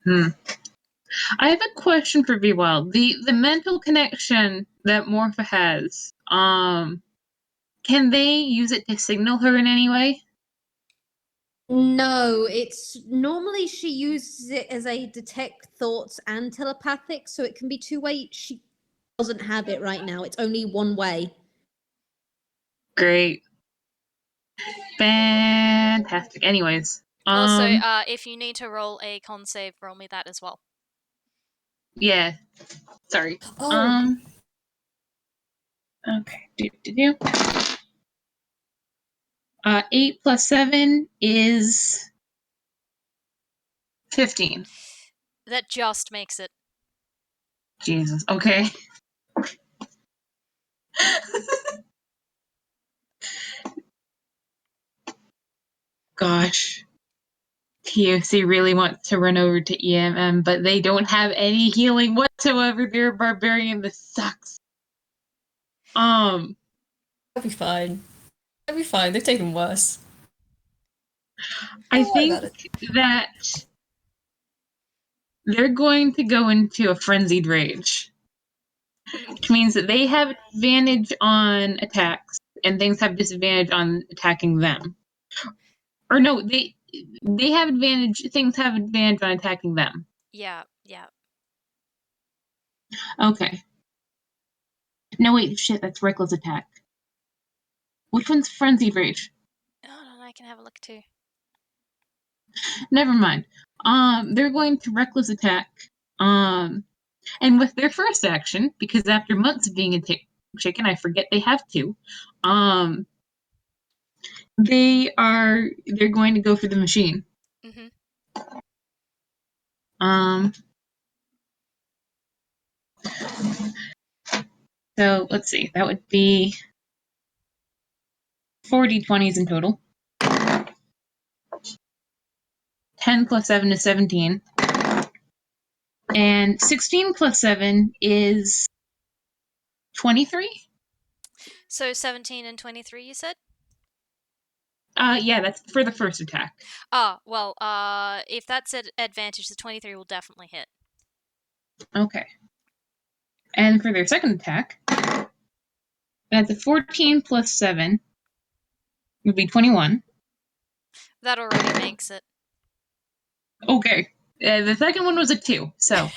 I have a question for Vwild. The mental connection that Morpha has, can they use it to signal her in any way? No, it's normally she uses it as a detect thoughts and telepathic, so it can be two-way. She doesn't have it right now. It's only one way. Great. Fantastic. Anyways. Also, if you need to roll a con save, roll me that as well. Yeah. Sorry. Oh. Okay. 8 plus 7 is 15. That just makes it. Jesus. Okay. Gosh. TOC really wants to run over to EMM, but they don't have any healing whatsoever. They're a barbarian. This sucks. That'll be fine. That'll be fine. They've taken worse. I Don't worry think about it. that they're going to go into a frenzied rage, which means that they have advantage on attacks, and things have disadvantage on attacking them. Or no, they have advantage. Things have advantage on attacking them. Yeah. Okay. No, wait, shit, that's reckless attack. Which one's frenzied rage? Hold on, I can have a look too. Never mind. They're going to reckless attack. And with their first action, because after months of being a chicken, I forget they have to. They're going to go for the machine. Mm-hmm. So let's see. That would be 4 d20s in total. 10 plus 7 is 17. And 16 plus 7 is 23. So 17 and 23, you said? Yeah, that's for the first attack. Ah, well, if that's at advantage, the 23 will definitely hit. Okay. And for their second attack, that's a 14 plus 7 would be 21. That already makes it. Okay. The second one was a 2, so,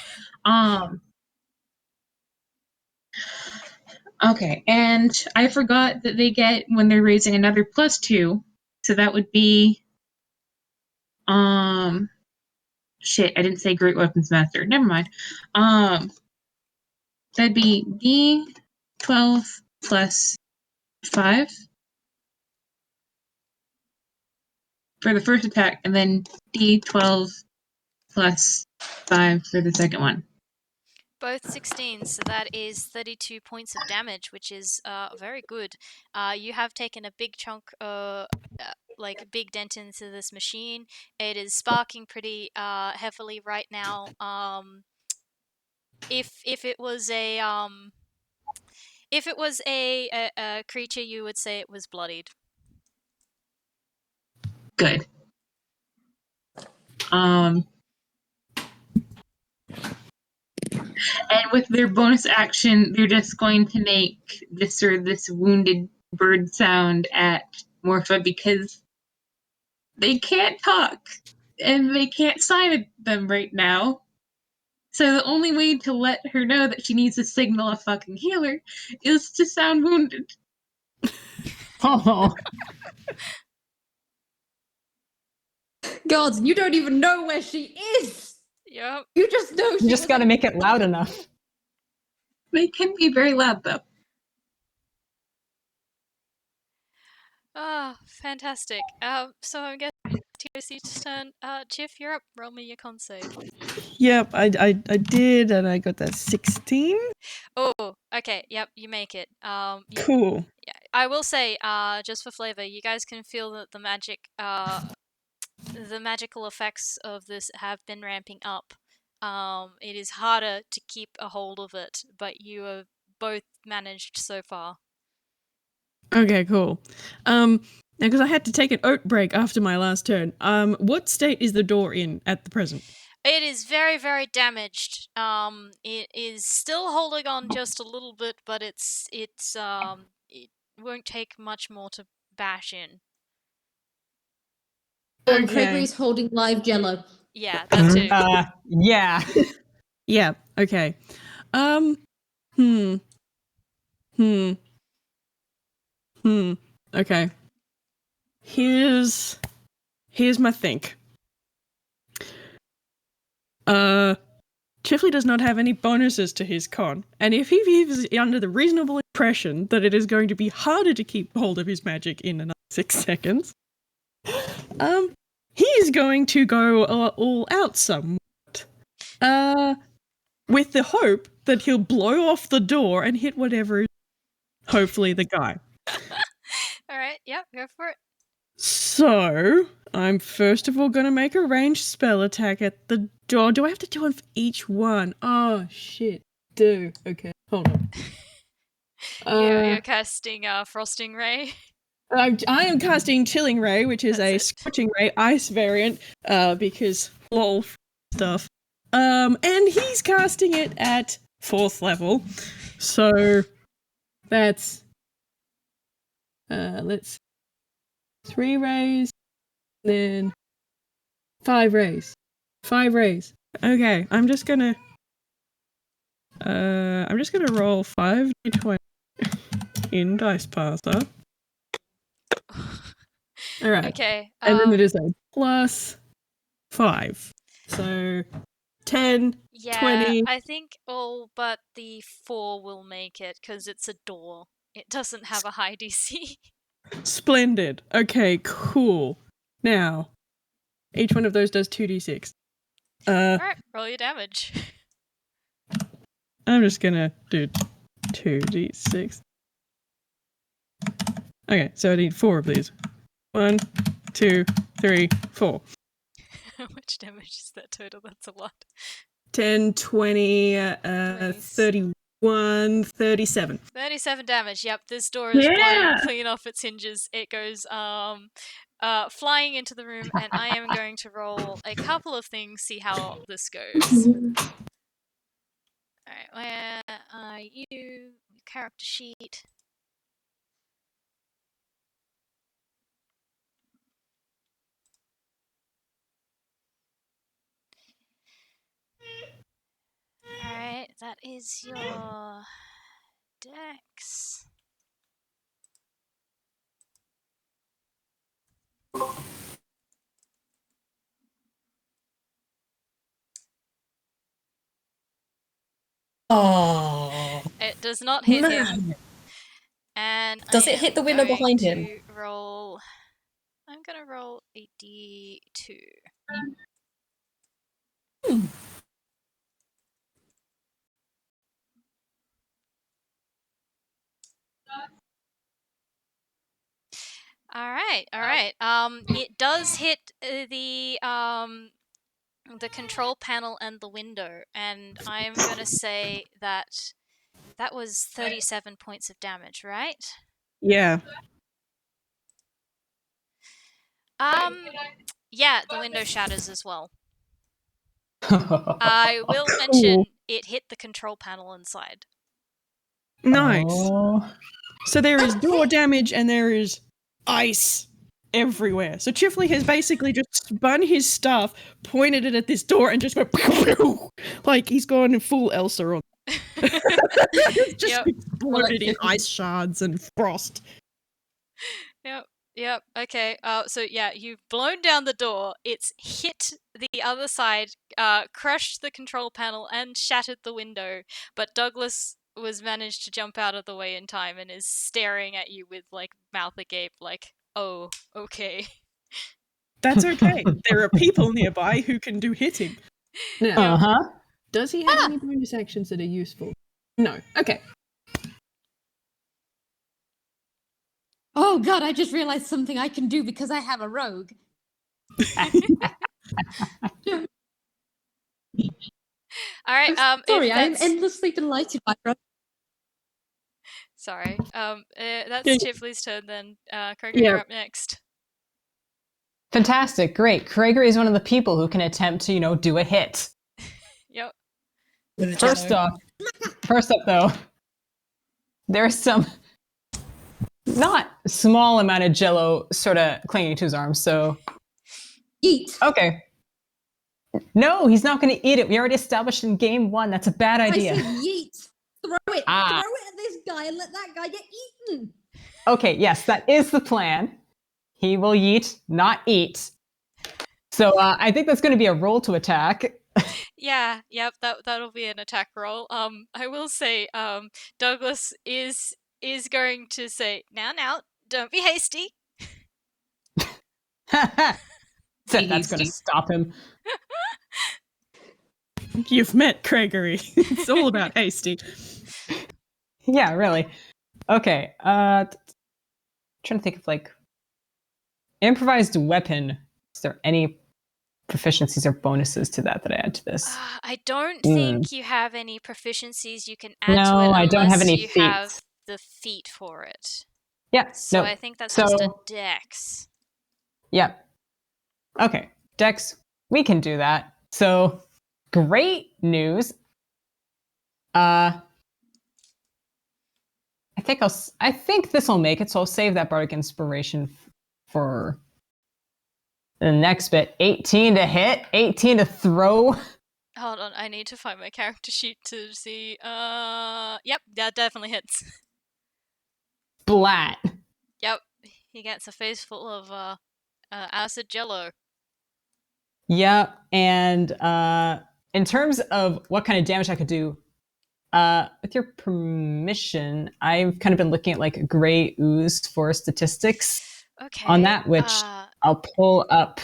okay, and I forgot that they get, when they're raising, another +2, so that would be, shit, I didn't say Great Weapons Master, never mind. That'd be D12 plus 5 for the first attack, and then D12 plus 5 for the second one. Both 16s, so that is 32 points of damage, which is very good. You have taken a big chunk, like a big dent into this machine. It is sparking pretty heavily right now. If it was a creature, you would say it was bloodied. Good. And with their bonus action, they're just going to make this wounded bird sound at Morpha because they can't talk and they can't sign them right now. So the only way to let her know that she needs to signal a fucking healer is to sound wounded. Oh, God, you don't even know where she is. Yep. You just know she you just was got to a- make it loud enough. They can be very loud, though. Ah, fantastic. So I'm guessing TOC's turn. Chif, you're up. Roll me your con save. Yep, I did, and I got that 16. Oh, okay. Yep, you make it. Cool. Yeah, I will say, just for flavor, you guys can feel that the magical effects of this have been ramping up. It is harder to keep a hold of it, but you have both managed so far. Okay, cool. Now, because I had to take an oat break after my last turn, what state is the door in at the present? It is very, very damaged. It is still holding on just a little bit, but it won't take much more to bash in. And Okay. Craigory's holding live jello. Yeah, that too. Yeah. Yeah, okay. Okay. Here's my think. Chifley does not have any bonuses to his con, and if he is under the reasonable impression that it is going to be harder to keep hold of his magic in another 6 seconds, he is going to go all out somewhat. With the hope that he'll blow off the door and hit whatever is hopefully the guy. Alright, yep, go for it. So, I'm first of all going to make a ranged spell attack at the door. Do I have to do one for each one? Oh, shit. Okay, hold on. You're casting Frosting Ray. I am casting Chilling Ray, which is That's a it. Scorching Ray ice variant, because lol stuff. And he's casting it at 4th level. So, that's, let's 3 rays, then 5 rays. 5 rays. Okay, I'm just gonna roll 5d20 in Dice Parser. Alright. Okay. And then it is a plus 5. So 10, yeah, 20. I think all but the 4 will make it, because it's a door. It doesn't have a high DC. Splendid. Okay, cool. Now, each one of those does 2d6. Alright, roll your damage. I'm just gonna do 2d6. Okay, so I need 4 of these. 1, 2, 3, 4. How much damage is that total? That's a lot. 10, 20, Nice. 30. 137. 37 damage. Yep, this door is blown clean off its hinges. It goes flying into the room, and I am going to roll a couple of things, see how this goes. Alright, where are you? Character sheet. Alright, that is your dex. Oh. It does not hit him. Man. And Does I it hit am the window going behind to him? I'm gonna roll a d2. Alright. It does hit the control panel and the window, and I am gonna say that was 37 points of damage, right? Yeah. Yeah, the window shatters as well. I will mention it hit the control panel inside. Nice. Oh. So there is door damage and there is ice everywhere. So Chifley has basically just spun his stuff, pointed it at this door, and just went pew, pew, like he's gone in full Elsa on. It's just exploded in ice shards and frost. Yep. Okay. So yeah, you've blown down the door. It's hit the other side, crushed the control panel, and shattered the window. But Douglas was managed to jump out of the way in time and is staring at you with like mouth agape, like, "Oh, okay." That's okay. There are people nearby who can do hitting. Now, Does he have any bonus actions that are useful? No. Okay. Oh god, I just realized something I can do because I have a rogue. All right. Sorry, I am endlessly delighted by rogue. Sorry. That's Chifley's turn then. Kraken, you're up next. Fantastic, great. Craigory is one of the people who can attempt to, do a hit. Yep. First up though, there's some not small amount of jello sort of clinging to his arm, so Eat. Okay. No, he's not going to eat it. We already established in game 1 that's a bad idea. I said yeet. Throw it. Throw it at this guy and let that guy get eaten. Okay, yes, that is the plan. He will yeet, not eat. So I think that's going to be a roll to attack. Yeah, yep, that'll be an attack roll. I will say, Douglas is going to say, now, don't be hasty. So that's going to stop him. You've met Craigory. It's all about hasty. Yeah, really. Okay. Trying to think of like improvised weapon. Is there any proficiencies or bonuses to that I add to this? I don't think you have any proficiencies you can add to it. No, I don't have any you feats. have the feat for it. Yeah. So no. I think that's just a dex. Yep. Okay. Dex, we can do that. So great news. I think this will make it, so I'll save that bardic inspiration for the next bit. 18 to hit, 18 to throw. Hold on, I need to find my character sheet to see. Yep, that definitely hits. Splat. Yep, he gets a face full of acid jello. Yep, and in terms of what kind of damage I could do, with your permission, I've kind of been looking at like gray ooze for statistics on that, which I'll pull up.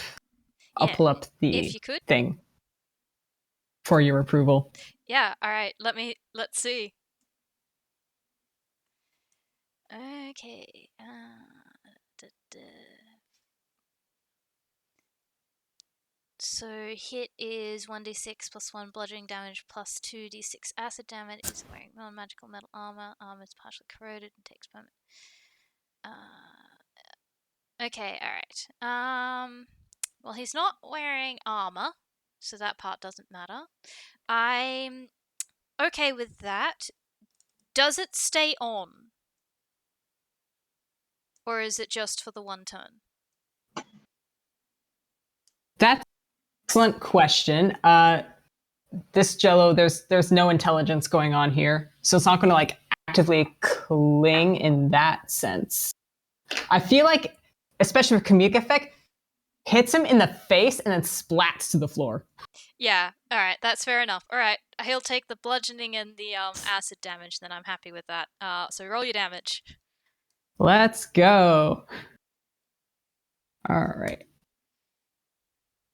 I'll pull up the if you could. thing for your approval. Yeah, all right. Let's see. Okay. So hit is 1d6 plus 1 bludgeoning damage plus 2d6 acid damage. Is wearing non-magical metal armor. Armor is partially corroded and takes permanent. Okay, alright. Well, he's not wearing armor, so that part doesn't matter. I'm okay with that. Does it stay on? Or is it just for the one turn? That's an excellent question. This Jello, there's no intelligence going on here, so it's not going to like actively cling in that sense. I feel like, especially with comedic effect, hits him in the face and then splats to the floor. Yeah, alright, that's fair enough. Alright, he'll take the bludgeoning and the acid damage, then I'm happy with that. So roll your damage. Let's go. All right.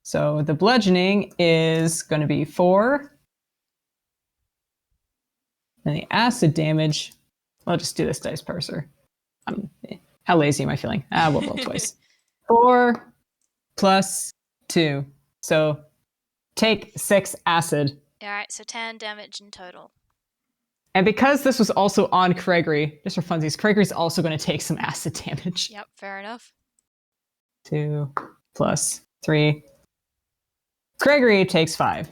So the bludgeoning is going to be 4. And the acid damage, I'll just do this dice parser. How lazy am I feeling? We'll roll twice. 4 plus 2. So take 6 acid. Alright, so 10 damage in total. And because this was also on Craigory, just for funsies, Craigory's also going to take some acid damage. Yep, fair enough. 2 plus 3. Craigory takes 5.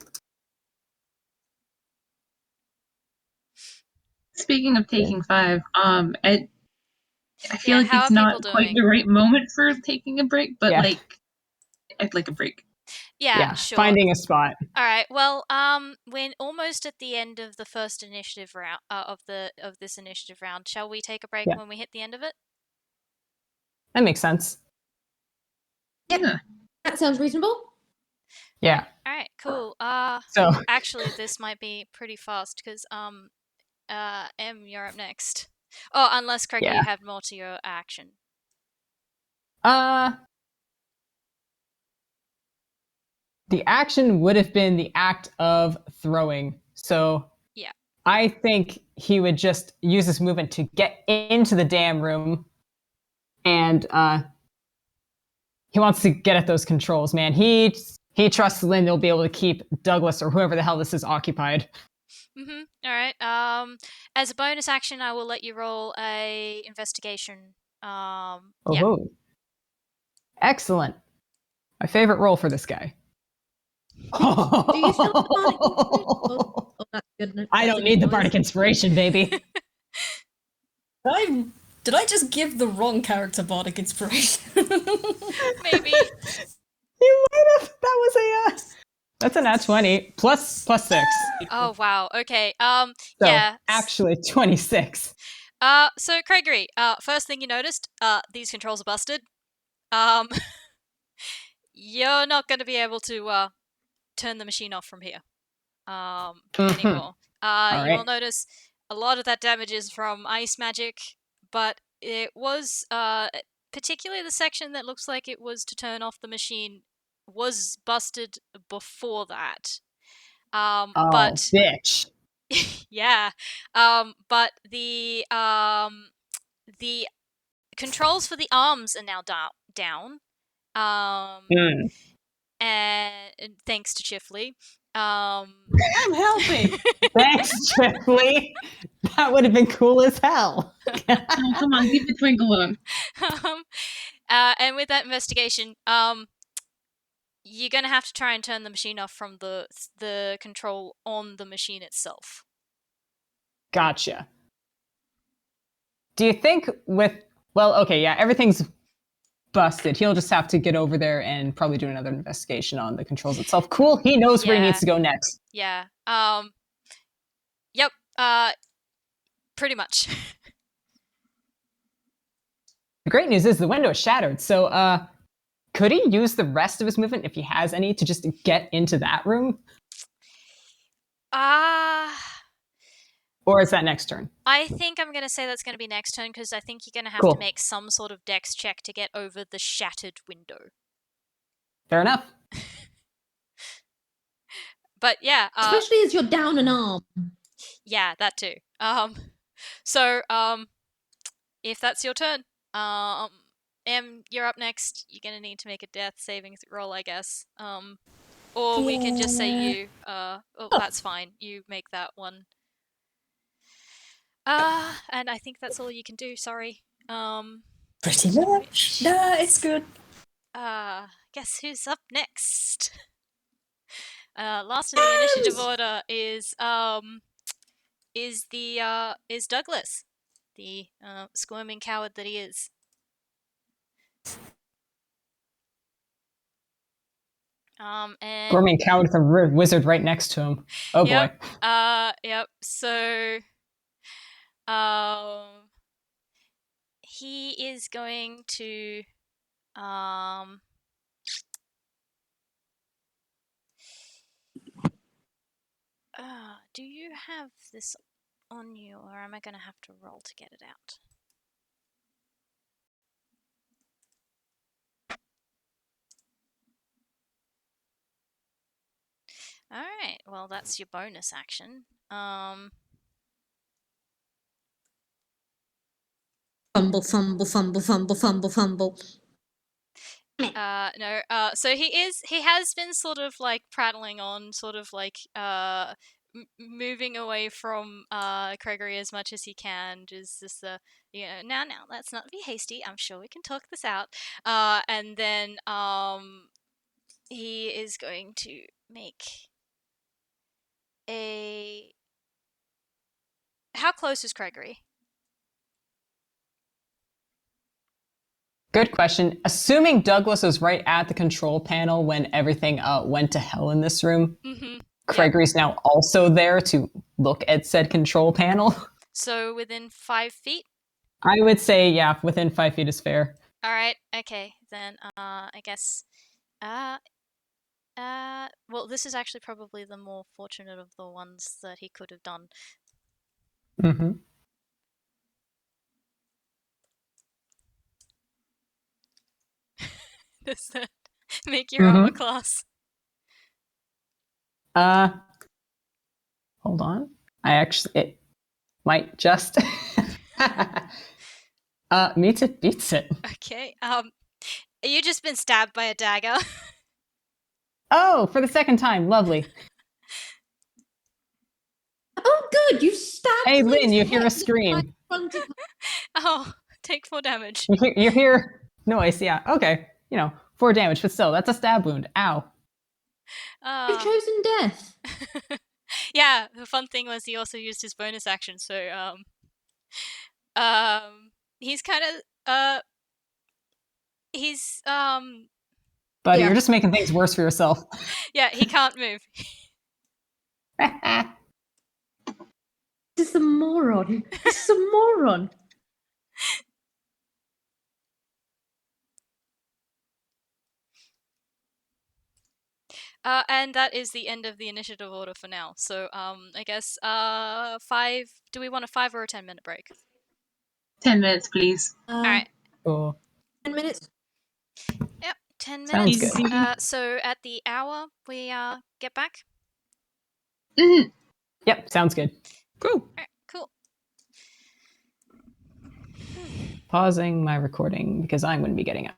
Speaking of taking 5, I feel like how it's are not people quite doing? the right moment for taking a break, but Yeah. I'd like a break. Yeah, sure. Finding a spot. All right. Well, we're almost at the end of the first initiative round of this initiative round. Shall we take a break Yeah. when we hit the end of it? That makes sense. Yeah. That sounds reasonable. Yeah. All right. Cool. So Actually, this might be pretty fast because M, you're up next. Oh, unless Kraken, Yeah. you have more to your action. the action would have been the act of throwing. So yeah, I think he would just use his movement to get into the damn room, and he wants to get at those controls, man. He trusts Lynn they'll be able to keep Douglas or whoever the hell this is occupied. Mm-hmm. All right. As a bonus action, I will let you roll a investigation. Yeah. Oh, excellent. My favorite roll for this guy. Do you still have bardic inspiration? Oh, that's good. I don't need the bardic inspiration, baby. Did I just give the wrong character bardic inspiration? Maybe. You might have. That was that's a nat 20 plus 6. Oh wow. Okay. So, Yeah. actually 26. So Craigory, first thing you noticed, these controls are busted. You're not going to be able to turn the machine off from here anymore. You will notice a lot of that damage is from ice magic, but it was particularly the section that looks like it was to turn off the machine was busted before that. But bitch. yeah. But the controls for the arms are now down. And thanks to Chifley. I'm helping. Thanks, Chifley. That would have been cool as hell. Oh, come on, leave the twinkle alone. And with that investigation, you're gonna have to try and turn the machine off from the control on the machine itself. Gotcha. Do you think everything's busted. He'll just have to get over there and probably do another investigation on the controls itself. Cool. He knows where he needs to go next. Yeah. Yep. Pretty much. The great news is the window is shattered. So, could he use the rest of his movement, if he has any, to just get into that room? Or is that next turn? I think I'm going to say that's going to be next turn because I think you're going to have to make some sort of dex check to get over the shattered window. Fair enough. But yeah. Especially as you're down an arm. Yeah, that too. So, if that's your turn, M, you're up next. You're going to need to make a death saving roll, I guess. Or we can just say Yeah. you. That's fine. You make that one. And I think that's all you can do. Sorry. Pretty much. No, it's good. Guess who's up next? Last in the initiative order is Douglas, the squirming coward that he is. And Gorming coward with a wizard right next to him. Oh yep, boy. yep. So, he is going to do you have this on you, or am I gonna have to roll to get it out? Alright, well that's your bonus action. Fumble, fumble, fumble, fumble, fumble, fumble. No, so he has been sort of like prattling on, sort of like moving away from Craigory as much as he can. Just now, let's not be hasty. I'm sure we can talk this out. And then he is going to make a. How close is Craigory? Good question. Assuming Douglas was right at the control panel when everything went to hell in this room, Craigory's now also there to look at said control panel. So within 5 feet? I would say, yeah, within 5 feet is fair. Alright, okay. Then I guess well, this is actually probably the more fortunate of the ones that he could have done. Mm-hmm. Does that make your armor class? Hold on. It might just meets it, beats it. Okay. You just been stabbed by a dagger. Oh, for the second time. Lovely. Oh, good. You stabbed Hey, Lynn's Lynn, you hear a head scream. right in front of her. Oh, take 4 damage. You hear noise, yeah. Okay. 4 damage, but still, that's a stab wound. Ow. You've chosen death. Yeah, the fun thing was he also used his bonus action, so he's kind of Buddy, you're just making things worse for yourself. Yeah, he can't move. This is a moron. This is a moron. And that is the end of the initiative order for now. So, I guess 5. Do we want a 5 or a 10-minute break? 10 minutes, please. All right. Cool. 10 minutes. Yep, 10 Sounds minutes. good. So at the hour we get back. Mm-hmm. Yep, sounds good. Cool. All right, cool. Pausing my recording because I'm going to be getting up.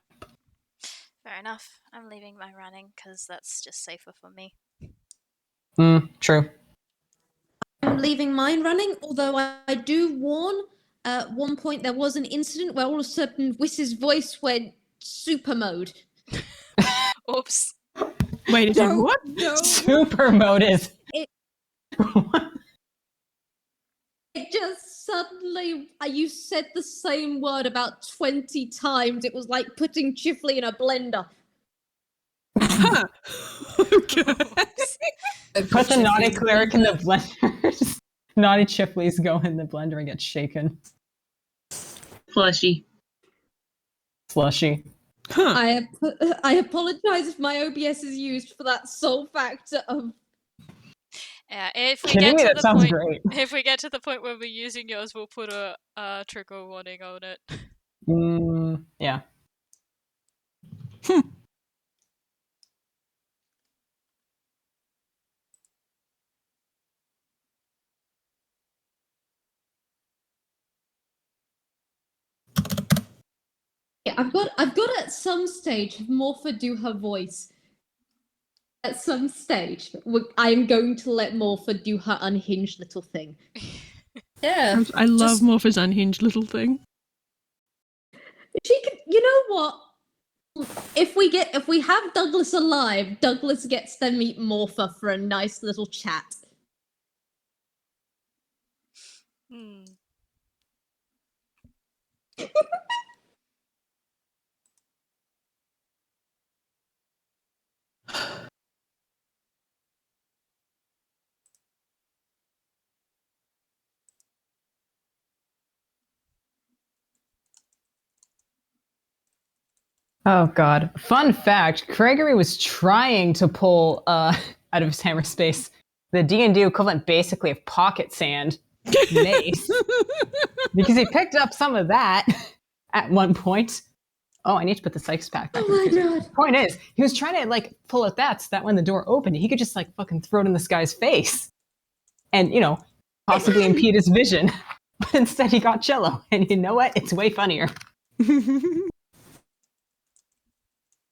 Fair enough. I'm leaving my running because that's just safer for me. True. I'm leaving mine running, although I do warn, at one point there was an incident where all of a sudden Whis's voice went super mode. Oops. Wait a second, what? No. Super mode is... It just suddenly, you said the same word about 20 times. It was like putting Chifley in a blender. Huh. Okay. Put the naughty cleric in the blender. Naughty Chifleys go in the blender and get shaken. Flushy. Slushy. Huh. I apologize if my OBS is used for that sole factor of... Yeah, if we Kidding get me? to That the sounds point, great. if we get to the point where we're using yours, we'll put a trigger warning on it. Yeah. Yeah, I've got at some stage Morpha do her voice. At some stage, I'm going to let Morpha do her unhinged little thing. Yeah. I love Morpha's unhinged little thing. She could, you know what? If we have Douglas alive, Douglas gets to meet Morpha for a nice little chat. Oh god. Fun fact, Craigory was trying to pull out of his hammer space the D&D equivalent basically of pocket sand, mace. Because he picked up some of that at one point. Oh, I need to put the Sykes back. Oh my god. Point is, he was trying to like pull out that so that when the door opened, he could just like fucking throw it in this guy's face. And, you know, possibly impede his vision. But instead he got cello. And you know what? It's way funnier.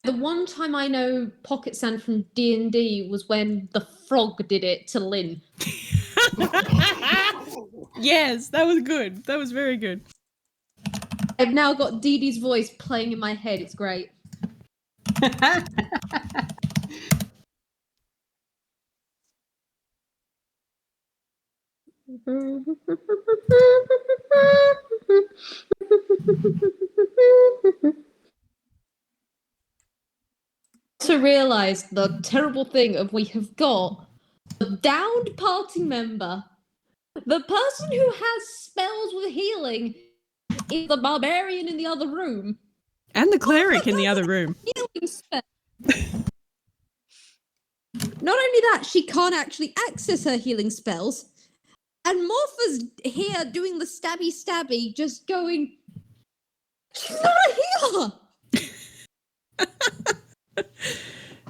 The one time I know pocket sand from D&D was when the frog did it to Lynn. Yes, that was good. That was very good. I've now got Dee Dee's voice playing in my head. It's great. To realize the terrible thing of we have got the downed party member, the person who has spells with healing is the barbarian in the other room. And the cleric in the other room. Healing spell. Not only that, she can't actually access her healing spells. And Morpha's here doing the stabby, just going, she's not a healer!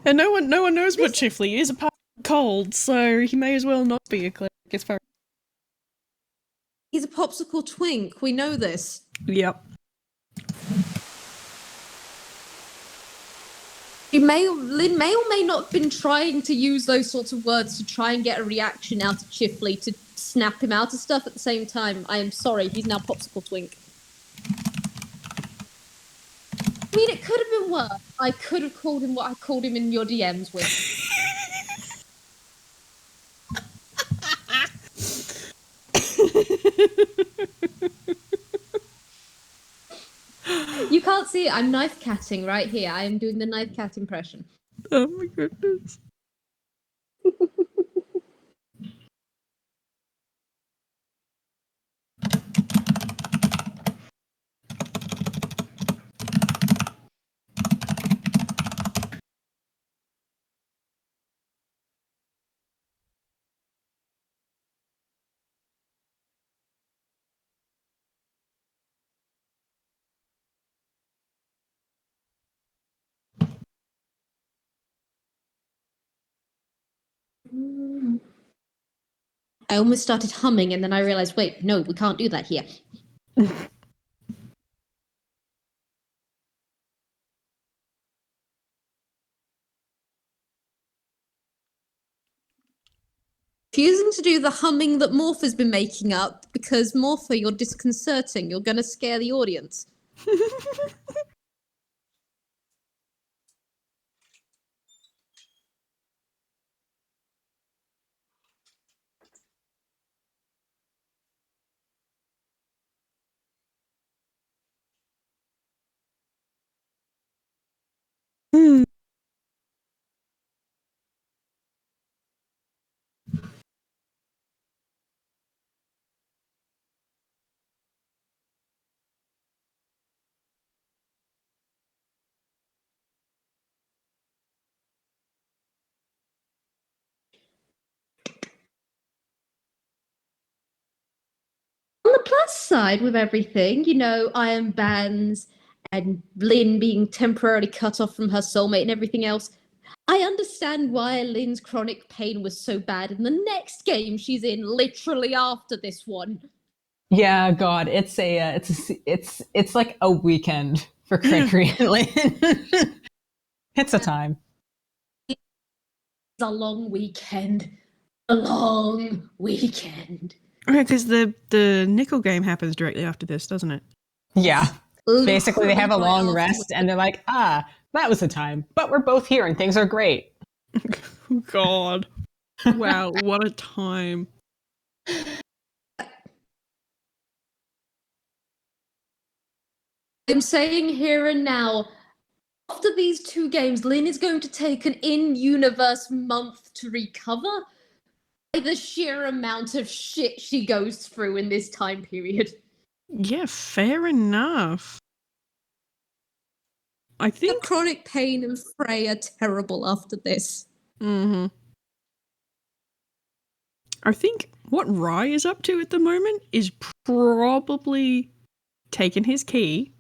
And no one knows what Chifley is apart from cold, so he may as well not be a cleric as far. He's a popsicle twink, we know this. Yep. Lynn may or may not have been trying to use those sorts of words to try and get a reaction out of Chifley to snap him out of stuff at the same time. I am sorry, he's now popsicle twink. I mean, it could have been worse. I could have called him what I called him in your DMs with. You can't see it. I'm knife catting right here. I am doing the knife cat impression. Oh my goodness. I almost started humming and then I realized, wait, no, we can't do that here. Refusing to do the humming that Morpha's been making up because Morpha, you're disconcerting. You're going to scare the audience. On the plus side with everything, you know, iron bands and Lynn being temporarily cut off from her soulmate and everything else, I understand why Lynn's chronic pain was so bad in the next game she's in, literally after this one. Yeah, God, it's like a weekend for Craigory and Lynn. It's a time. a long weekend. A long weekend. Okay, because the nickel game happens directly after this, doesn't it? Yeah. Basically, they have a Right long afterwards. rest and they're like, that was the time. But we're both here and things are great. God. Wow, what a time. I'm saying here and now, after these 2 games, Lynn is going to take an in-universe month to recover by the sheer amount of shit she goes through in this time period. Yeah, fair enough. I The think... chronic pain and fray are terrible after this. Mm-hmm. I think what Rye is up to at the moment is probably taken his key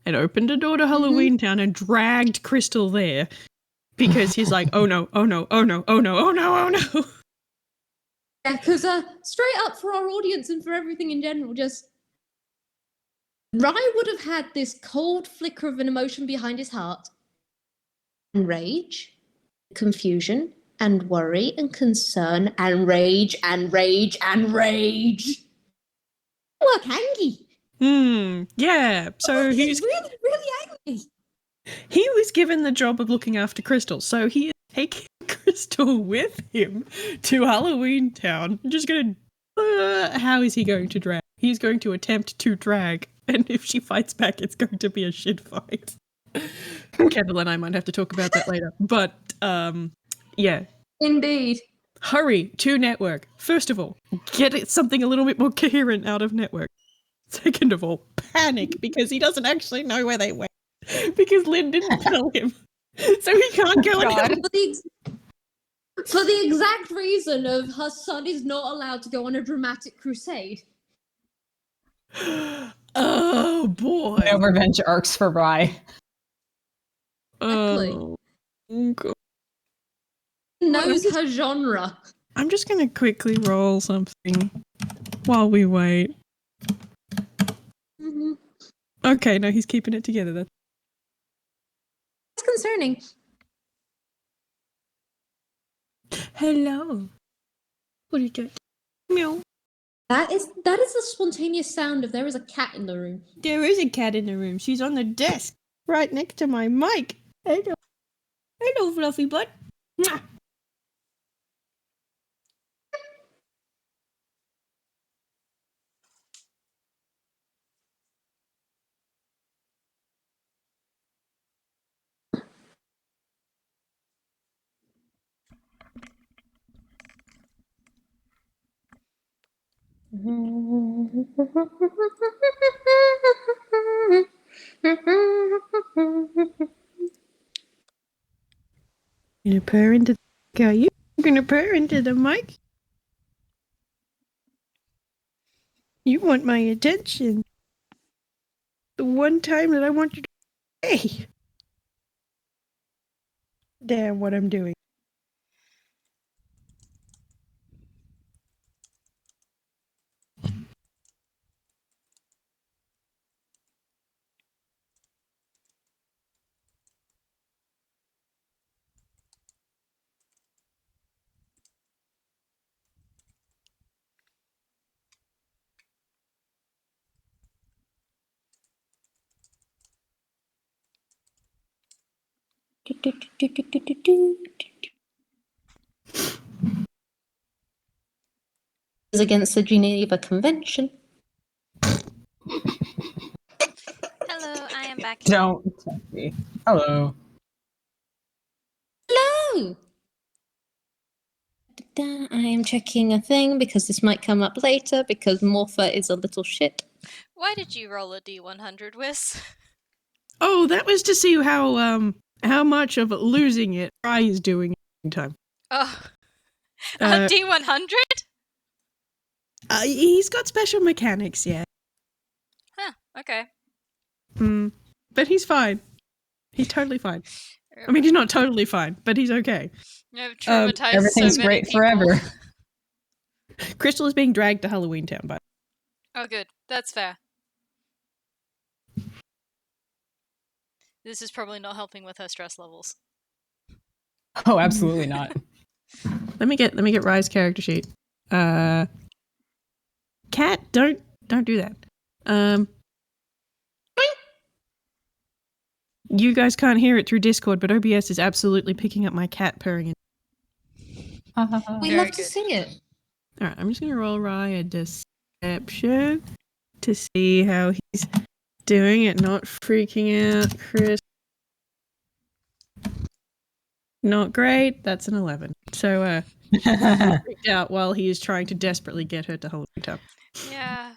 and opened a door to Halloween Town and dragged Crystal there because he's like, oh no, oh no, oh no, oh no, oh no, oh no. Yeah, because straight up for our audience and for everything in general, just Rye would have had this cold flicker of an emotion behind his heart. And rage, confusion, and worry, and concern, and rage, and rage, and rage. Look, angry. Yeah. So He's really, really angry. he was given the job of looking after Crystal, so he is taking Crystal with him to Halloween Town. I'm just gonna... how is he going to drag? He's going to attempt to drag, and if she fights back, it's going to be a shit fight. Kendall and I might have to talk about that later. But, yeah. Indeed. Hurry to network. First of all, get it something a little bit more coherent out of network. Second of all, panic because he doesn't actually know where they went. Because Lynn didn't tell him. So he can't go on. For the exact reason of her son is not allowed to go on a dramatic crusade. Oh boy. No revenge arcs for Rye. Oh, God. Knows her genre. I'm just going to quickly roll something while we wait. Mm-hmm. Okay, no, he's keeping it together. That's Concerning. Hello. What are you doing? Meow. That is the spontaneous sound of there is a cat in the room. There is a cat in the room. She's on the desk right next to my mic. Hello. Hello, fluffy butt. Mwah. Gonna purr into the... Are you gonna purr into the mic? You want my attention. The one time that I want you to... Hey! Damn what I'm doing. Is against the Geneva Convention. Hello, I am back. Don't tempt me. Hello. Hello! I am checking a thing because this might come up later because Morpha is a little shit. Why did you roll a D100, Whis? Oh, that was to see how much of losing it Fry is doing in time. Oh. A D100? He's got special mechanics, yeah. Huh, okay. But he's fine. He's totally fine. I mean, he's not totally fine, but he's okay. I've traumatized Everything's so many great people. forever. Crystal is being dragged to Halloween Town, but... Oh, good. That's fair. This is probably not helping with her stress levels. Oh, absolutely not. Let me get Rye's character sheet. Cat, don't do that. You guys can't hear it through Discord, but OBS is absolutely picking up my cat purring. We Very love to good. see it. All right, I'm just gonna roll Rye a deception to see how he's doing it. Not freaking out, Chris. Not great. That's an 11. So, freaked out while he is trying to desperately get her to Halloween Town. Yeah.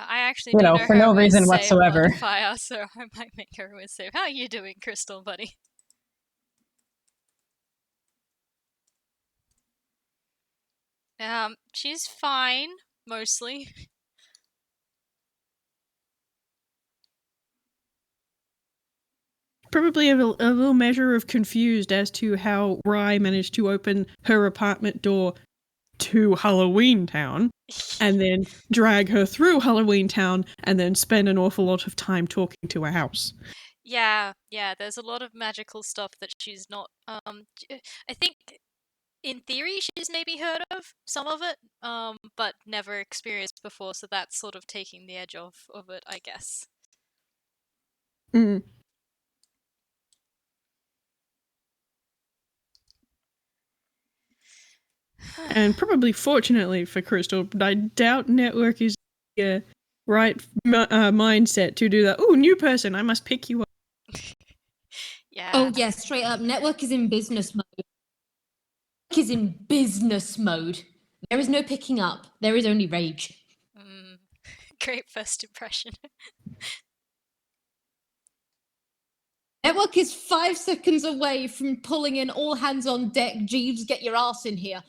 I actually You do know, know for her no Whis reason save whatsoever. modifier, so I might make her Whis save. How are you doing, Crystal, buddy? She's fine, mostly. Probably a little measure of confused as to how Rye managed to open her apartment door to Halloween Town and then drag her through Halloween Town and then spend an awful lot of time talking to a house. Yeah, there's a lot of magical stuff that she's not, I think, in theory, she's maybe heard of some of it, but never experienced before, so that's sort of taking the edge off of it, I guess. Mm. And probably fortunately for Crystal, I doubt Network is the right mindset to do that. Oh, new person, I must pick you up. Yeah. Oh, yes, straight up. Network is in business mode. There is no picking up. There is only rage. Great first impression. Network is 5 seconds away from pulling in all hands on deck. Jeeves, get your ass in here.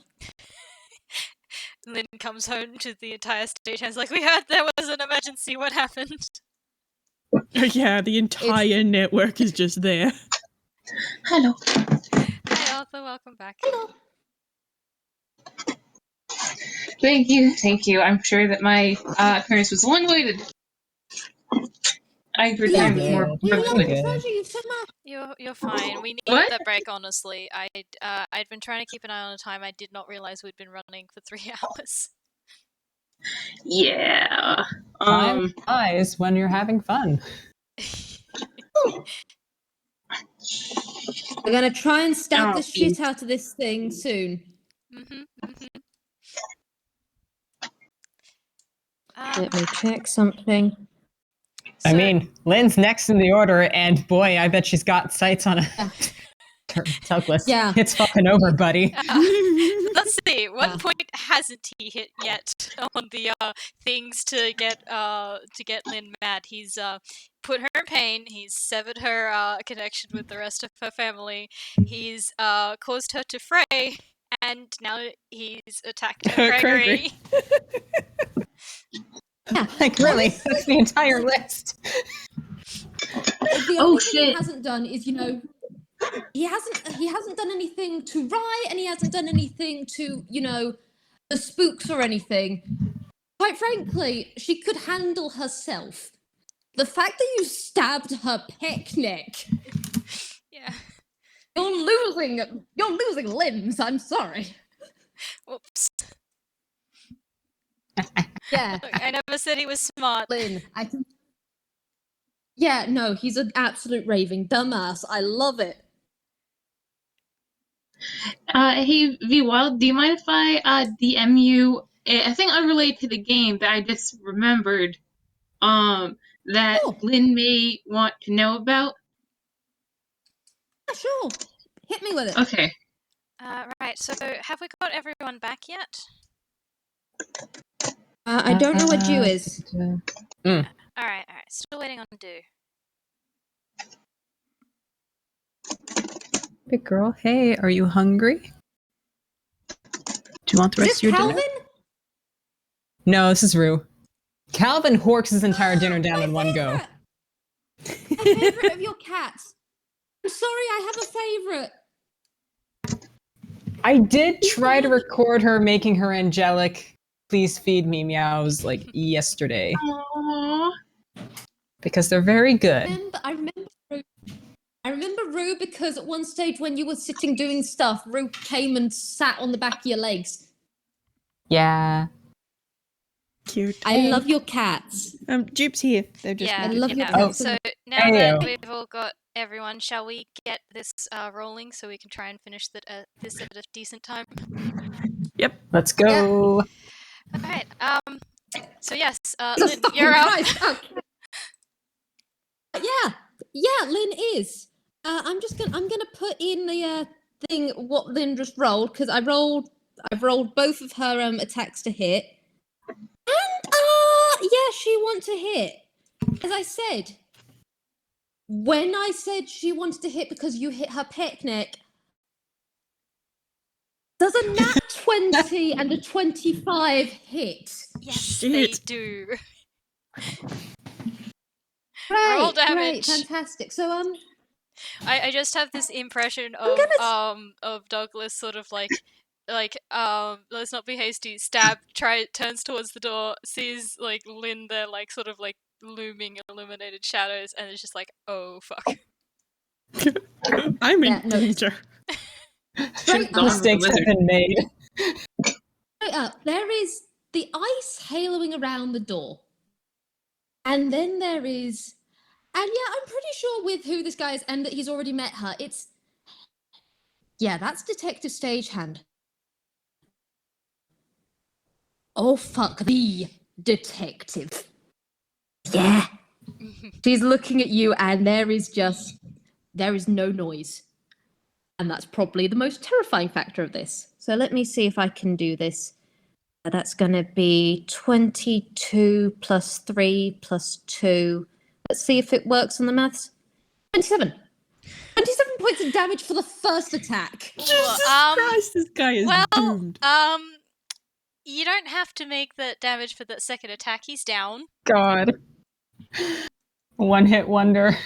Lynn comes home to the entire stagehand's like, we heard there was an emergency, what happened? Yeah, the entire network is just there. Hello. Hi Arthur, welcome back. Hello. Thank you. I'm sure that my appearance was long awaited. I returned Yeah. more We love quickly. the treasure you so much. You're fine. We needed What? that break, honestly. I'd been trying to keep an eye on the time. I did not realize we'd been running for 3 hours. Yeah. Time flies when you're having fun. We're gonna try and stab Oh, the shit out of this thing soon. Let me check something. I mean, Lynn's next in the order, and boy, I bet she's got sights on a Douglas. Yeah. It's fucking over, buddy. Let's see. What point hasn't he hit yet on the things to get Lynn mad? He's put her in pain. He's severed her connection with the rest of her family. He's caused her to fray, and now he's attacked her Craigory. Yeah. Like, really? That's the entire list. The only thing he hasn't done is, he hasn't done anything to Rye, and he hasn't done anything to, the spooks or anything. Quite frankly, she could handle herself. The fact that you stabbed her peck neck. Yeah. You're losing limbs. I'm sorry. Whoops. Yeah. Look, I never said he was smart. Lynn, Yeah, no, he's an absolute raving dumbass. I love it. Hey, Vwild, do you mind if I DM you? I think unrelated to the game that I just remembered. That Lynn may want to know about. Yeah, sure. Hit me with it. Okay. Right. So, have we got everyone back yet? I don't know what Dew is. All right. Still waiting on Dew. Big girl, hey, are you hungry? Do you want the rest of your Calvin? dinner? No, this is Rue. Calvin horks his entire dinner down in one go. My favorite of your cats. I'm sorry, I have a favorite. I did try to record her making her angelic please feed me meows like yesterday. Aww. Because they're very good. I remember I remember Rue because at one stage when you were sitting doing stuff, Rue came and sat on the back of your legs. Yeah. Cute. I love your cats. Dup's here. They've just Yeah, I love your yeah. cats. So now Hey, that yo. we've all got everyone, shall we get this rolling so we can try and finish this at a decent time? Yep. Let's go. All right. So yes, Jesus Lynn, fucking you're up. Christ. Yeah, Lynn is. I'm gonna put in the thing what Lynn just rolled because I've rolled both of her attacks to hit, and yeah, she wants to hit. As I said, when I said she wanted to hit because you hit her pec neck, does a nat 20 and a 25 hit? Yes, Shit. they do. Great, Roll great, damage. fantastic. So I just have this impression of Douglas sort of like let's not be hasty, turns towards the door, sees like Lynn there like sort of like looming illuminated shadows, and it's just like, oh fuck. I'm in Yeah, no. danger. straight up, Mistakes have been made. straight up, there is the ice haloing around the door. And then there is, and yeah, I'm pretty sure with who this guy is and that he's already met her, that's Detective Stagehand. Oh, fuck, the detective. Yeah. She's looking at you and there is no noise. And that's probably the most terrifying factor of this. So let me see if I can do this. That's going to be 22 plus 3 plus 2. Let's see if it works on the maths. 27. 27 points of damage for the first attack. Jesus Christ, this guy is doomed. You don't have to make the damage for that second attack. He's down. God. One hit wonder.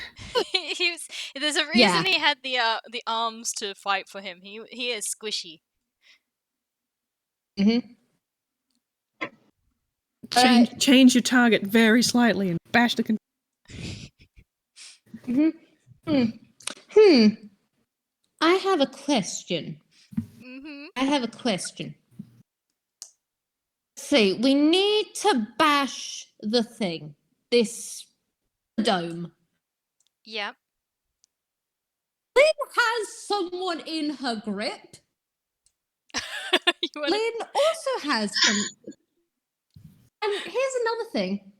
There's a reason he had the arms to fight for him. He is squishy. Mm-hmm. Change your target very slightly and bash the I have a question. See, we need to bash the thing. This dome. Yep. Lynn has someone in her grip. Lynn also has some. And here's another thing.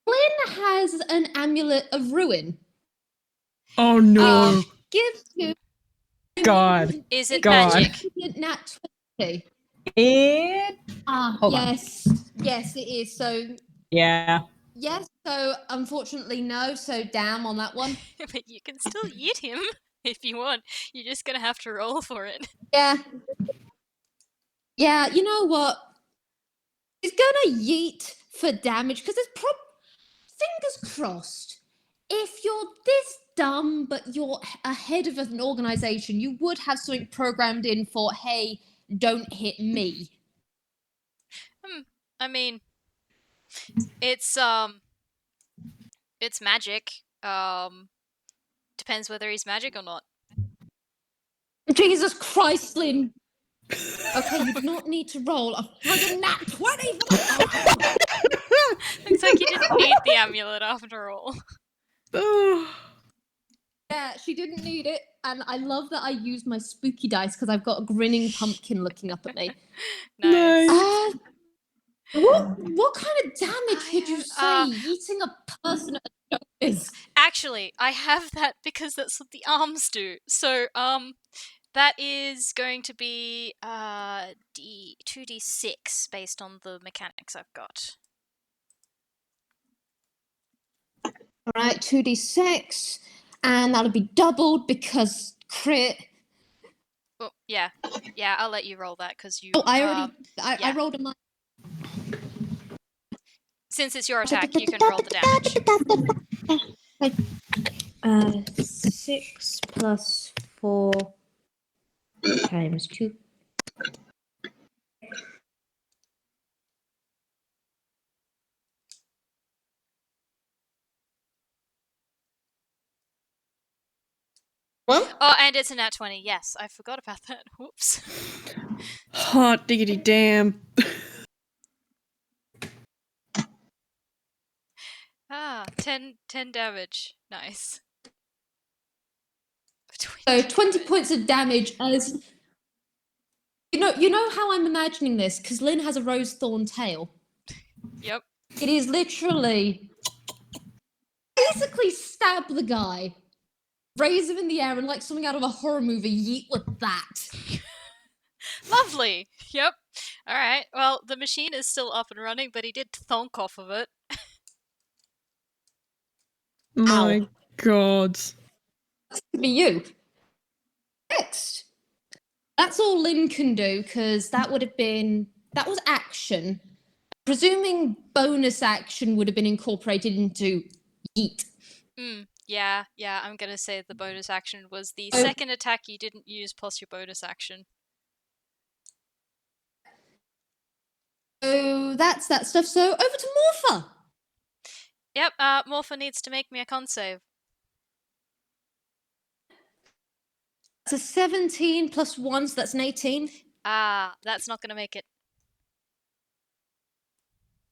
Lynn has an amulet of ruin. Oh no. Gives you. God. Is it God. magic? Nat 20. Hold on. Yes, it is. So Yeah. yes, so unfortunately no, so damn on that one. But you can still eat him if you want. You're just gonna have to roll for it. Yeah. Yeah, you know what? He's gonna yeet for damage because there's fingers crossed. If you're this dumb but you're ahead of an organization, you would have something programmed in for, hey, don't hit me. I mean, it's magic. Depends whether he's magic or not. Jesus Christ, Lynn. Okay, you do not need to roll a friggin' nat 20 for the Looks like you didn't need the amulet after all. Yeah, she didn't need it, and I love that I used my spooky dice because I've got a grinning pumpkin looking up at me. Nice. What kind of damage would you say eating a person at a joke is? Actually, I have that because that's what the arms do. So, that is going to be 2d6 based on the mechanics I've got. Alright, 2d6, and that'll be doubled because crit. Oh, yeah, I'll let you roll that because you. Oh, I rolled a. Since it's your attack, you can roll the damage. 6 plus 4 times 2. Well, Oh, and it's a nat 20. Yes, I forgot about that. Whoops. Hot diggity damn. 10 damage. Nice. So 20 points of damage as you know how I'm imagining this, because Lynn has a rose thorn tail. Yep. It is literally basically stab the guy, raise him in the air, and like something out of a horror movie, yeet with that. Lovely. Yep. All right. Well, the machine is still up and running, but he did thonk off of it. My Ow. god. Could be you. Next. That's all Lynn can do, because that was action. Presuming bonus action would have been incorporated into yeet. Yeah, I'm gonna say the bonus action was the second attack you didn't use plus your bonus action. So that's that stuff. So over to Morpha. Yep, Morpha needs to make me a con save. It's a 17 plus 1, so that's an 18. That's not gonna make it.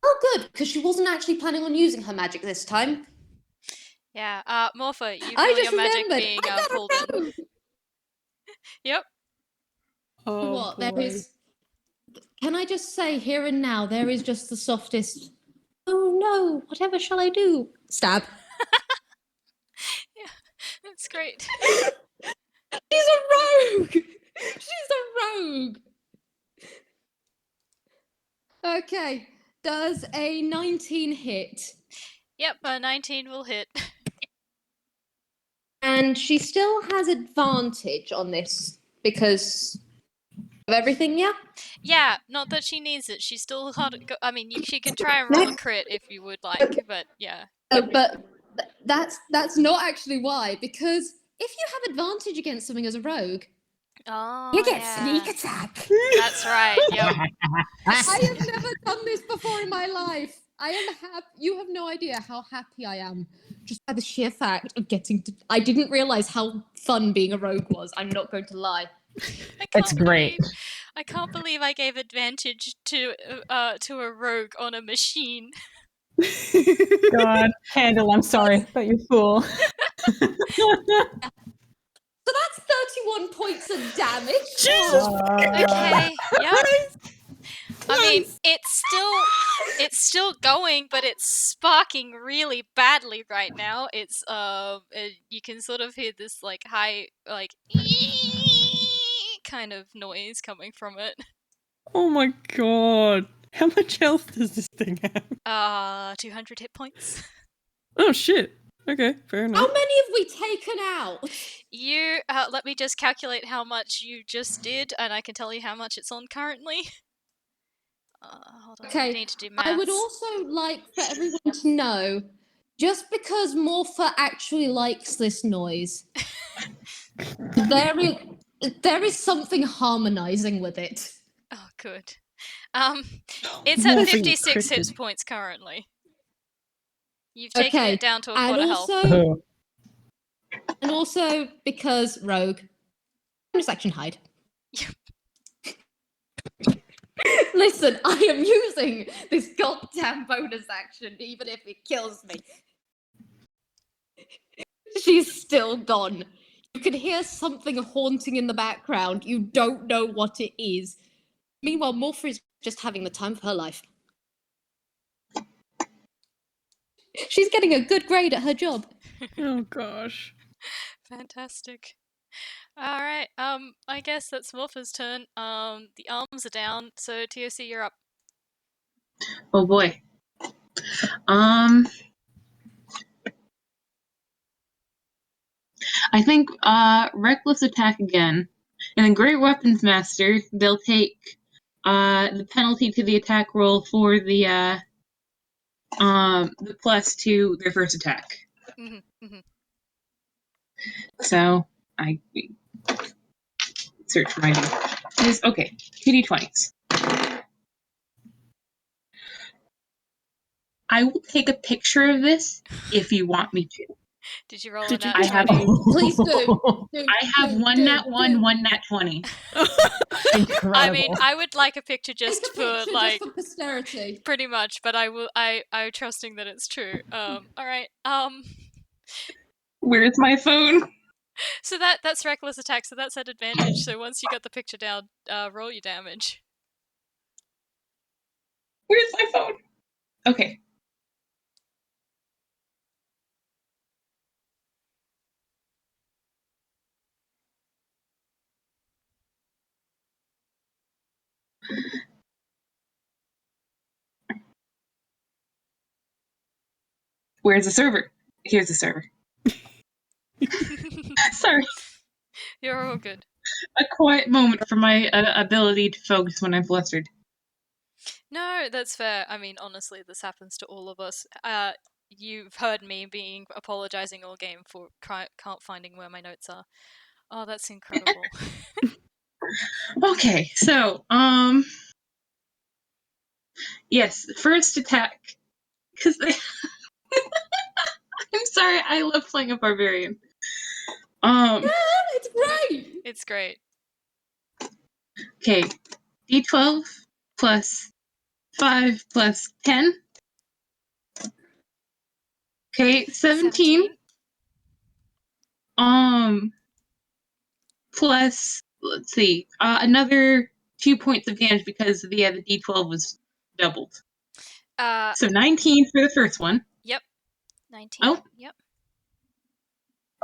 Oh, good, because she wasn't actually planning on using her magic this time. Yeah, Morpha, you I feel just your magic remembered. being I got pulled a in. rogue. Yep. Oh, What? boy. There is. Can I just say here and now, there is just the softest. Oh no! Whatever shall I do? Stab. Yeah, that's great. She's a rogue. She's a rogue. Okay. Does a 19 hit? Yep, 19 will hit. And she still has advantage on this because of everything, yeah? Yeah, not that she needs it. She still I mean, she can try and roll a crit if you would like, but yeah. But that's not actually why, because if you have advantage against something as a rogue, Oh, You get yeah. sneak attack. That's right, yep. I have never done this before in my life. I am happy. You have no idea how happy I am just by the sheer fact of getting to. I didn't realize how fun being a rogue was. I'm not going to lie. It's great. I can't believe I gave advantage to a rogue on a machine. God, Candle, I'm sorry, but you fool. So that's 31 points of damage. Jesus! Okay, yep. I mean, it's still going, but it's sparking really badly right now. It's you can sort of hear this like high like kind of noise coming from it. Oh my god. How much health does this thing have? 200 hit points. Oh shit. Okay, fair enough. How many have we taken out? You let me just calculate how much you just did, and I can tell you how much it's on currently. Hold on. Okay, I need to do maths. I would also like for everyone to know, just because Morpha actually likes this noise, there is something harmonizing with it. Oh, good. It's at Morphing 56 hit cryptid. points currently. You've taken Okay, it down to a and quarter health. Oh. And also because rogue, bonus action hide. Listen, I am using this goddamn bonus action, even if it kills me. She's still gone. You can hear something haunting in the background. You don't know what it is. Meanwhile, Morpha is just having the time of her life. She's getting a good grade at her job. Oh gosh. Fantastic. All right. I guess that's Morpha's turn. The arms are down, so TOC, you're up. Oh boy. I think reckless attack again. And then Great Weapons Master, they'll take the penalty to the attack roll for the plus to their first attack. So I search for my D. Okay, 2d20s. I will take a picture of this if you want me to. Did you roll Did a you nat just- 20? Please do. I have one nat 1, one nat 20. Incredible. I mean, I would like a picture just Take a for picture like just for posterity. pretty much, but I'm trusting that it's true. All right. Where's my phone? So that's reckless attack. So that's at advantage. So once you got the picture down, roll your damage. Where's my phone? Okay. Where's the server? Here's the server. Sorry. You're all good. A quiet moment for my ability to focus when I'm flustered. No, that's fair. I mean, honestly, this happens to all of us. You've heard me apologizing all game for can't finding where my notes are. Oh, that's incredible. Okay, so, yes, first attack. Because they... I'm sorry, I love playing a barbarian. It's great. It's great. Okay, d12 plus 5 plus 10. Okay, 17. Plus, let's see, another 2 points of damage because the d12 was doubled. So 19 for the first one. Yep. 19. Oh. Yep.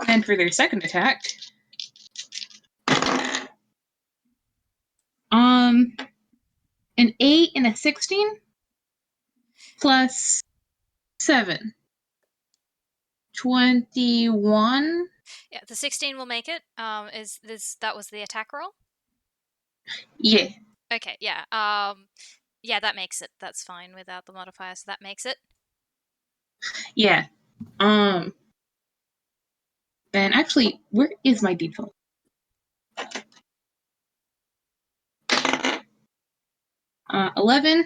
And for their second attack, an 8 and a 16 plus 7. 21. Yeah, the 16 will make it. That was the attack roll? Yeah. Okay, yeah. Yeah, that makes it. That's fine without the modifier, so that makes it. Yeah. Then actually, where is my d12? Uh, 11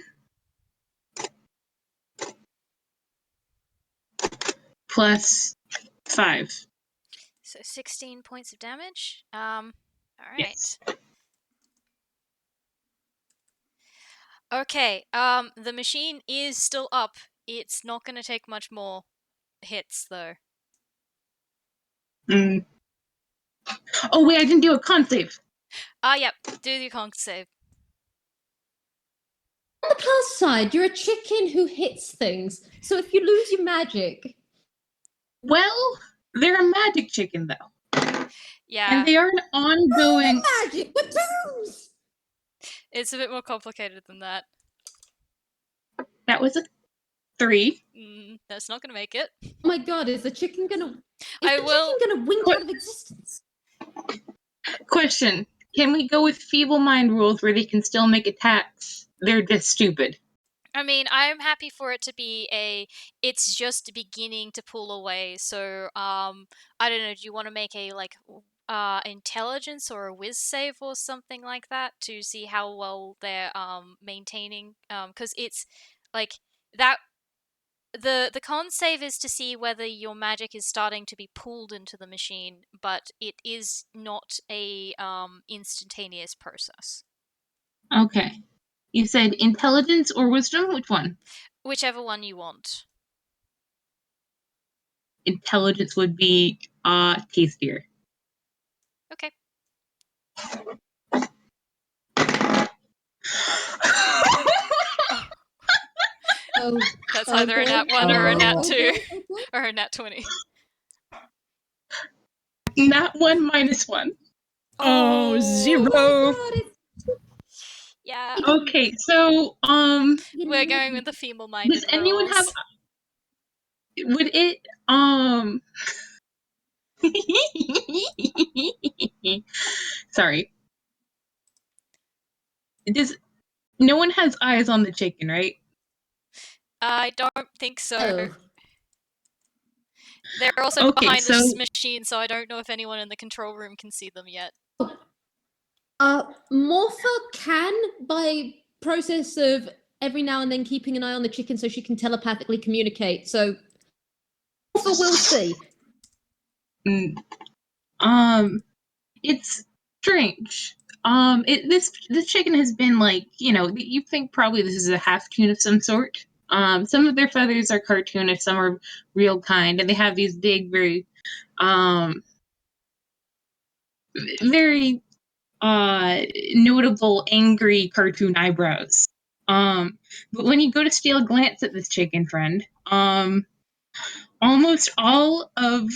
plus 5. So 16 points of damage. All right. Yes. Okay. The machine is still up. It's not going to take much more hits, though. Oh wait, I didn't do a con save. Yep. Do the con save. On the plus side, you're a chicken who hits things. So if you lose your magic, Well, they're a magic chicken though. Yeah. And they are an ongoing magic batons. It's a bit more complicated than that. That was a 3. That's not going to make it. Oh my god, is the chicken gonna? I will. Chicken gonna wink out of existence? Question. Can we go with feeble mind rules where they can still make attacks? They're just stupid. I mean, I'm happy for it to be it's just beginning to pull away. So, I don't know. Do you want to make a intelligence or a whiz save or something like that to see how well they're maintaining? Because it's like that. The con save is to see whether your magic is starting to be pulled into the machine, but it is not a instantaneous process. Okay. You said intelligence or wisdom? Which one? Whichever one you want. Intelligence would be tastier. Okay. Oh, That's either a nat 1 or a nat 2 or a nat 20. Nat 1 minus 1. Oh, 0. Oh my god, Yeah. Okay, so We're going with the female-minded does anyone have? rules. Would it Sorry. No one has eyes on the chicken, right? I don't think so. Oh. They're also Okay, behind so- this machine, so I don't know if anyone in the control room can see them yet. Morpha can, by process of every now and then keeping an eye on the chicken so she can telepathically communicate. So Morpha will see. Mm. It's strange. This chicken has been like, you think probably this is a half-toon of some sort. Some of their feathers are cartoonish, some are real kind, and they have these big, very, very notable angry cartoon eyebrows. But when you go to steal a glance at this chicken friend, almost all of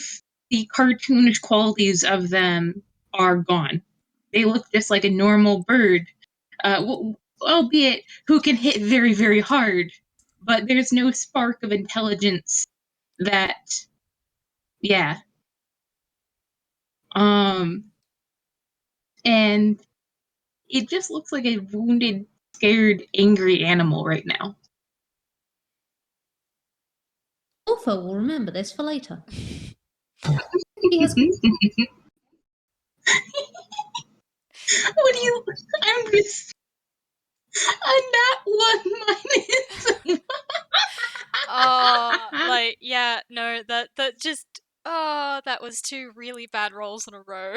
the cartoonish qualities of them are gone. They look just like a normal bird, albeit who can hit very, very hard, but there's no spark of intelligence that, yeah. And it just looks like a wounded, scared, angry animal right now. Morpha will remember this for later. He has What do you? I'm just. I'm not one minus. Yeah, no, that just, that was 2 really bad rolls in a row.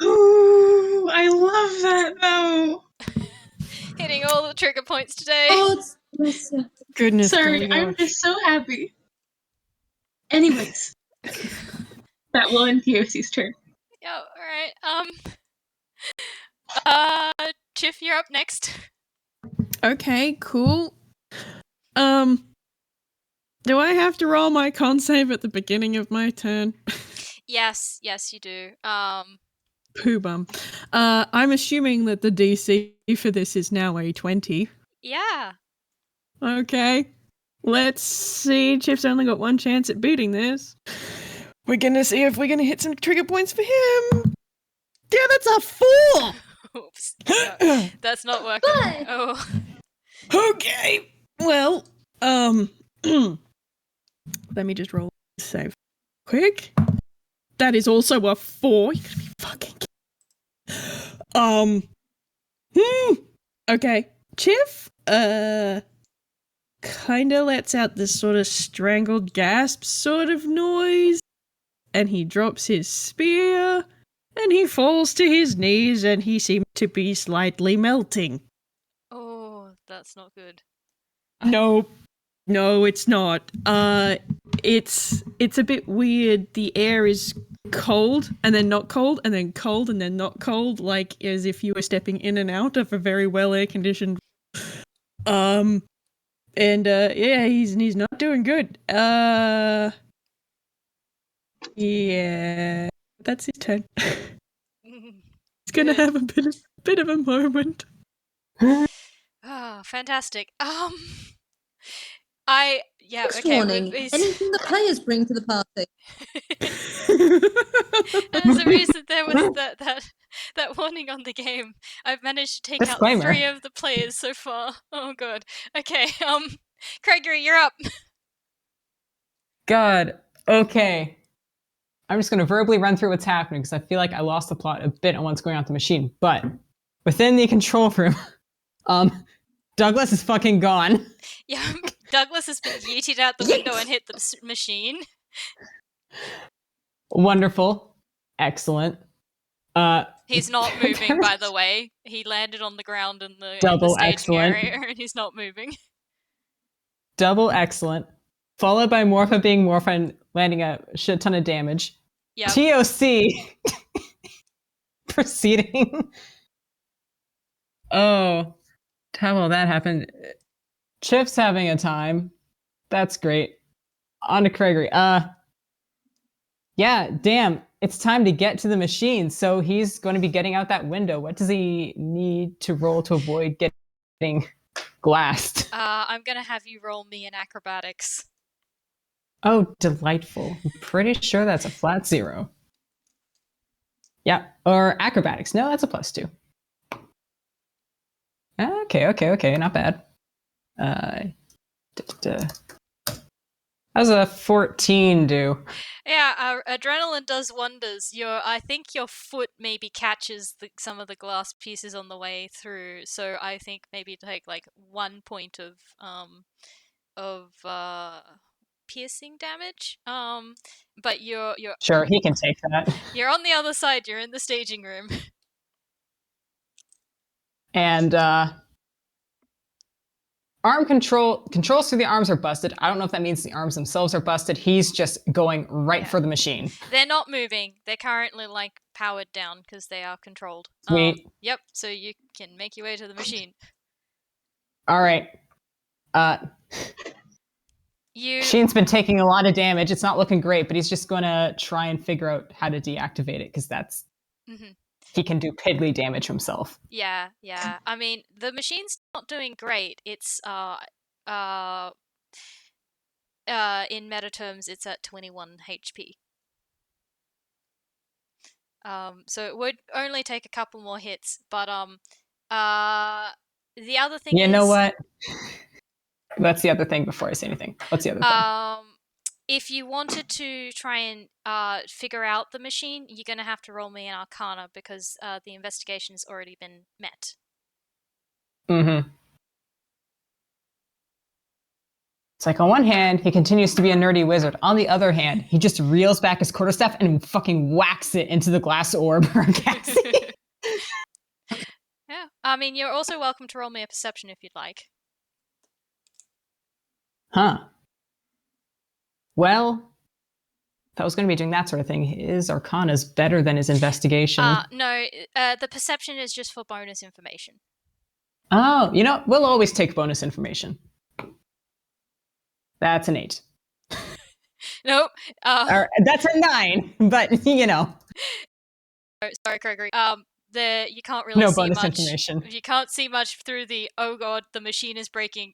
Ooh, I love that though. Hitting all the trigger points today. Oh, it's Goodness. Sorry, golly I'm gosh. just so happy. Anyways, that will end Theos's turn. Yeah, alright, Chif, you're up next. Okay, cool. Do I have to roll my con save at the beginning of my turn? Yes, you do. Poo bum. I'm assuming that the DC for this is now a 20. Yeah. Okay. Let's see. Chip's only got 1 chance at beating this. We're gonna see if we're gonna hit some trigger points for him. Yeah, that's a 4! Oops. No, that's not working. But- Oh. Okay. Well, let me just roll this save quick. That is also a 4. You're gonna be fucking Okay. Chif, kinda lets out this sort of strangled gasp sort of noise, and he drops his spear, and he falls to his knees, and he seems to be slightly melting. Oh, that's not good. No, it's not. It's a bit weird. The air is cold and then not cold and then cold and then not cold, like as if you were stepping in and out of a very well air conditioned. Yeah, he's not doing good. Yeah, that's his turn. He's gonna have a bit of a moment. Oh, fantastic. Next okay. warning, anything the players bring to the party. There's a reason there was that warning on the game. I've managed to take Disclaimer. out 3 of the players so far. Oh god. Okay, Craigory, you're up. God. Okay. I'm just going to verbally run through what's happening because I feel like I lost the plot a bit on what's going on with the machine. But within the control room, Douglas is fucking gone. Yeah, Douglas has been yeeted out the window and hit the machine. Wonderful. Excellent. He's not moving, by the way. He landed on the ground in the Double staging excellent. area, and he's not moving. Double excellent. Followed by Morpha being Morpha and landing a shit ton of damage. Yep. TOC proceeding. Oh, how will that happen? Chif's having a time. That's great. On to Craigory. Yeah, damn. It's time to get to the machine. So he's going to be getting out that window. What does he need to roll to avoid getting glassed? I'm gonna have you roll me in acrobatics. Oh, delightful. I'm pretty sure that's a flat 0. Yeah, or acrobatics. No, that's a +2. Okay, not bad. How's a 14 do? Yeah, adrenaline does wonders. I think your foot maybe catches some of the glass pieces on the way through. So I think maybe take like 1 point of piercing damage. But you're Sure, he can take that. you're on the other side. You're in the staging room. And arm controls through the arms are busted. I don't know if that means the arms themselves are busted. He's just going right for the machine. They're not moving. They're currently like powered down because they are controlled. Sweet. Yep. So you can make your way to the machine. All right. Sheen's been taking a lot of damage. It's not looking great, but he's just going to try and figure out how to deactivate it because that's he can do piddly damage himself. Yeah. I mean, the machine's not doing great. It's in meta terms, it's at 21 HP. So it would only take a couple more hits, but the other thing you is, know what? That's the other thing before I say anything. What's the other thing? If you wanted to try and figure out the machine, you're going to have to roll me an Arcana because the investigation's already been met. Mm-hmm. It's like on one hand, he continues to be a nerdy wizard. On the other hand, he just reels back his quarterstaff and fucking whacks it into the glass orb on Cassie. Yeah. I mean, you're also welcome to roll me a perception if you'd like. Huh. Well, if I was going to be doing that sort of thing, his Arcana is better than his investigation. No, the perception is just for bonus information. Oh, you know, we'll always take bonus information. That's an 8. Nope. That's a 9, but you know. Sorry, Craigory. You can't really see bonus much. Information. You can't see much through the oh god, the machine is breaking.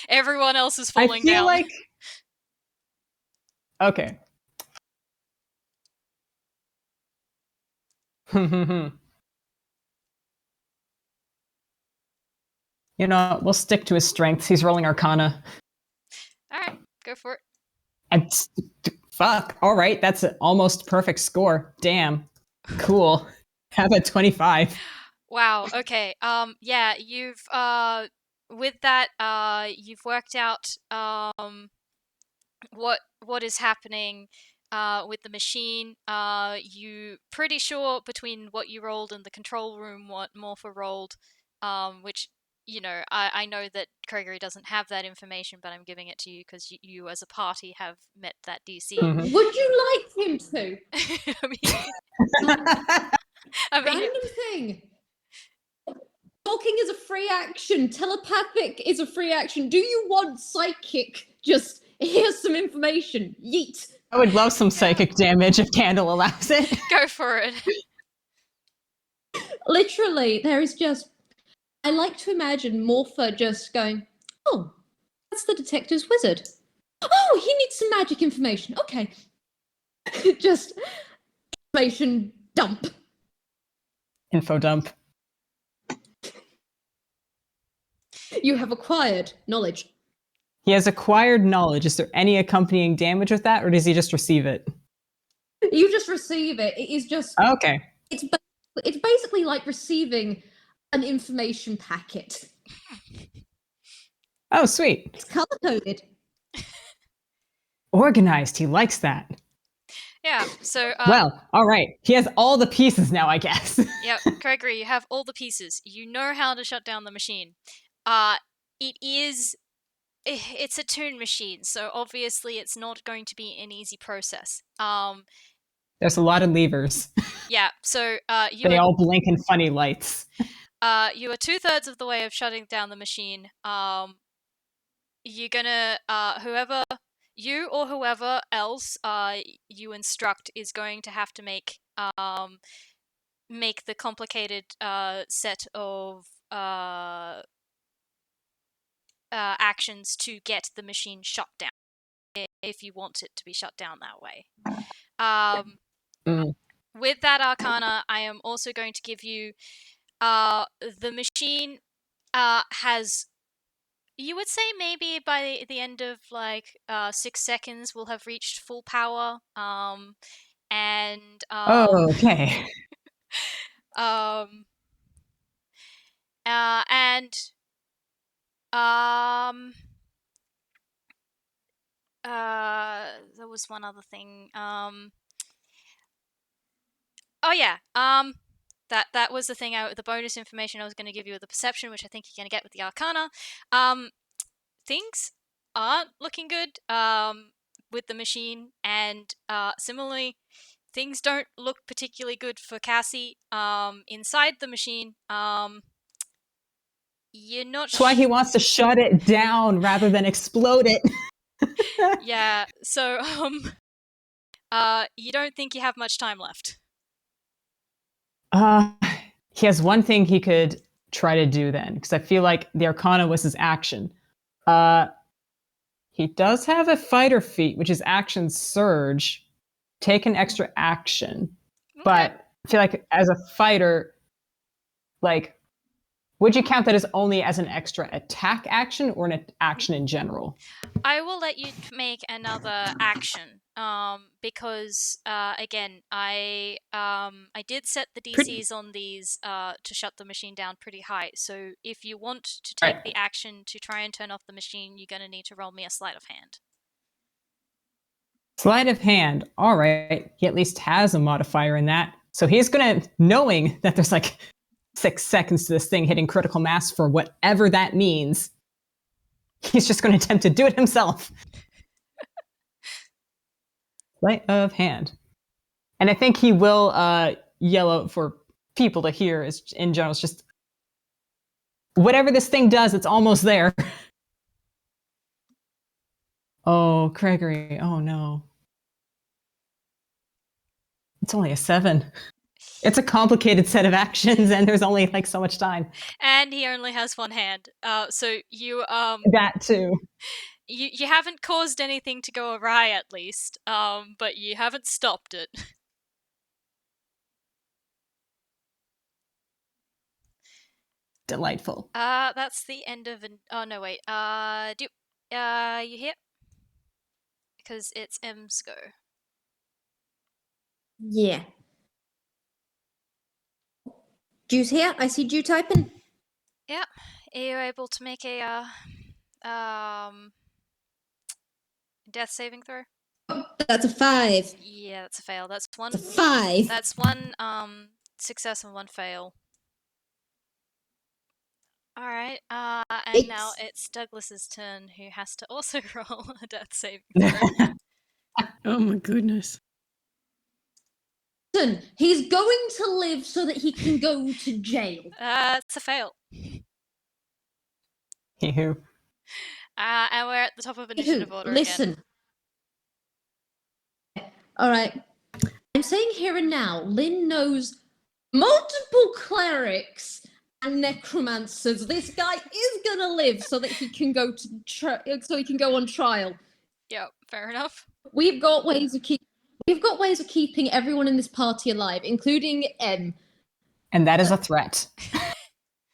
Everyone else is falling down. I feel like. Okay. You know, we'll stick to his strengths. He's rolling Arcana. All right, go for it. And fuck. All right, that's an almost perfect score. Damn. Cool. Have a 25. Wow. Okay. Yeah. You've with that you've worked out what is happening with the machine. You pretty sure between what you rolled in the control room, what Morpha rolled, which. You know, I know that Craigory doesn't have that information, but I'm giving it to you because you as a party have met that DC. Mm-hmm. Would you like him to? I mean, Random thing. Talking is a free action. Telepathic is a free action. Do you want psychic? Just here's some information. Yeet. I would love some psychic damage if Candle allows it. Go for it. Literally, there is just... I like to imagine Morpha just going, oh, that's the detective's wizard. Oh, he needs some magic information. Okay. Just information dump. Info dump. You have acquired knowledge. He has acquired knowledge. Is there any accompanying damage with that, or does he just receive it? You just receive it. It is just... Okay. It's basically like receiving an information packet. Oh, sweet. It's color-coded. Organized. He likes that. Yeah, so... well, all right. He has all the pieces now, I guess. Yep, Craigory, you have all the pieces. You know how to shut down the machine. It's a toon machine, so obviously it's not going to be an easy process. There's a lot of levers. Yeah, so they all blink in funny lights. You are 2/3 of the way of shutting down the machine. You're gonna whoever else you instruct is going to have to make the complicated set of actions to get the machine shut down if you want it to be shut down that way. With that Arcana, I am also going to give you the machine has, you would say maybe by the end of like 6 seconds will have reached full power. And oh, okay. There was one other thing. Oh yeah. That was the thing. The bonus information I was going to give you with the perception, which I think you're going to get with the Arcana. Things aren't looking good. With the machine, and similarly, things don't look particularly good for Cassie. Inside the machine. You're not. That's why he wants to shut it down rather than explode it. Yeah. So you don't think you have much time left? He has one thing he could try to do then, because I feel like the Arcana was his action. He does have a fighter feat, which is action surge. Take an extra action. Okay. But I feel like as a fighter, like, would you count that as only as an extra attack action or an action in general? I will let you make another action, because again, I did set the DCs on these to shut the machine down pretty high. So if you want to take the action to try and turn off the machine, you're gonna need to roll me a sleight of hand. Sleight of hand. All right. He at least has a modifier in that. So he's gonna, knowing that there's like 6 seconds to this thing hitting critical mass for whatever that means, he's just going to attempt to do it himself. Sleight of hand. And I think he will yell out for people to hear in general. It's just, whatever this thing does, it's almost there. Oh, Craigory. Oh, no. It's only a 7. It's a complicated set of actions, and there's only like so much time. And he only has one hand. So you that too. You haven't caused anything to go awry, at least. But you haven't stopped it. Delightful. That's the end of an. Oh no, wait. Dewp, you here? Because it's M's go. Yeah. Dew's here. I see Dew typing. Yeah. Are you able to make a death saving throw? That's a 5. Yeah, that's a fail. That's one. It's a 5. That's one success and one fail. All right. And now it's Douglas's turn, who has to also roll a death saving throw. Oh my goodness. Listen, he's going to live so that he can go to jail. It's a fail. Ew. And we're at the top of initiative order Listen. again. All right. I'm saying here and now, Lynn knows multiple clerics and necromancers. This guy is gonna live so that he can go to so he can go on trial. Yep, fair enough. We've got ways of keeping everyone in this party alive, including M. And that is a threat.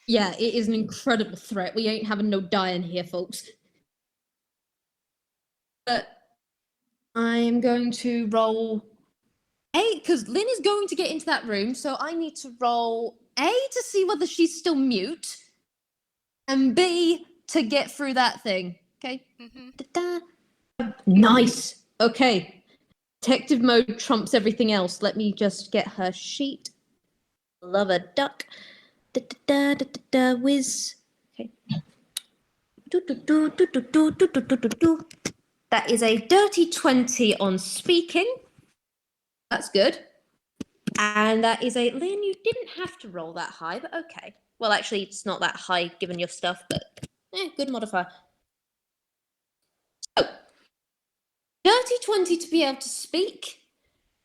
Yeah, it is an incredible threat. We ain't having no dying here, folks. But I'm going to roll A, because Lynn is going to get into that room, so I need to roll A to see whether she's still mute, and B to get through that thing. Okay? Mm-hmm. Nice. Okay. Detective mode trumps everything else. Let me just get her sheet. Love a duck. Whis. Okay. That is a dirty 20 on speaking. That's good. And that is a... Lynn, you didn't have to roll that high, but okay. Well, actually, it's not that high given your stuff, but good modifier. So, dirty 20 to be able to speak.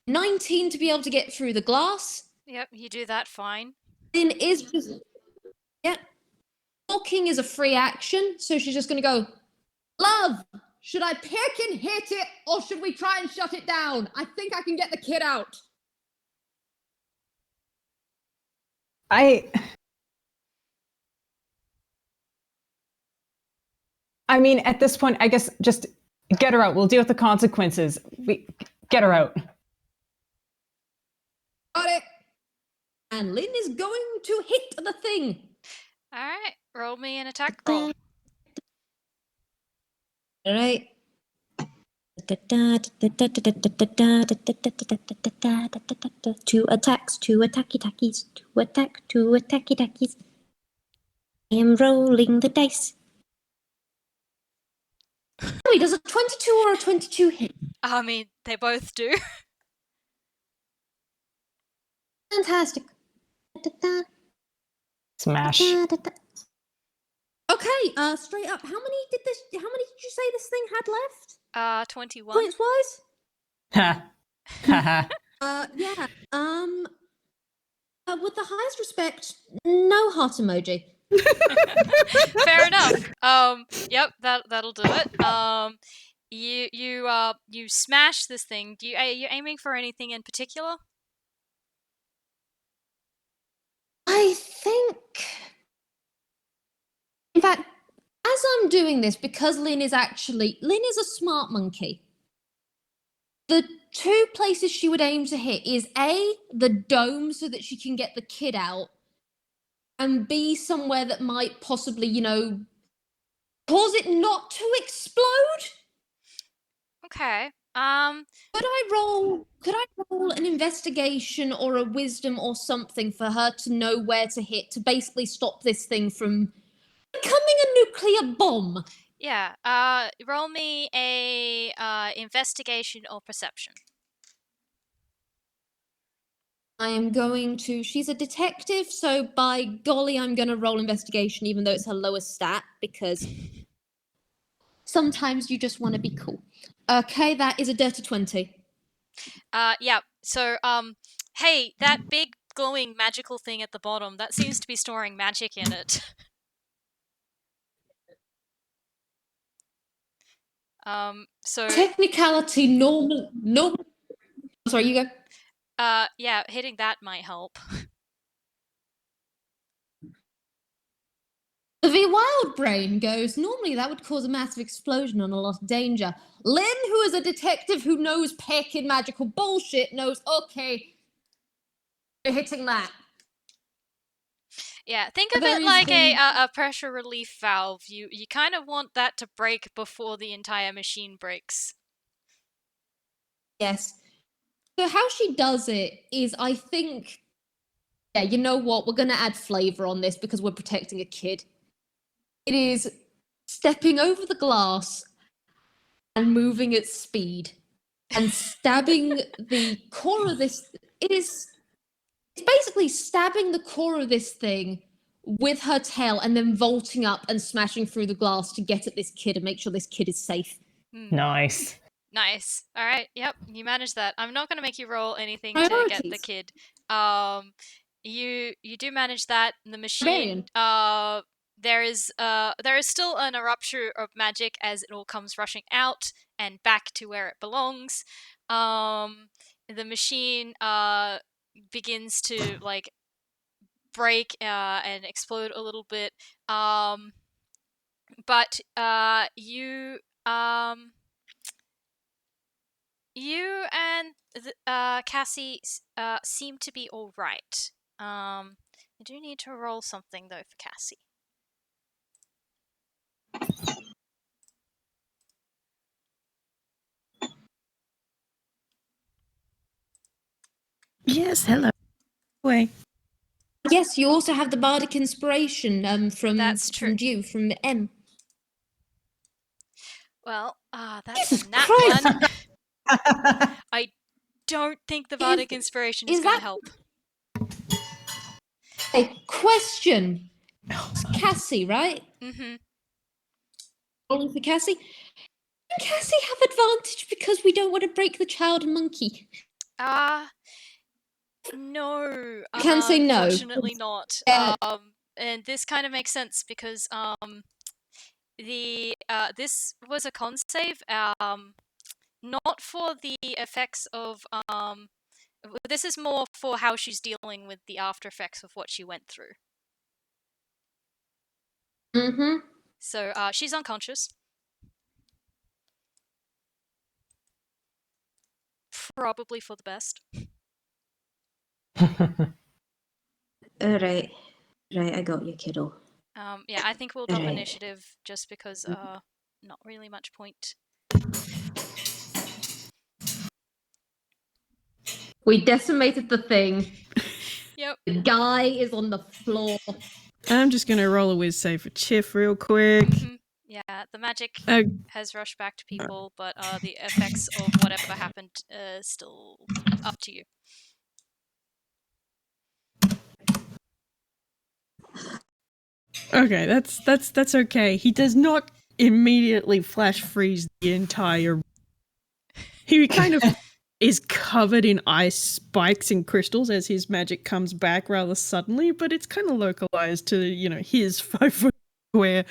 19 to be able to get through the glass. Yep, you do that fine. Lynn is just... Yeah. Talking is a free action, so she's just going to go, Love, should I pick and hit it, or should we try and shut it down? I think I can get the kid out. I mean, at this point, I guess just get her out. We'll deal with the consequences. Get her out. Got it. And Lynn is going to hit the thing. All right, roll me an attack roll. All right. Two attacks, two attacky tackies, two attacky tackies. I am rolling the dice. Wait, does a 22 or a 22 hit? I mean, they both do. Fantastic. Smash. Okay, straight up. How many did you say this thing had left? 21. Points wise? Ha. Ha. Yeah. With the highest respect, no heart emoji. Fair enough. Yep, that'll do it. You smash this thing. Are you aiming for anything in particular? I think. In fact, as I'm doing this, because Lynn is a smart monkey. The two places she would aim to hit is A, the dome so that she can get the kid out, and B, somewhere that might possibly, cause it not to explode. Okay. Could I roll an investigation or a wisdom or something for her to know where to hit to basically stop this thing from becoming a nuclear bomb? Yeah. Roll me a investigation or perception. I am going to. She's a detective, so by golly, I'm going to roll investigation, even though it's her lowest stat, because sometimes you just want to be cool. Okay, that is a dirty 20. Yeah. So, hey, that big glowing magical thing at the bottom, that seems to be storing magic in it. So Technicality, normal. Sorry, you go. yeah, hitting that might help. The Vwild brain goes, normally that would cause a massive explosion and a lot of danger. Lynn, who is a detective who knows pecking magical bullshit, knows, okay, you're hitting that. Yeah, think of it like a pressure relief valve. You kind of want that to break before the entire machine breaks. Yes. So how she does it is, I think, yeah, you know what? We're going to add flavor on this because we're protecting a kid. It is stepping over the glass and moving at speed and stabbing the core of this. It's basically stabbing the core of this thing with her tail and then vaulting up and smashing through the glass to get at this kid and make sure this kid is safe. Nice. Nice. All right. Yep, you managed that. I'm not going to make you roll anything to get the Priorities. kid. You do manage that. The machine. Barbarian. There is still an eruption of magic as it all comes rushing out and back to where it belongs. The machine begins to like break and explode a little bit. But you and Cassie seem to be all right. I do need to roll something though for Cassie. Yes, hello. Way. Yes, you also have the bardic inspiration from That's true. Dewp, from M. Well, that's Jesus a nat Christ! one. I don't think the bardic inspiration is going to help. A question. It's Cassie, right? Mm-hmm. Rolling for Cassie. Can Cassie have advantage because we don't want to break the child monkey? No. I can say no. Unfortunately not. Yeah. And this kind of makes sense because this was a con save. Not for the effects of this is more for how she's dealing with the after effects of what she went through. Mm-hmm. So she's unconscious. Probably for the best. All right, I got you, kiddo. Yeah, I think we'll drop Alright. initiative just because not really much point. We decimated the thing. Yep. The guy is on the floor. I'm just going to roll a whiz save for Chif real quick. Yeah, the magic Uh, has rushed back to people, but the effects of whatever happened still up to you. Okay, that's okay. He does not immediately flash freeze the entire. He kind of is covered in ice spikes and crystals as his magic comes back rather suddenly, but it's kind of localized to, his 5 foot square.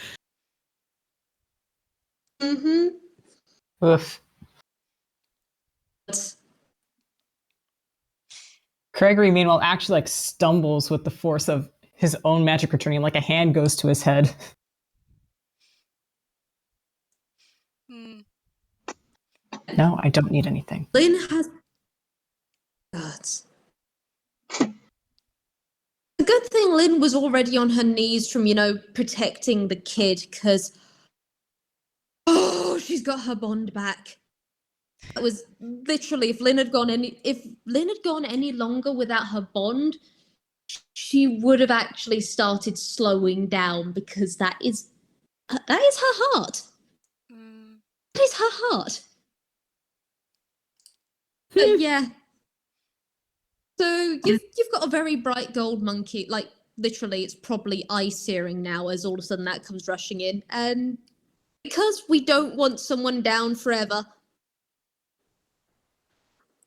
Oof. Craigory, meanwhile, actually stumbles with the force of his own magic returning, like a hand goes to his head. No, I don't need anything. Lynn has... God. The good thing Lynn was already on her knees from, protecting the kid, because... Oh, she's got her bond back. That was literally, if Lynn had gone any longer without her bond, she would have actually started slowing down, because that is her heart. That is her heart. But yeah. So you've got a very bright gold monkey, like literally it's probably eye-searing now as all of a sudden that comes rushing in. And because we don't want someone down forever,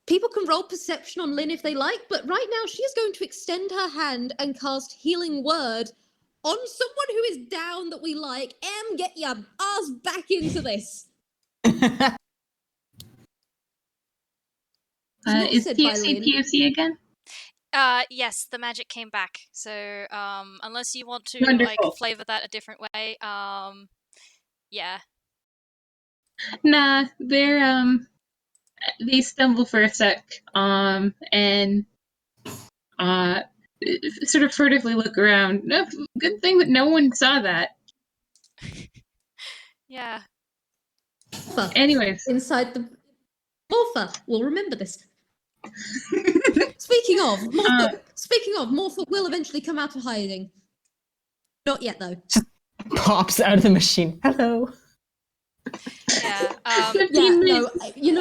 people can roll perception on Lynn if they like, but right now she is going to extend her hand and cast Healing Word on someone who is down that we like. Get your ass back into this. Is POC again? Yes, the magic came back. So, unless you want to Wonderful. flavor that a different way, yeah. Nah, they stumble for a sec, and sort of furtively look around. No, good thing that no one saw that. Yeah. Anyways. Inside the... Morpha will remember this. Speaking of, Morpha will eventually come out of hiding. Not yet, though. Just pops out of the machine. Hello. Yeah. No. You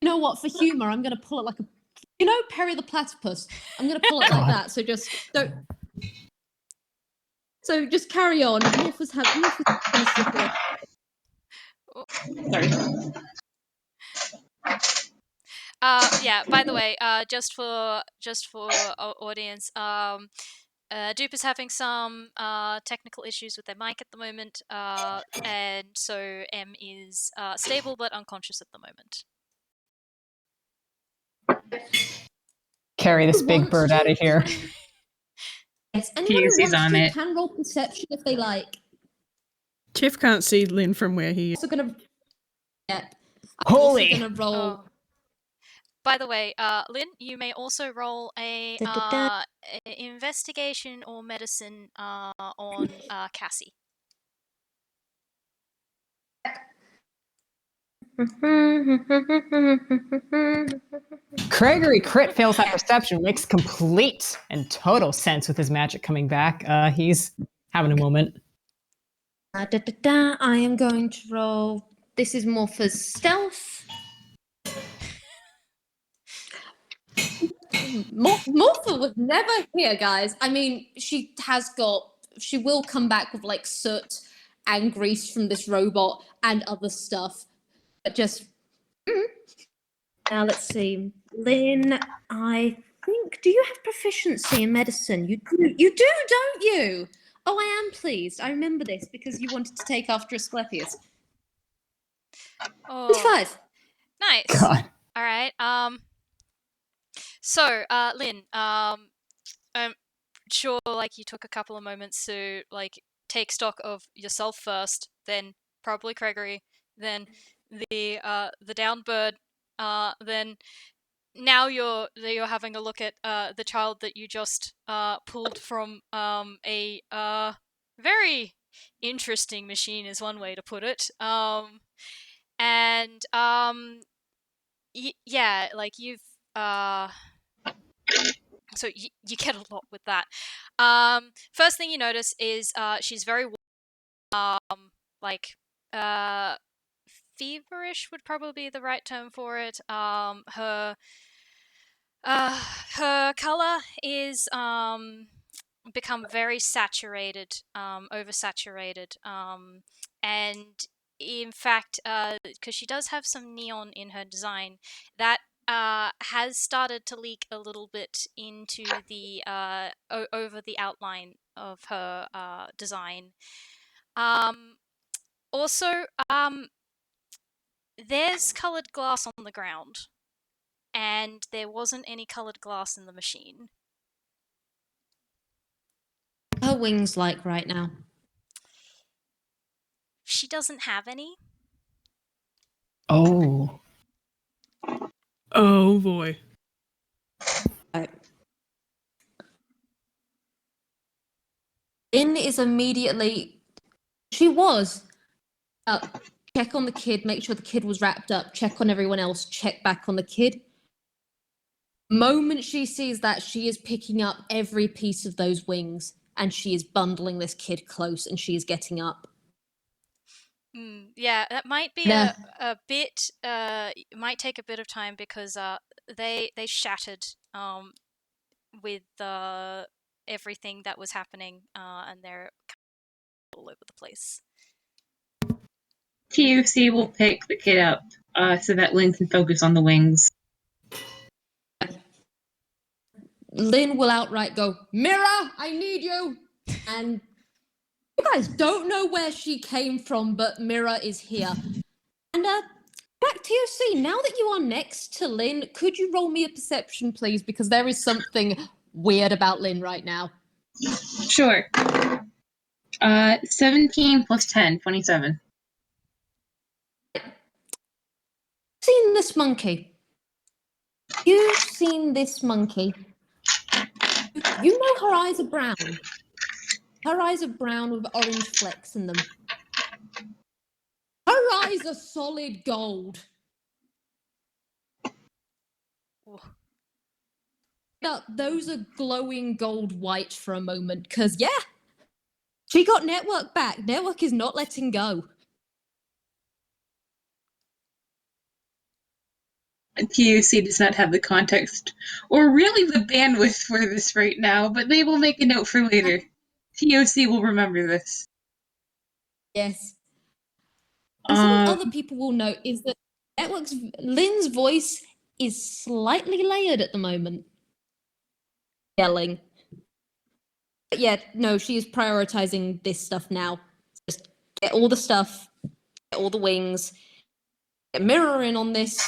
know what? For humor, I'm gonna pull it like a. Perry the Platypus. I'm gonna pull it like that. So just don't. So just carry on. Morpha's gonna slip away. Sorry. Yeah, by the way, just for our audience, Dewp is having some technical issues with their mic at the moment, and so M is stable but unconscious at the moment. Carry this big bird out of here. Yes, anyone who wants to can roll perception if they like. Chif can't see Lynn from where he is. Also gonna... Yeah. Holy! I'm also gonna roll... Oh. By the way, Lynn, you may also roll a investigation or medicine on Cassie. Craigory crit fails that perception, makes complete and total sense with his magic coming back. He's having a moment. I am going to roll... This is Morpha's stealth. Morpha was never here, guys. I mean, she will come back with soot and grease from this robot and other stuff. But just... Now let's see. Lynn, I think... Do you have proficiency in medicine? You do, don't you? Oh, I am pleased. I remember this because you wanted to take after Asclepius. Oh, 25. Nice. God. All right. So, Lynn, I'm sure you took a couple of moments to take stock of yourself first, then probably Craigory, then the downed bird, then now you're having a look at the child that you just pulled from a very interesting machine is one way to put it. Yeah, so you get a lot with that. First thing you notice is she's very like feverish would probably be the right term for it. Her color is become very saturated, oversaturated, and in fact, because she does have some neon in her design, that has started to leak a little bit into the over the outline of her design. Also, there's colored glass on the ground, and there wasn't any colored glass in the machine. Her wings like right now. She doesn't have any. Oh. Oh boy. Right. Lynn is immediately. She was. Check on the kid, make sure the kid was wrapped up, check on everyone else, check back on the kid. Moment she sees that, she is picking up every piece of those wings and she is bundling this kid close and she is getting up. Yeah, that might be a bit. It might take a bit of time because they shattered with everything that was happening, and they're all over the place. TUC will pick the kid up so that Lynn can focus on the wings. Lynn will outright go, Mira, I need you! And you guys don't know where she came from, but Mira is here. And back to TUC, now that you are next to Lynn, could you roll me a perception, please? Because there is something weird about Lynn right now. Sure. 17 plus 10, 27. Seen this monkey? You've seen this monkey. You know her eyes are brown. Her eyes are brown with orange flecks in them. Her eyes are solid gold. Now, those are glowing gold white for a moment, because, yeah, she got Network back. Network is not letting go. TUC does not have the context or really the bandwidth for this right now, but they will make a note for later. TOC will remember this. Yes. And something other people will note is that Lynn's voice is slightly layered at the moment. Yelling. But yeah, no, she is prioritizing this stuff now. Just get all the stuff, get all the wings, get Mirror in on this,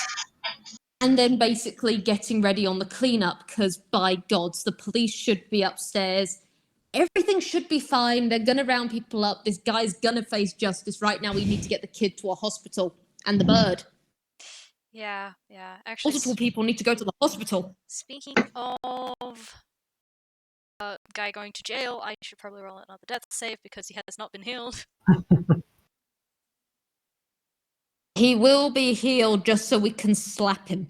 and then basically getting ready on the cleanup, because by gods, the police should be upstairs. Everything should be fine. They're gonna round people up. This guy's gonna face justice. Right now, we need to get the kid to a hospital. And the bird. Yeah. Actually, Multiple people need to go to the hospital. Speaking of guy going to jail, I should probably roll another death save because he has not been healed. He will be healed just so we can slap him.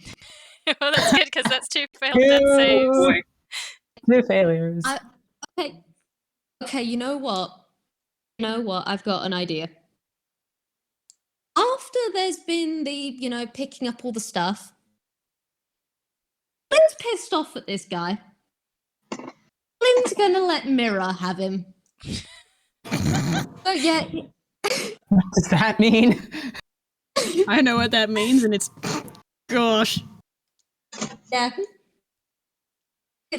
Well, that's good because that's 2 failed death saves. 2 failures. Okay, you know what? I've got an idea. After there's been the, picking up all the stuff, Lynn's pissed off at this guy. Lynn's gonna let Mira have him. So yeah. What does that mean? I know what that means, and it's... Gosh. Yeah. He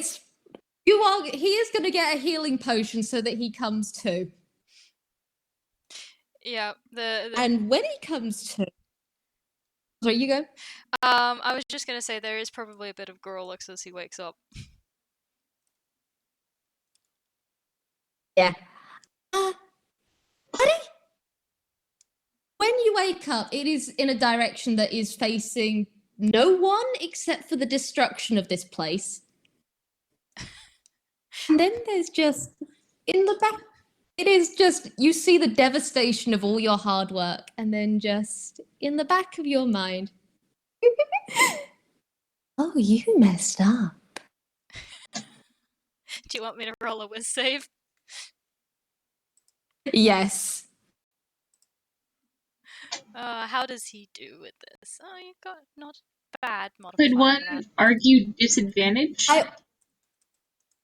is gonna get a healing potion so that he comes to. Yeah, and when he comes to... Sorry, you go. I was just gonna say there is probably a bit of Gorlix as he wakes up. Yeah. Buddy? When you wake up, it is in a direction that is facing no one except for the destruction of this place. And then there's just, in the back, it is just, you see the devastation of all your hard work, and then just in the back of your mind, Oh, you messed up. Do you want me to roll a Whis save? Yes. How does he do with this? Oh, you got not bad Could modifier one for that. argue disadvantage?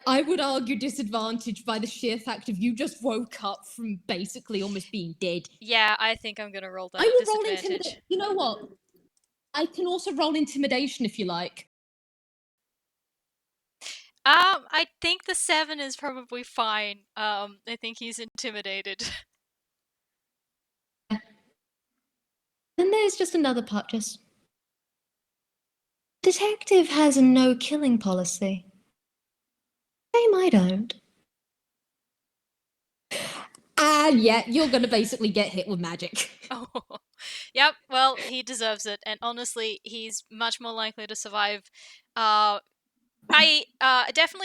I would argue disadvantage by the sheer fact of you just woke up from basically almost being dead. Yeah, I think I'm gonna roll that I will roll disadvantage. intimidation. You know what? I can also roll intimidation if you like. I think the 7 is probably fine. I think he's intimidated. Then there's just another part, just... Detective has a no-killing policy. Same I don't. And yeah, you're gonna basically get hit with magic. Oh, yep. Well, he deserves it, and honestly, he's much more likely to survive. Definitely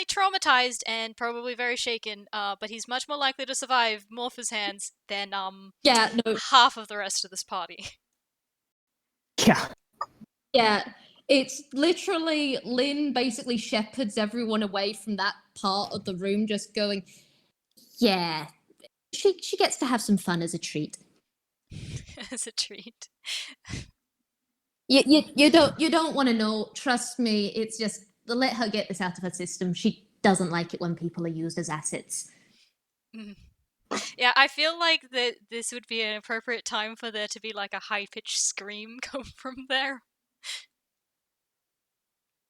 traumatized and probably very shaken. But he's much more likely to survive Morpha's hands than Yeah, no, half of the rest of this party. Yeah. yeah. It's literally Lynn basically shepherds everyone away from that part of the room, just going, yeah, she gets to have some fun as a treat. As a treat. You don't want to know. Trust me, it's just let her get this out of her system. She doesn't like it when people are used as assets. Yeah, I feel like that this would be an appropriate time for there to be like a high-pitched scream come from there.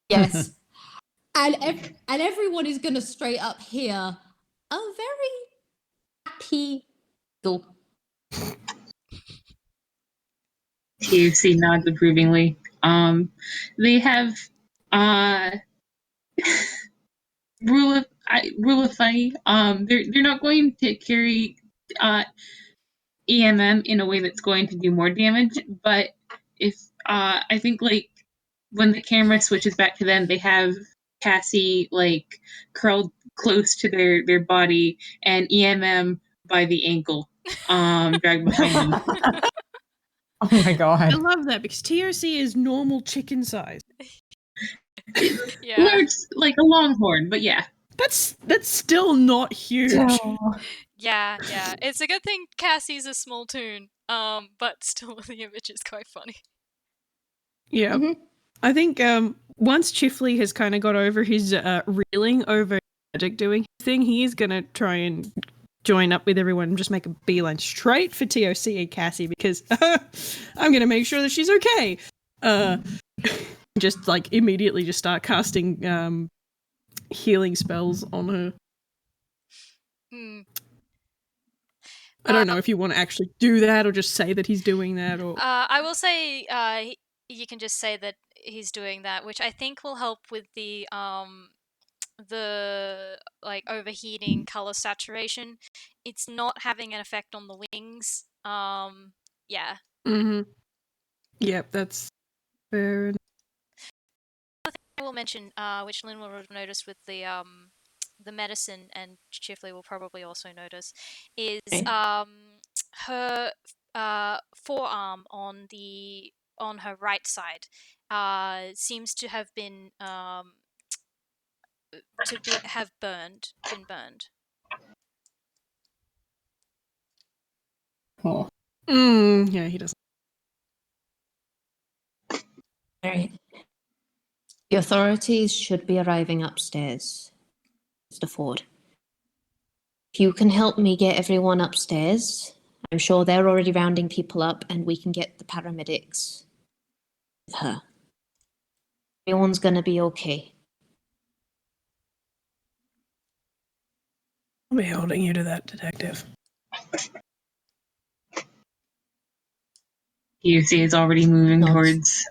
Yes, and everyone is gonna straight up hear a very happy giggle. TFC nods approvingly. They have rule of thumb. They're not going to carry EMM in a way that's going to do more damage, but if I think like when the camera switches back to them, they have Cassie like curled close to their body and EMM by the ankle, dragged behind them. Oh my god. I love that because TOC is normal chicken size. Yeah. Large, like a longhorn, but yeah. That's still not huge. Yeah. It's a good thing Cassie's a small toon. But still the image is quite funny. Yeah. Mhm. I think once Chifley has kind of got over his reeling over magic doing thing, he is going to try and join up with everyone and just make a beeline straight for TOC and Cassie because I'm going to make sure that she's okay. Just like immediately just start casting healing spells on her. I don't know if you want to actually do that or just say that he's doing that or I will say you can just say that he's doing that, which I think will help with the like overheating color saturation. It's not having an effect on the wings. Yeah. Mm-hmm. Yep, that's fair. I will mention, which Lynn will have noticed with the medicine, and Chifley will probably also notice, is her forearm on her right side seems to have been been burned. Oh. Yeah, he doesn't. Alright. The authorities should be arriving upstairs, Mr. Forde. If you can help me get everyone upstairs, I'm sure they're already rounding people up and we can get the paramedics with her. Everyone's gonna be okay. I'll be holding you to that, Detective. TFC is already moving Nods. towards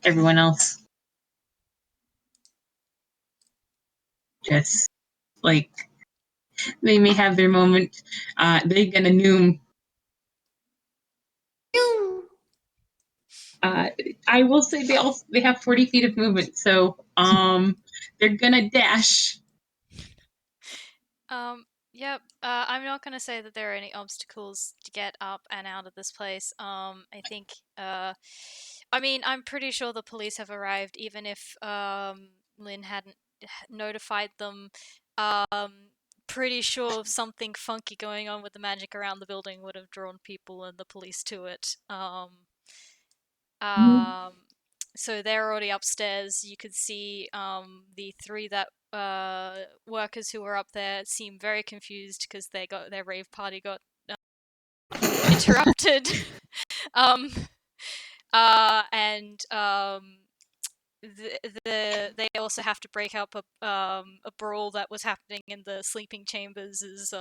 everyone else. Just like they may have their moment. They're gonna noom. I will say they have 40 feet of movement, so they're gonna dash. Yep. I'm not going to say that there are any obstacles to get up and out of this place. I think. I mean, I'm pretty sure the police have arrived, even if Lynn hadn't notified them. Pretty sure something funky going on with the magic around the building would have drawn people and the police to it. So they're already upstairs. You could see the three that workers who were up there seem very confused because their rave party got interrupted. And they also have to break up a brawl that was happening in the sleeping chambers. As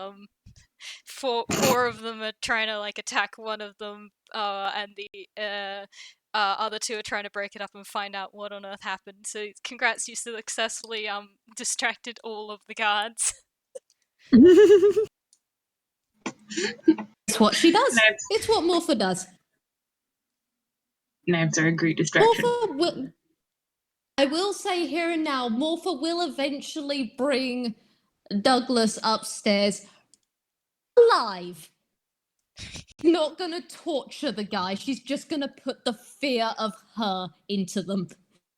four of them are trying to like attack one of them, and the other two are trying to break it up and find out what on earth happened. So congrats, you successfully distracted all of the guards. It's what she does. It's what Morpha does. Knives are a great distraction. I will say here and now, Morpha will eventually bring Douglas upstairs alive. Not gonna torture the guy. She's just gonna put the fear of her into them.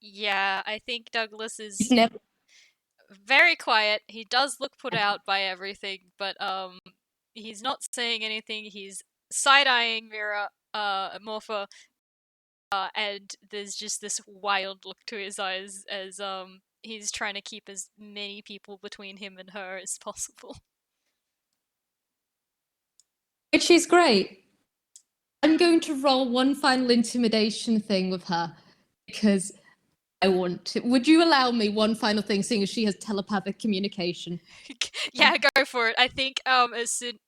Yeah, I think Douglas is very quiet. He does look put out by everything, but he's not saying anything. He's side-eyeing Morpha, and there's just this wild look to his eyes as he's trying to keep as many people between him and her as possible. Which is great. I'm going to roll one final intimidation thing with her because I want to. Would you allow me one final thing, seeing as she has telepathic communication? Yeah, go for it. I think as soon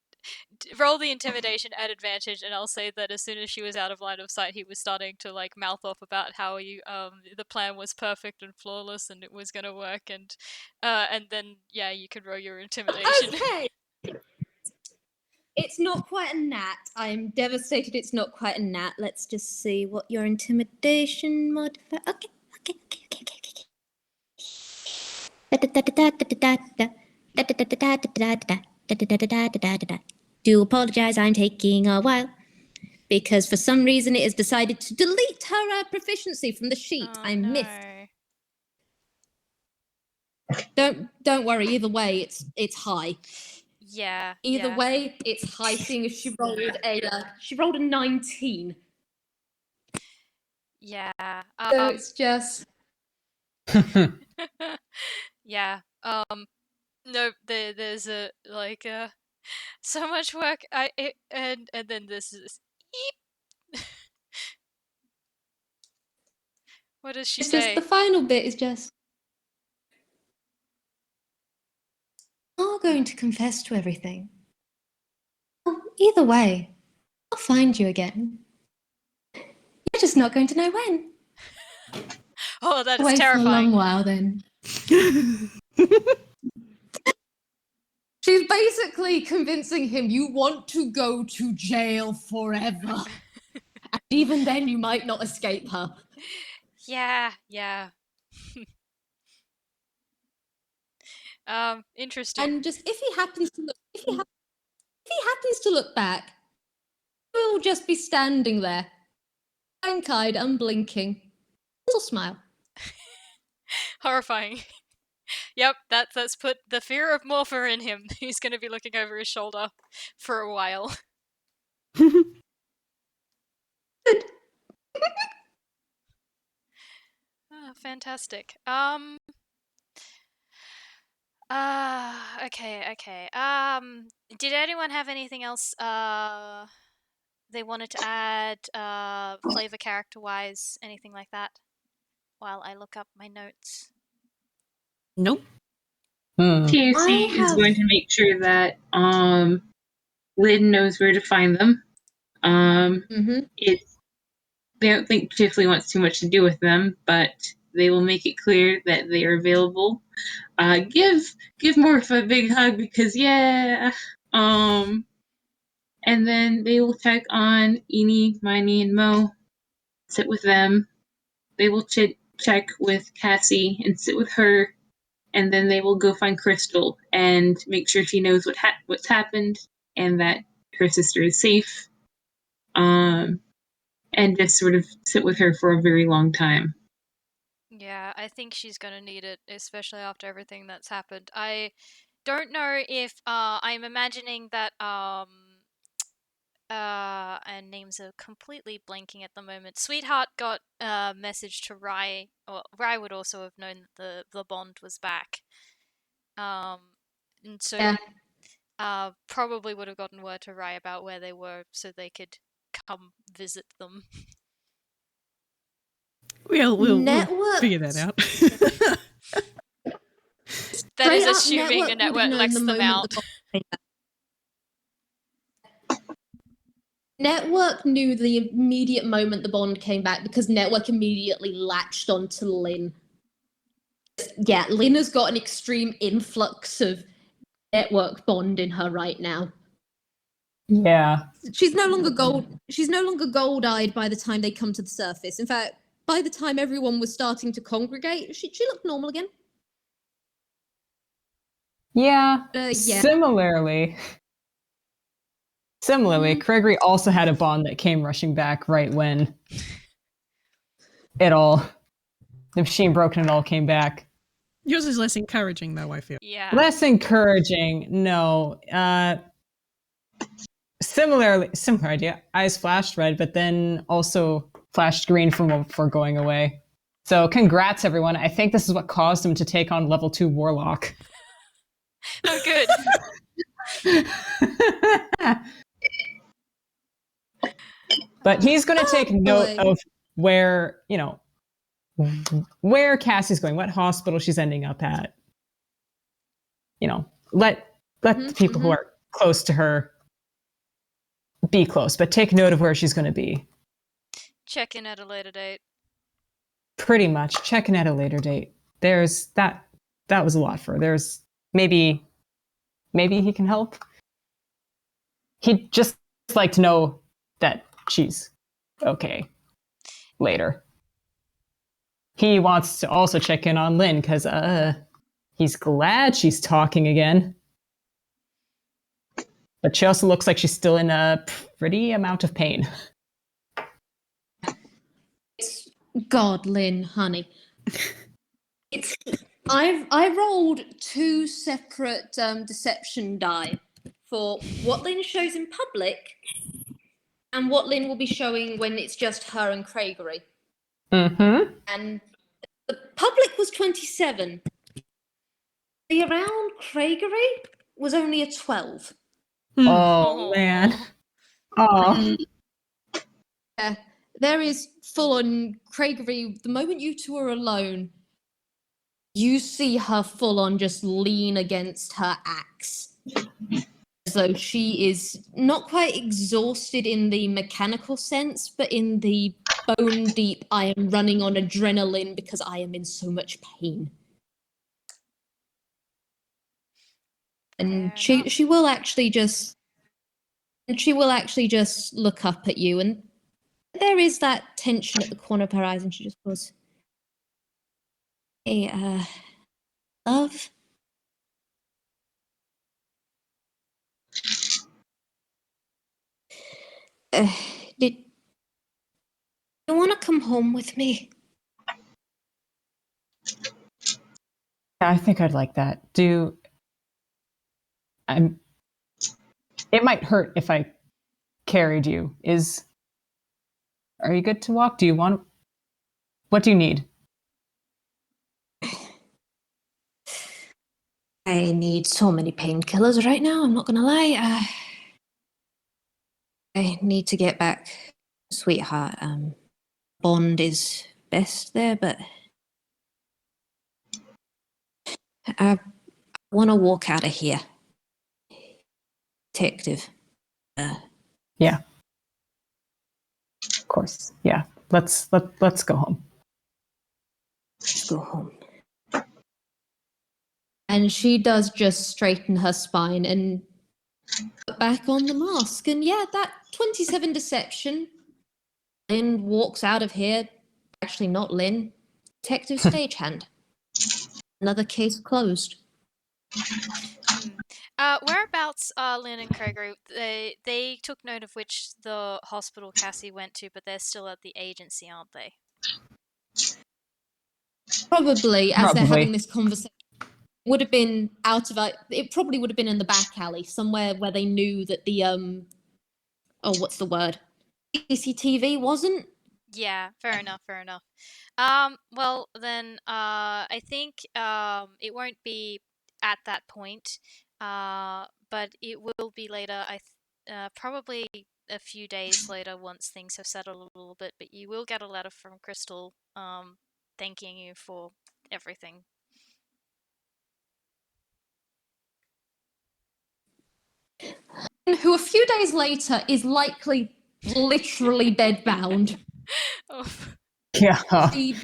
roll the intimidation at advantage, and I'll say that as soon as she was out of line of sight, he was starting to like mouth off about how the plan was perfect and flawless and it was gonna work, and then yeah, you could roll your intimidation. Okay. It's not quite a nat. I'm devastated it's not quite a nat. Let's just see what your intimidation modifier. Okay. Do apologize, I'm taking a while. Because for some reason it has decided to delete her proficiency from the sheet. I missed. Don't worry, either way, it's high. Yeah. Either way, it's high, seeing as she rolled a 19. Yeah. So it's just yeah. No, there's a like so much work. And then this is eep. What does she say? Just the final bit is just. I'm going to confess to everything. Well, either way, I'll find you again. You're just not going to know when. Oh, that is Wait terrifying. For a long while, then. She's basically convincing him you want to go to jail forever. And even then, you might not escape her. Yeah. Interesting. And just if he happens to look back, he'll just be standing there, blank-eyed, unblinking, little smile. Horrifying. Yep, that's put the fear of Morpha in him. He's going to be looking over his shoulder for a while. Fantastic. Okay. Did anyone have anything else they wanted to add, flavor character-wise, anything like that? While I look up my notes. Nope. Cassie is going to make sure that Lynn knows where to find them. They don't think Chifley wants too much to do with them, but they will make it clear that they are available. Give Morpha a big hug because yeah. And then they will check on Eenie, Miney, and Mo. Sit with them. They will check with Cassie and sit with her. and then they will go find Crystal and make sure she knows what's happened and that her sister is safe. And just sort of sit with her for a very long time. Yeah, I think she's gonna need it, especially after everything that's happened. I don't know if I'm imagining that and names are completely blanking at the moment. Sweetheart got a message to Rye, or Rye would also have known that the bond was back. And so Yeah. probably would have gotten word to Rye about where they were so they could come visit them. We'll Network. figure that out. That is Straight up, assuming a would have network known lets the them moment out. the bond came back. Network knew the immediate moment the bond came back because Network immediately latched onto Lynn. Yeah, Lynn has got an extreme influx of Network bond in her right now. Yeah. She's no longer gold-eyed by the time they come to the surface. In fact, by the time everyone was starting to congregate, she looked normal again. Yeah. Yeah. Similarly, Craigory also had a bond that came rushing back right when the machine broke and it all came back. Yours is less encouraging, though, I feel. Yeah. Less encouraging, no. Similar idea. Eyes flashed red, but then also flashed green for going away. So congrats, everyone. I think this is what caused him to take on level 2 Warlock. Oh, good. But he's going to take note of where Cassie's going, what hospital she's ending up at. Let the people who are close to her be close, but take note of where she's going to be. Check in at a later date. Pretty much. Check in at a later date. There's that was a lot for her. There's maybe he can help. He'd just like to know that she's okay later. He wants to also check in on Lynn because he's glad she's talking again. But she also looks like she's still in a pretty amount of pain. God, Lynn, honey. I rolled 2 separate deception die for what Lynn shows in public and what Lynn will be showing when it's just her and Craigory. Mm-hmm. And the public was 27. The around Craigory was only a 12. Oh, man. Oh. Yeah, there is full on Craigory. The moment you two are alone, you see her full on just lean against her axe. As though she is not quite exhausted in the mechanical sense, but in the bone deep, I am running on adrenaline because I am in so much pain. And she will actually just look up at you, and there is that tension at the corner of her eyes, and she just goes, "Hey, love." Did you want to come home with me? I think I'd like that. It might hurt if I carried you. Are you good to walk? What do you need? I need so many painkillers right now, I'm not gonna lie. I need to get back, sweetheart. Bond is best there, but I want to walk out of here. Detective. Yeah. Of course. Yeah. Let's go home. Let's go home. And she does just straighten her spine and put back on the mask. And yeah, that 27 deception. Lynn walks out of here. Actually, not Lynn. Detective Stagehand. Another case closed. Whereabouts are Lynn and Craigory? They took note of which the hospital Cassie went to, but they're still at the agency, aren't they? Probably, as they're Probably. having this conversation, would have been out of it. Probably would have been in the back alley somewhere where they knew that the what's the word? CCTV wasn't. Yeah, fair enough. Well then, I think it won't be at that point, but it will be later. Probably a few days later once things have settled a little bit. But you will get a letter from Crystal, thanking you for everything. Who a few days later is likely literally bedbound. Oh. Yeah. The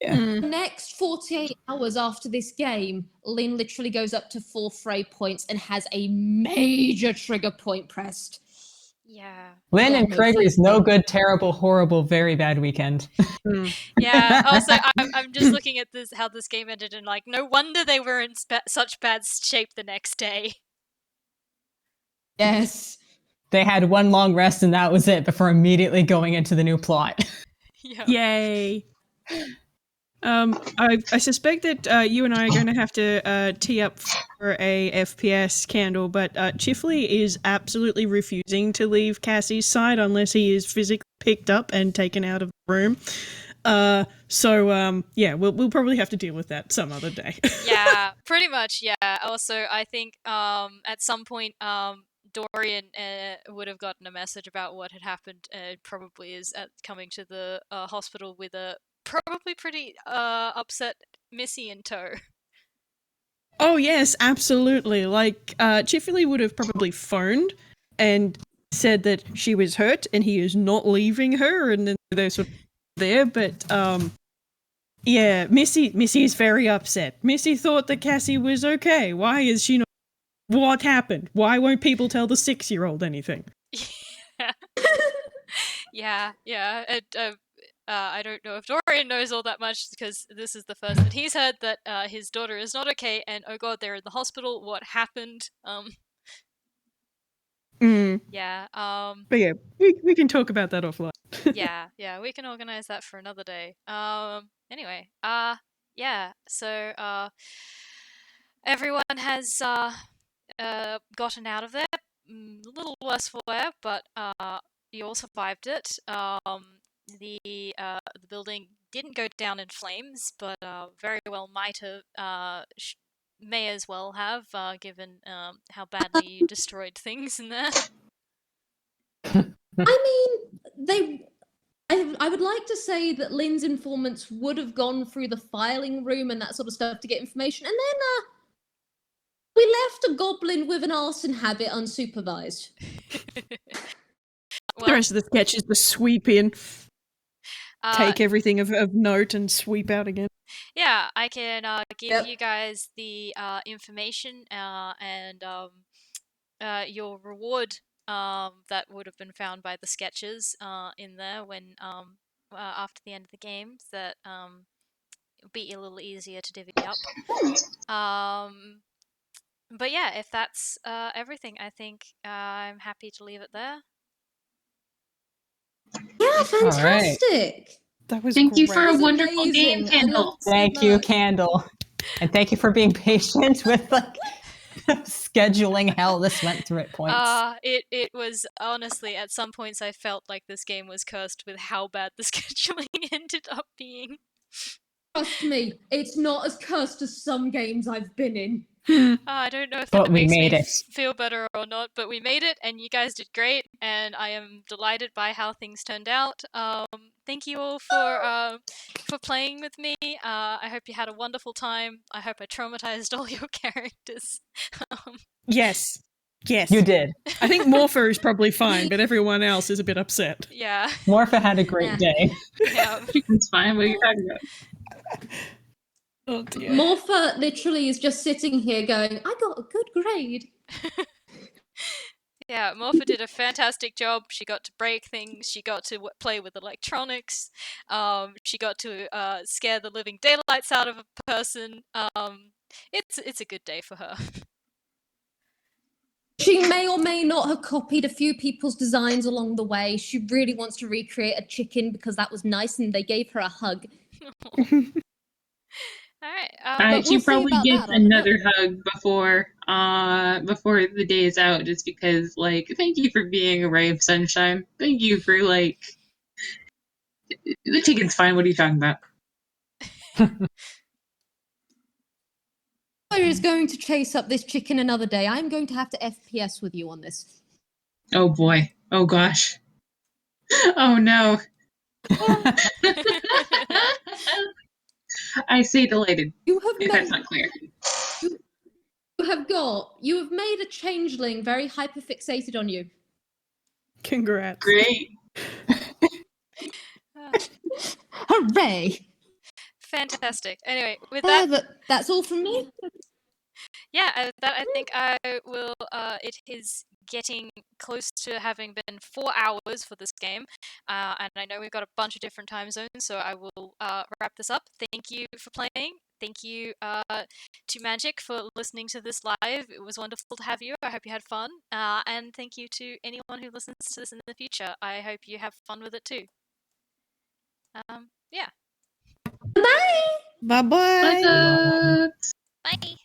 Yeah. next 48 hours after this game, Lynn literally goes up to 4 fray points and has a major trigger point pressed. Yeah. Lynn Yeah, and no, Craigory's no seriously. good, terrible, horrible, very bad weekend. Yeah. Also, I'm just looking at this how this game ended, and like, no wonder they were in such bad shape the next day. Yes. They had one long rest and that was it before immediately going into the new plot. Yeah. Yay. I suspect that you and I are going to have to tee up for a FPS candle, but Chifley is absolutely refusing to leave Cassie's side unless he is physically picked up and taken out of the room. Yeah, we'll probably have to deal with that some other day. Yeah, pretty much. Yeah. Also, I think at some point Dorian would have gotten a message about what had happened. Probably is coming to the hospital with a probably pretty upset Missy in tow. Oh yes, absolutely. Like Chifley would have probably phoned and said that she was hurt and he is not leaving her, and then they're sort of there. But yeah, Missy is very upset. Missy thought that Cassie was okay. Why is she not? What happened? Why won't people tell the 6-year-old anything? Yeah. And, I don't know if Dorian knows all that much because this is the first that he's heard that his daughter is not okay, and oh god, they're in the hospital. What happened? Yeah. But yeah, we can talk about that offline. Yeah, we can organize that for another day. Anyway, yeah. So, everyone has gotten out of there. A little worse for wear, but you all survived it. The building didn't go down in flames, but very well might have. May as well have, given how badly you destroyed things in there. I mean, I would like to say that Lynn's informants would have gone through the filing room and that sort of stuff to get information, and then we left a goblin with an arson habit unsupervised. The rest of the sketch is to sweep in, take everything of note and sweep out again. Yeah, I can give you guys the information and your reward that would have been found by the sketches in there when after the end of the game, that it'll be a little easier to divvy up. But yeah, if that's everything, I think I'm happy to leave it there. Yeah, fantastic. That was Thank you great. for a That was wonderful amazing. game, Candle. Thank you, Candle. And thank you for being patient with like scheduling hell this went through at points. It was honestly, at some points I felt like this game was cursed with how bad the scheduling ended up being. Trust me, it's not as cursed as some games I've been in. I don't know if But that we makes made me it. feel better or not, but we made it, and you guys did great, and I am delighted by how things turned out. Thank you all for playing with me. I hope you had a wonderful time. I hope I traumatized all your characters. Yes. You did. I think Morpha is probably fine, but everyone else is a bit upset. Yeah. Morpha had a great day. Yeah. It's fine. What are you talking about? Oh dear. Morpha literally is just sitting here going, I got a good grade. Yeah, Morpha did a fantastic job. She got to break things. She got to play with electronics. She got to scare the living daylights out of a person. It's a good day for her. She may or may not have copied a few people's designs along the way. She really wants to recreate a chicken because that was nice and they gave her a hug. All right. She we'll see probably about gets that, I don't know. another hug before the day is out, just because, like, thank you for being a ray of sunshine. Thank you for, like, the chicken's fine. What are you talking about? Is going to chase up this chicken another day. I'm going to have to FPS with you on this. Oh boy. Oh gosh. Oh no. I say delighted. You have If that's not clear. You have made a changeling very hyperfixated on you. Congrats. Great. Hooray! Fantastic. Anyway, with that, That's all from me. yeah, that I think I will. It is getting close to having been 4 hours for this game, and I know we've got a bunch of different time zones, so I will wrap this up. Thank you for playing. Thank you to Magic for listening to this live. It was wonderful to have you. I hope you had fun, and thank you to anyone who listens to this in the future. I hope you have fun with it too. Yeah. Bye! Bye-bye. Bye. Bye.